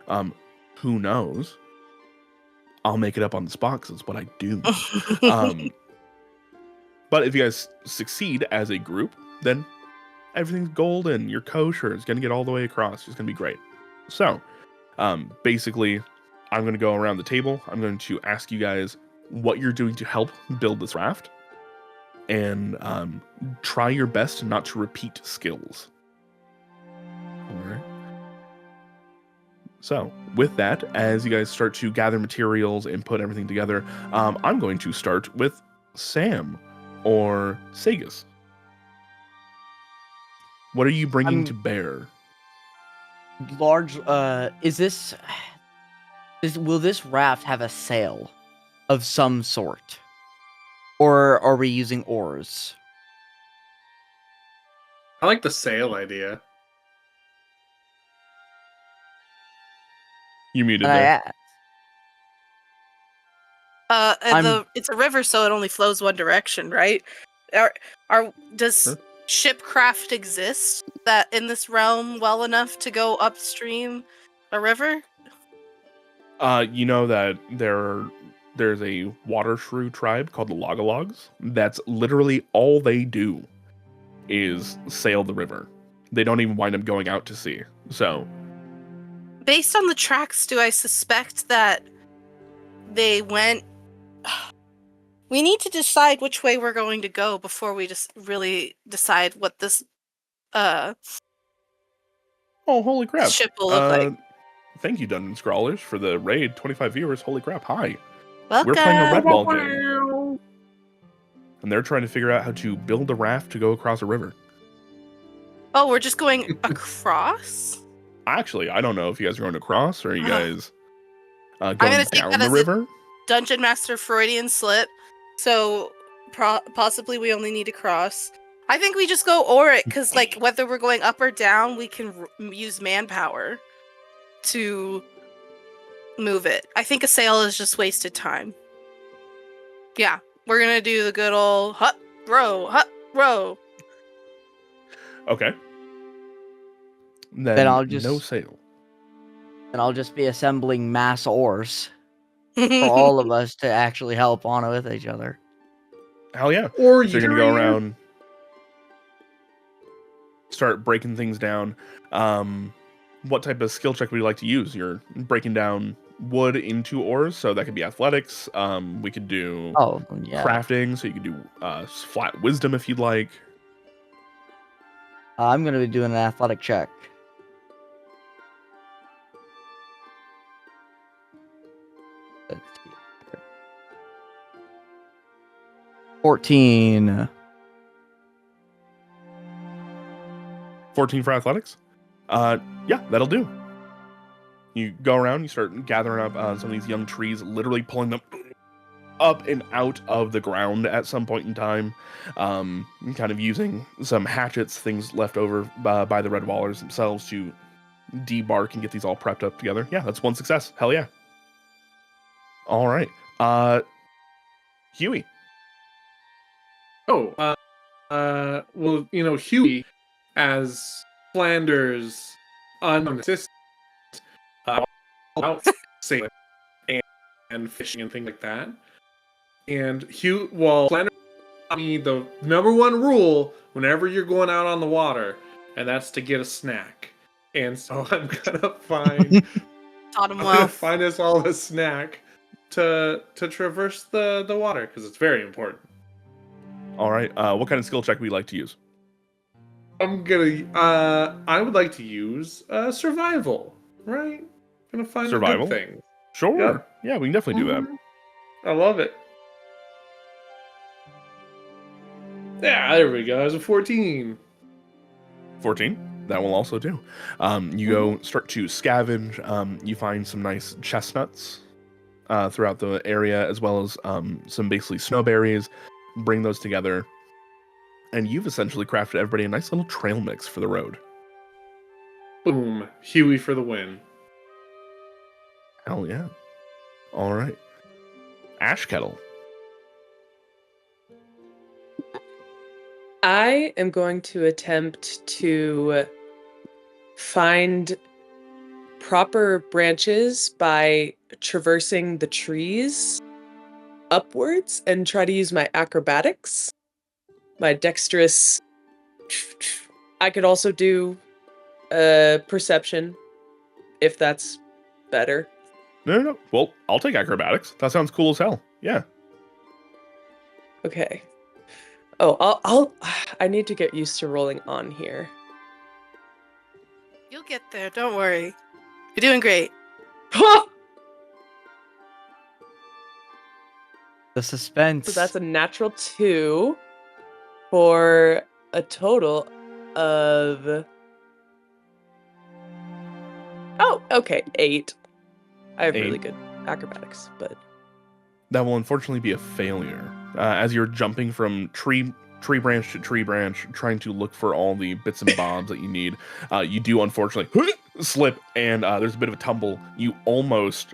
Who knows? I'll make it up on the spot because it's what I do. But if you guys succeed as a group, then everything's golden. You're kosher. It's going to get all the way across. It's going to be great. So, basically, I'm going to go around the table. I'm going to ask you guys what you're doing to help build this raft. And try your best not to repeat skills. All right. So, with that, as you guys start to gather materials and put everything together, I'm going to start with Sam or Sagus. What are you bringing to bear? Large. Will this raft have a sail of some sort? Or are we using oars? I like the sail idea. You muted And I there. asked, I'm- it's a river, so it only flows one direction, right? Does Sure. shipcraft exist that in this realm well enough to go upstream a river? You know that there's a water shrew tribe called the Logalogs. That's literally all they do is sail the river. They don't even wind up going out to sea. So, Based on the tracks, do I suspect that they went? We need to decide which way we're going to go before we just really decide what this oh, holy crap. ship will look like. Thank you, Dungeon Scrawlers, for the raid. 25 viewers. Holy crap. Hi. Welcome. We're playing a Redwall game. And they're trying to figure out how to build a raft to go across a river. Oh, we're just going across? Actually, I don't know if you guys are going across or are you guys gonna going take down that the as a river. Dungeon Master Freudian slip. So possibly we only need to cross. I think we just go or it, because like whether we're going up or down, we can use manpower to move it. I think a sail is just wasted time. Yeah, we're gonna do the good old hut row. Okay. Then I'll just no sail. and I'll just be assembling mass oars for all of us to actually help on with each other. Hell yeah. Or So you're going to go around, start breaking things down. What type of skill check would you like to use? You're breaking down wood into ores, so that could be athletics. We could do crafting, so you could do flat wisdom if you'd like. I'm going to be doing an athletic check. Let's see. 14. 14 for athletics? Yeah, that'll do. You go around, you start gathering up some of these young trees, literally pulling them up and out of the ground at some point in time, kind of using some hatchets, things left over by the Redwallers themselves to debark and get these all prepped up together. Yeah, that's one success. Hell yeah. All right. Huey. Oh, well, you know, Huey, as Flanders' unknown assistant, out sailing and fishing and things like that. And Flanders taught me the number one rule whenever you're going out on the water, and that's to get a snack. And so I'm gonna find, Taught him I'm well. gonna find us all a snack to traverse the water because it's very important. All right. What kind of skill check would you like to use? I would like to use survival, right? Gonna find Survival? a good thing. Sure. Yep. Yeah, we can definitely do that. I love it. Yeah, there we go. I was a 14. 14. That will also do. You go start to scavenge. You find some nice chestnuts throughout the area, as well as some basically snowberries. Bring those together. And you've essentially crafted everybody a nice little trail mix for the road. Boom. Huey for the win. Hell yeah. All right. Ash Kettle. I am going to attempt to find proper branches by traversing the trees upwards and try to use my acrobatics, my dexterous. I could also do perception if that's better. No. Well, I'll take acrobatics. That sounds cool as hell. Yeah. Okay. Oh, I need to get used to rolling on here. You'll get there. Don't worry. You're doing great. The suspense. So that's a natural 2 for a total of... Oh, okay, 8. I have really 8. good acrobatics, but... That will unfortunately be a failure. As you're jumping from tree tree branch to tree branch, trying to look for all the bits and bobs that you need. You do unfortunately slip, and there's a bit of a tumble. You almost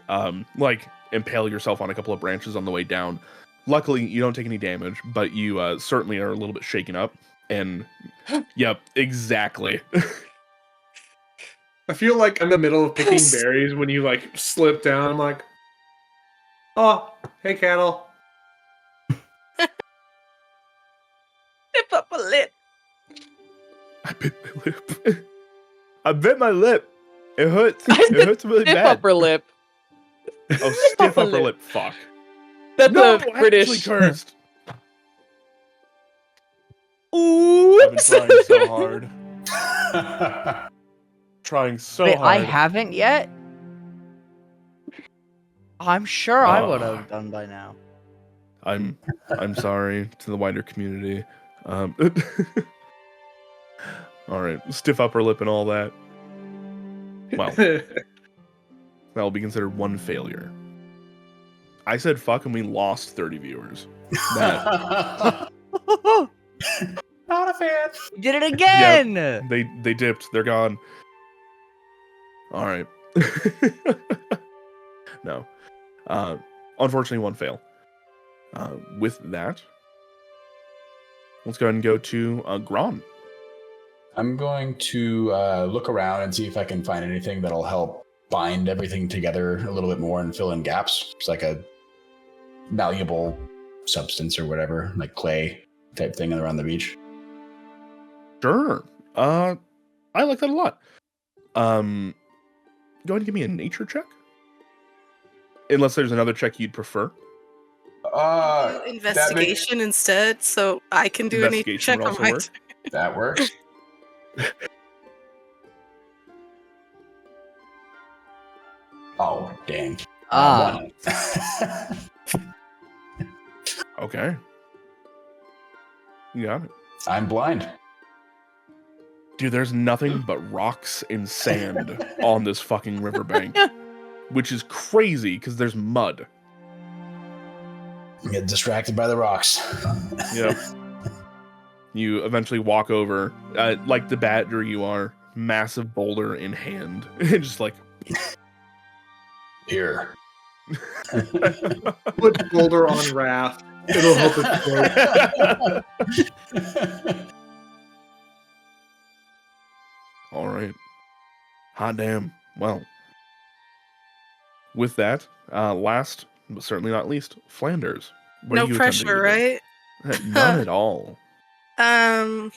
impale yourself on a couple of branches on the way down. Luckily, you don't take any damage, but you certainly are a little bit shaken up. And yep, exactly. I feel like I'm in the middle of picking berries when you like slip down. I'm like, oh, hey, cattle. Tip up a lip. I bit my lip. I bit my lip. It hurts. I It said hurts really Stiff bad. upper lip. Oh, stiff upper upper lip. lip. Fuck. That's No, a I British. actually cursed. Ooh. I've been trying so hard. Trying so Wait, hard. I haven't yet? I'm sure I would Ah. have done by now. I'm sorry to the wider community. All right, stiff upper lip and all that. Well, that will be considered one failure. I said fuck and we lost 30 viewers. That, Not a fan. You did it again! they dipped. They're gone. All right. No. Unfortunately, one fail. With that, let's go ahead and go to Gron. I'm going to look around and see if I can find anything that'll help bind everything together a little bit more and fill in gaps. It's like a malleable substance or whatever, like clay type thing around the beach. Sure. I like that a lot. Go ahead and give me a nature check. Unless there's another check you'd prefer. Investigation instead, so I can do a nature Investigation check would on also my work. That works. Oh, dang. Ah. One. Okay. You got it. I'm blind. Dude, there's nothing but rocks and sand on this fucking riverbank. Which is crazy because there's mud. Get distracted by the rocks. Yeah. You eventually walk over, like the badger you are, massive boulder in hand. Just like, Here. Put boulder on raft. It'll help it float. all right. Hot damn. Well, with that, last but certainly not least, Flanders. What are No you pressure, attempting right? to do? None at all. I'm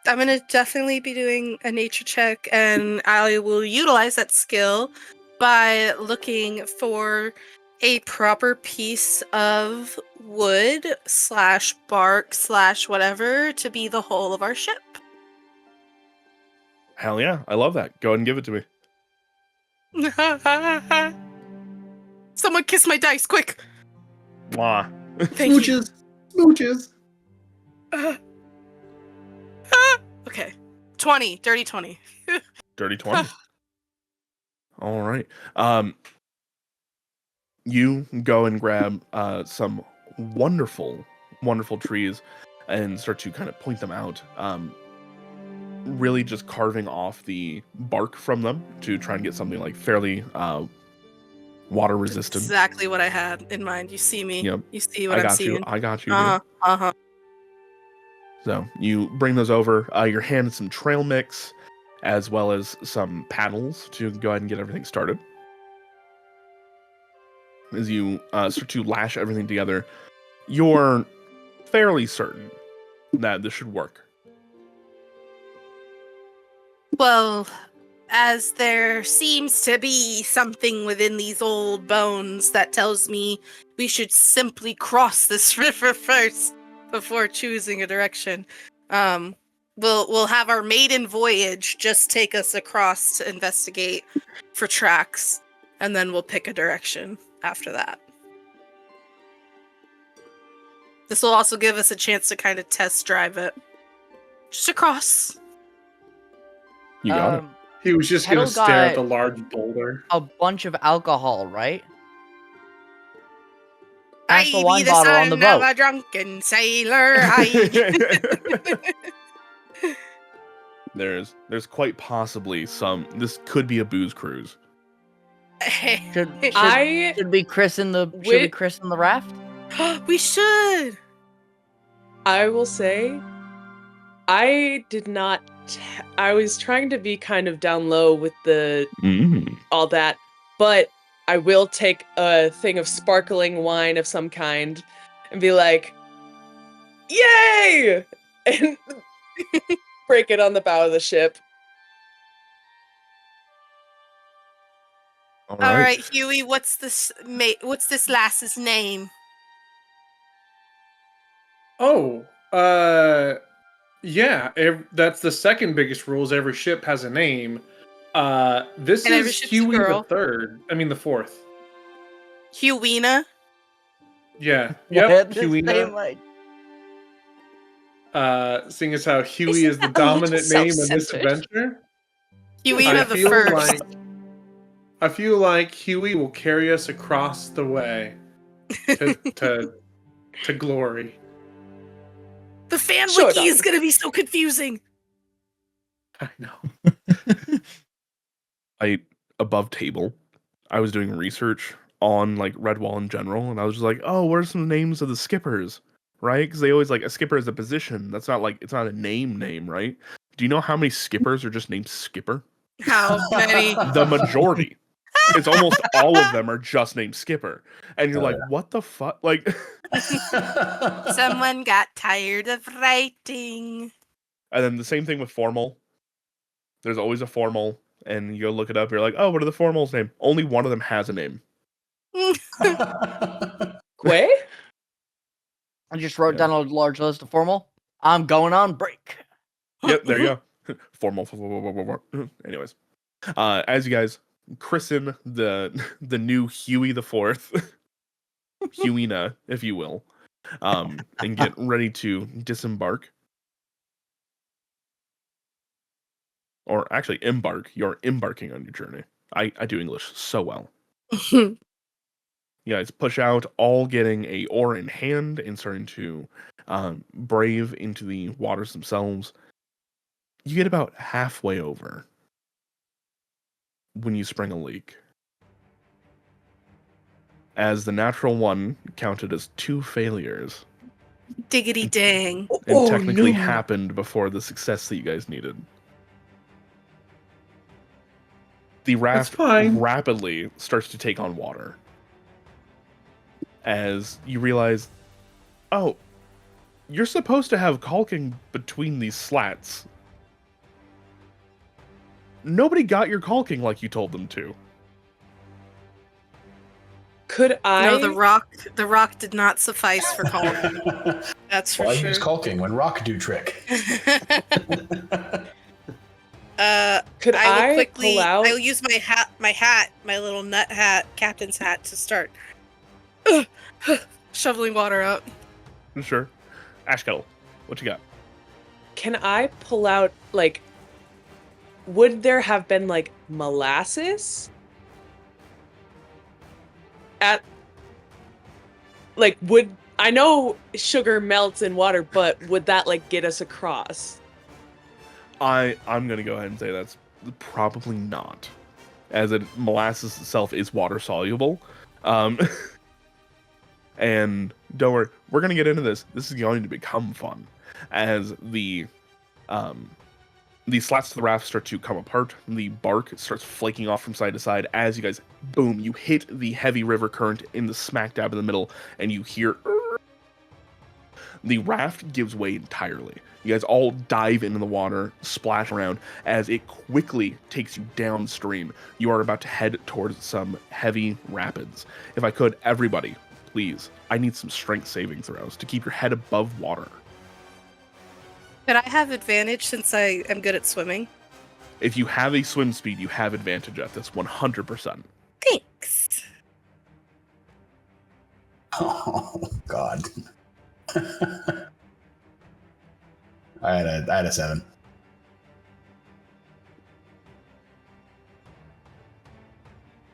gonna definitely be doing a nature check, and I will utilize that skill by looking for a proper piece of wood / bark / whatever to be the hull of our ship. Hell yeah, I love that. Go ahead and give it to me. Someone kiss my dice, quick! Mwah. Thank you. Smooches. Okay. 20. Dirty 20. Dirty 20. All right. You go and grab some wonderful, wonderful trees and start to kind of point them out. Really just carving off the bark from them to try and get something like fairly water resistant. Exactly what I had in mind. You see me. Yep. You see what I'm seeing. I got you. Uh-huh. Dude. Uh-huh. So you bring those over. You're handed some trail mix as well as some paddles to go ahead and get everything started. As you start to lash everything together, you're fairly certain that this should work. Well, as there seems to be something within these old bones that tells me we should simply cross this river first before choosing a direction. We'll have our maiden voyage just take us across to investigate for tracks, and then we'll pick a direction after that. This will also give us a chance to kind of test drive it. Just across. You got it. He was just Kettle gonna stare at got- the large boulder. A bunch of alcohol, right? Pass the I wine be the bottle on son the of boat. a drunken sailor. I. There's quite possibly some. This could be a booze cruise. Should I we christen the raft? We should. I will say, I did not. I was trying to be kind of down low with the all that, but I will take a thing of sparkling wine of some kind and be like, "Yay!" and break it on the bow of the ship. All All right. right, Huey. What's this lass's name? Oh, yeah. That's the second biggest rule. Is every ship has a name. This And every is ship's a Huey the girl. third. I mean the fourth. Hueyna. Yeah. What Yep. this name, Hueyna. like, Seeing as how Huey Isn't is the that a little dominant name in this self-centered? adventure, Hueyna the first. I feel like Huey will carry us across the way to glory. The fan Sure, wiki is darling. gonna be so confusing. I know. Above table, I was doing research on like Redwall in general, and I was just like, oh, what are some names of the skippers, right? Because they always like a skipper is a position. That's not like it's not a name, right? Do you know how many skippers are just named Skipper? How many? The majority. It's almost all of them are just named Skipper, and you're like, what the fuck? Like, Someone got tired of writing. and then the same thing with formal. There's always a formal, and you go look it up. You're like, oh, what are the formals' name? Only one of them has a name. Quay? I just wrote down a large list of formal. I'm going on break. Yep, there you go. Formal. Anyways, as you guys christen the new Huey the Fourth, Hueyna, if you will, and get ready to disembark, or actually embark. You're embarking on your journey. I do English so well. You guys push out, all getting a oar in hand and starting to brave into the waters themselves. You get about halfway over when you spring a leak. As the natural one counted as 2 failures. Diggity dang. And technically happened before the success that you guys needed. The raft rapidly starts to take on water. As you realize, oh, you're supposed to have caulking between these slats. Nobody got your caulking like you told them to. Could I? No, the rock did not suffice for caulking. That's for Why sure. use caulking when rock do trick? Could I will quickly pull out? I'll use my little nut hat, captain's hat, to start shoveling water out. Sure. Ash Kettle, what you got? Can I pull out, like, would there have been, like, molasses? I know sugar melts in water, but would that, like, get us across? I'm gonna go ahead and say that's probably not. As molasses itself is water soluble. And don't worry, we're gonna get into this. This is going to become fun. As the slats to the raft start to come apart, the bark starts flaking off from side to side as you guys, boom, you hit the heavy river current in the smack dab in the middle, and you hear the raft gives way entirely. You guys all dive into the water, splash around, as it quickly takes you downstream. You are about to head towards some heavy rapids. If I could, everybody, please, I need some strength saving throws to keep your head above water. Could I have advantage since I am good at swimming? If you have a swim speed, you have advantage at this 100%. Thanks. Oh, God. I had a 7.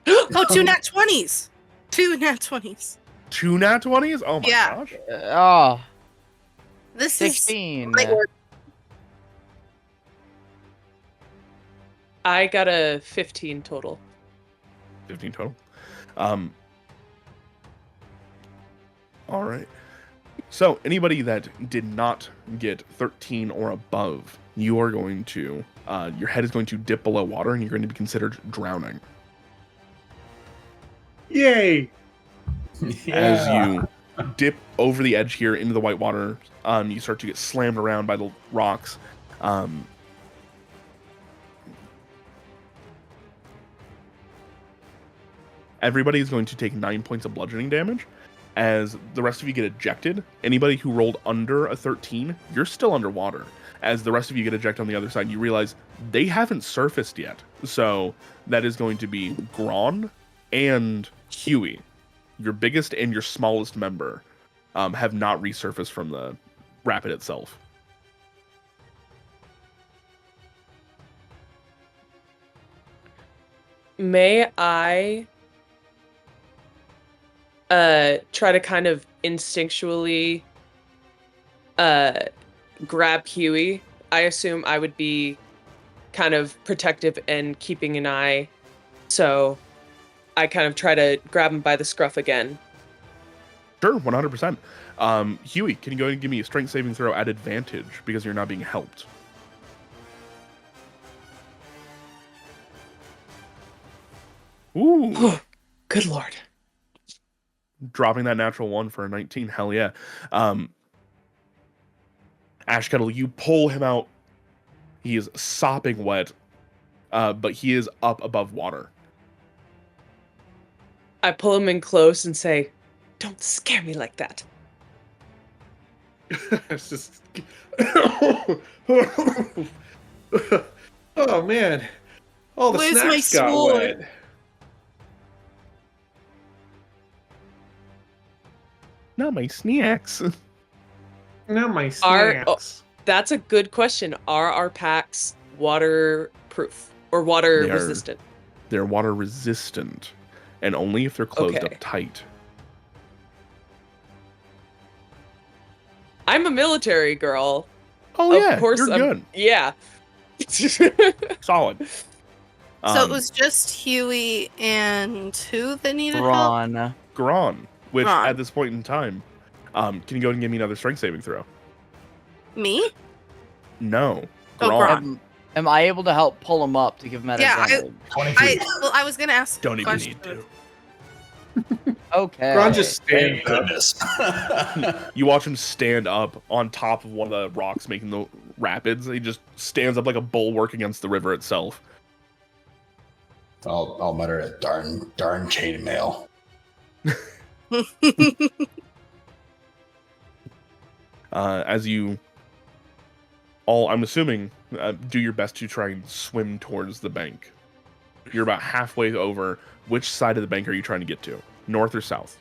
Oh, 2 nat 20s. 2 nat 20s. 2 nat 20s? Oh my Yeah. gosh. Oh, This 16. is I got a 15 total. 15 total. All right. So anybody that did not get 13 or above, you are going to, your head is going to dip below water and you're going to be considered drowning. Yay! As you dip over the edge here into the white water, you start to get slammed around by the rocks. Everybody is going to take 9 points of bludgeoning damage. As the rest of you get ejected, anybody who rolled under a 13, you're still underwater. As the rest of you get ejected on the other side, you realize they haven't surfaced yet. So that is going to be Gron and Huey. Your biggest and your smallest member have not resurfaced from the rapid itself. May I try to kind of instinctually grab Huey? I assume I would be kind of protective and keeping an eye, so I kind of try to grab him by the scruff again. Sure, 100%. Huey, can you go ahead and give me a strength saving throw at advantage because you're not being helped? Ooh. Good lord. Dropping that natural 1 for a 19. Hell yeah. Ashkettle, you pull him out. He is sopping wet, but he is up above water. I pull him in close and say, "Don't scare me like that." It's just. Oh man! All the Where's my snacks got sword? wet. Not my snacks. Not my Are- snacks. That's a good question. Are our packs waterproof or water They are. resistant? They're water resistant, and only if they're closed Okay. up tight. I'm a military girl. Oh Of yeah, course you're I'm- good. Yeah. Solid. So it was just Huey and who that needed help? Ron. Gron, which Gron. at this point in time, can you go ahead and give me another strength saving throw? Me? No. Oh, Gron. Am I able to help pull him up to give him that Yeah, advantage? 23. I was gonna ask. Don't a even question. need to. Okay. Ron just Thank stand up. goodness. You watch him stand up on top of one of the rocks making the rapids. He just stands up like a bulwark against the river itself. I'll mutter a darn chainmail. As you all, I'm assuming, do your best to try and swim towards the bank. You're about halfway over. Which side of the bank are you trying to get to? North or south?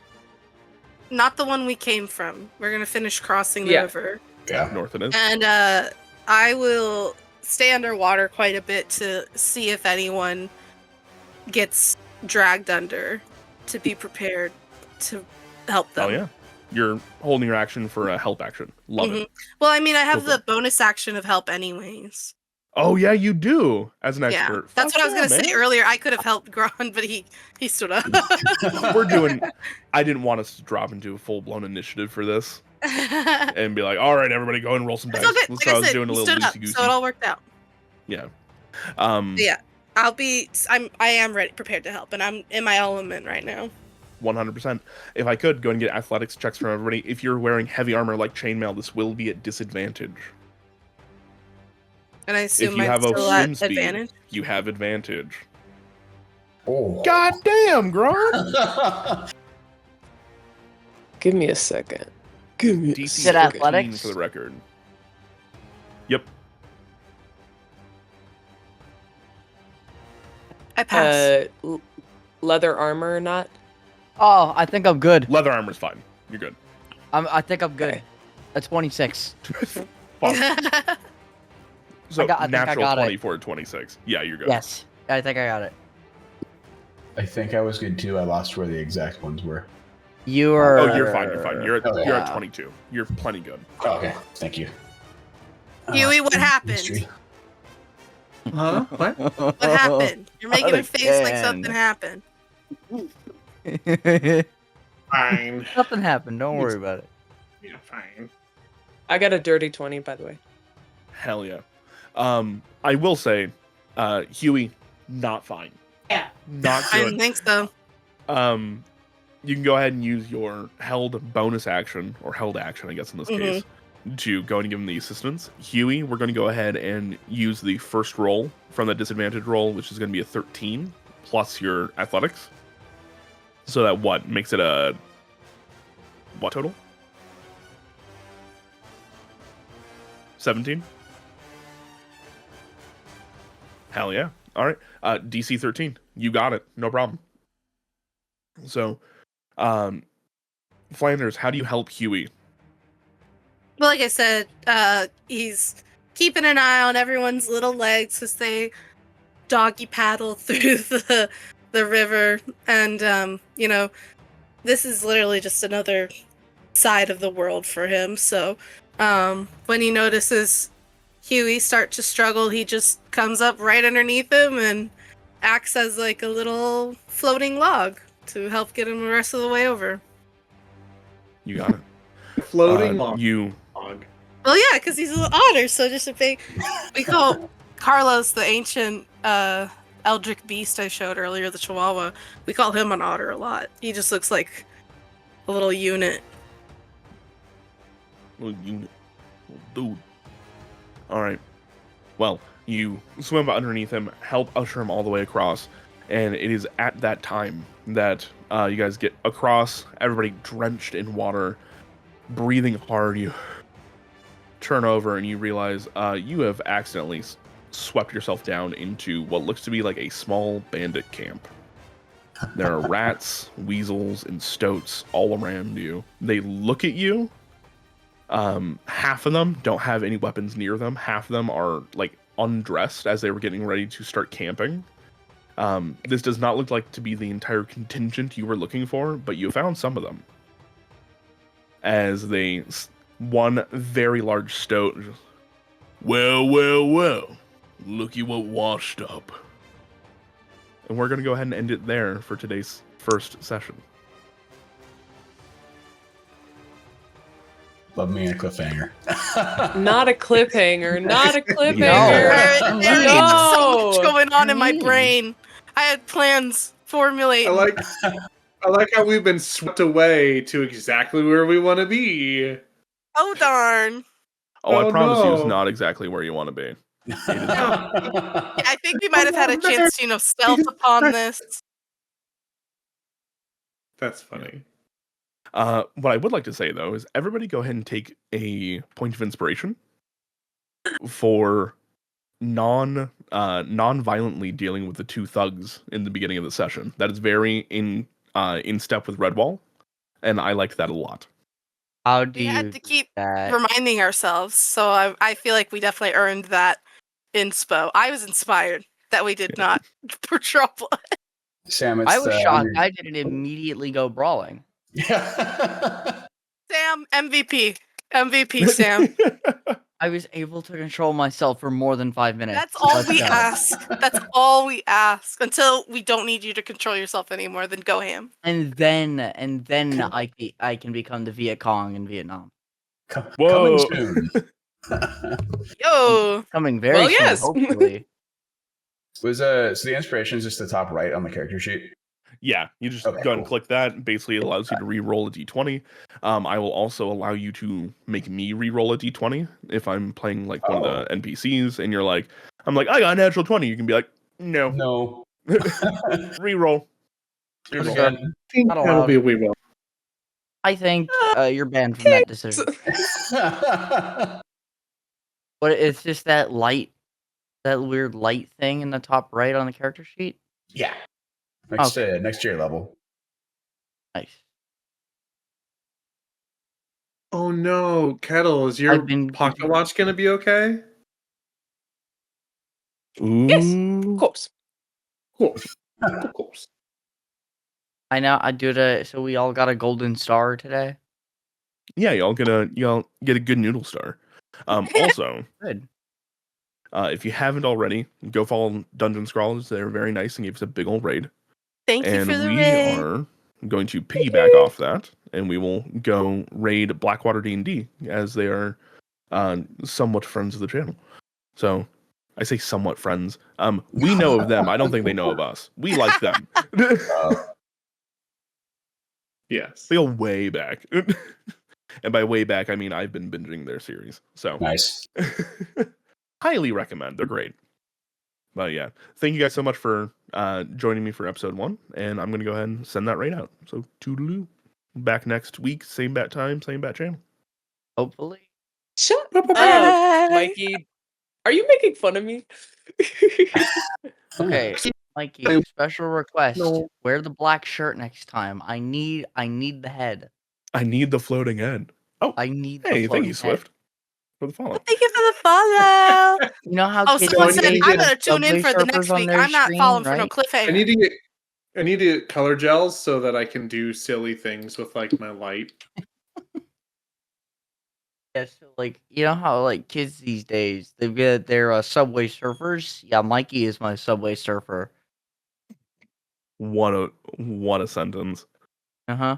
Not the one we came from. We're gonna finish crossing the Yeah. river, Yeah. North it is. and I will stay underwater quite a bit to see if anyone gets dragged under, to be prepared to help them. Oh yeah. You're holding your action for a help action. Love it. Well, I mean, I have Go for the bonus action of help anyways. Oh yeah, you do as an Yeah, expert. that's Fuck what I was yeah, gonna say man. earlier. I could have helped Gron, but he stood up. We're doing. I didn't want us to drop into a full blown initiative for this It's and be like, all right, everybody, go and roll some dice. all good. So Like I I was said, doing a he little stood up, loosey goosey. so it all worked out. Yeah. Yeah, I am ready, prepared to help, and I'm in my element right now. 100%. If I could, go and get athletics checks from everybody. If you're wearing heavy armor like chainmail, this will be at disadvantage. And I assume If you I'm have a still swim at speed, advantage. you have advantage. Oh. God damn, Gron! Give me a second. Give me a DC Is it 13 athletics? for the record. Yep. I pass. Leather armor or not? Oh, I think I'm good. Leather armor's fine. You're good. I think I'm good. Okay. That's 26. Fuck. So I think I natural got it. 24 to 26. Yeah, you're good. Yes. I think I got it. I think I was good too. I lost where the exact ones were. You are. Oh, you're fine. You're fine. You're at, Okay. you're at 22. You're plenty good. Oh, okay, thank you. Huey, what happened? Mystery. Huh? What? What happened? You're making a face like Again. something happened. Fine. Nothing happened. Don't worry about it. Yeah, fine. I got a dirty 20, by the way. Hell yeah. I will say, Huey, not fine. Yeah. Not I good. didn't think so. You can go ahead and use your held bonus action, or held action, I guess in this case, to go and give him the assistance. Huey, we're going to go ahead and use the first roll from the disadvantage roll, which is going to be a 13 plus your athletics. So that what makes it a what total? 17. Hell yeah! All right, DC 13. You got it. No problem. So, Flanders, how do you help Huey? Well, like I said, he's keeping an eye on everyone's little legs as they doggy paddle through the river, and this is literally just another side of the world for him. So, when he notices Huey start to struggle, he just comes up right underneath him and acts as like a little floating log to help get him the rest of the way over. You got it. Floating log. Well, yeah, because he's an otter, so just a big. We call Carlos the ancient eldritch beast I showed earlier, the Chihuahua. We call him an otter a lot. He just looks like a little unit. Little unit. Little dude. All right. Well, you swim underneath him, help usher him all the way across, and it is at that time that you guys get across, everybody drenched in water, breathing hard. You turn over and you realize you have accidentally swept yourself down into what looks to be like a small bandit camp. There are rats, weasels, and stoats all around you. They look at you. Half of them don't have any weapons near them. Half of them are like undressed as they were getting ready to start camping. This does not look like to be the entire contingent you were looking for, but you found some of them. As one very large stoat, well, looky what washed up. And we're going to go ahead and end it there for today's first session. Love me a cliffhanger. Not a cliffhanger. Not a cliffhanger. There is so much No. going on in my brain. I had plans formulated. I like how we've been swept away to exactly where we want to be. Oh darn! Oh, I Oh, promise you it's no. not exactly where you want to be. I think we might have had a chance to, stealth upon this. That's funny. What I would like to say, though, is everybody go ahead and take a point of inspiration for non-violently dealing with the two thugs in the beginning of the session. That is very in step with Redwall, and I liked that a lot. How do We you had to keep do that? reminding ourselves, so I feel like we definitely earned that inspo. I was inspired that we did not draw blood. Sam, it's I was shocked. under- I didn't immediately go brawling. Yeah. Sam, MVP, Sam. I was able to control myself for more than 5 minutes. That's all Let's we go. ask. That's all we ask. Until we don't need you to control yourself anymore, then go ham. And then I can become the Viet Cong in Vietnam. Whoa. Coming soon. Yo, Coming very Well, soon, yes. hopefully. So the inspiration is just the top right on the character sheet. Yeah, you just Okay, go ahead and cool. click that. Basically, it allows you to re-roll a d20. I will also allow you to make me re-roll a d20 if I'm playing like one of the NPCs, and you're like, I'm like, I got a natural 20. You can be like, no, No. re-roll. Here's Okay. again. I think Not that'll allowed. be a wee will. I think you're banned from that decision. But it's just that weird light thing in the top right on the character sheet. Yeah. Next year level. Nice. Oh no, Kettle, is your I've been pocket busy. watch gonna be okay? Yes. Ooh. Of course. Cool. Of course. I know. I do it. So we all got a golden star today. Yeah, y'all get a good noodle star. Also, Good. if you haven't already, go follow Dungeon Scrawlers. They're very nice and give us a big old raid. Thank you And for the we raid. are going to piggyback off that, and we will go raid Blackwater D&D, as they are somewhat friends of the channel. So I say somewhat friends. We know of them. I don't think they know of us. We like them. Yes. They go way back. And by way back, I mean I've been binging their series. So Nice. highly recommend. They're great. But yeah, thank you guys so much for joining me for episode 1. And I'm going to go ahead and send that right out. So toodaloo. Back next week, same bat time, same bat channel. Hopefully. Shut up, Bye. Mikey. Are you making fun of me? Okay, Mikey. I- Special request: No. wear the black shirt next time. I need the head. I need the floating head. Oh, I need. hey, the thank you, floating head. Swift, for the follow. Thank you for the follow. You know how Oh, kids someone I said need I'm to gonna tune in Subway for the Surfers next on week. their I'm not stream, following for no right? cliffhanger. I need to get color gels so that I can do silly things with like my light. Yeah, so like you know how like kids these days they've got their Subway Surfers. Yeah, Mikey is my Subway Surfer. What a sentence. Uh huh.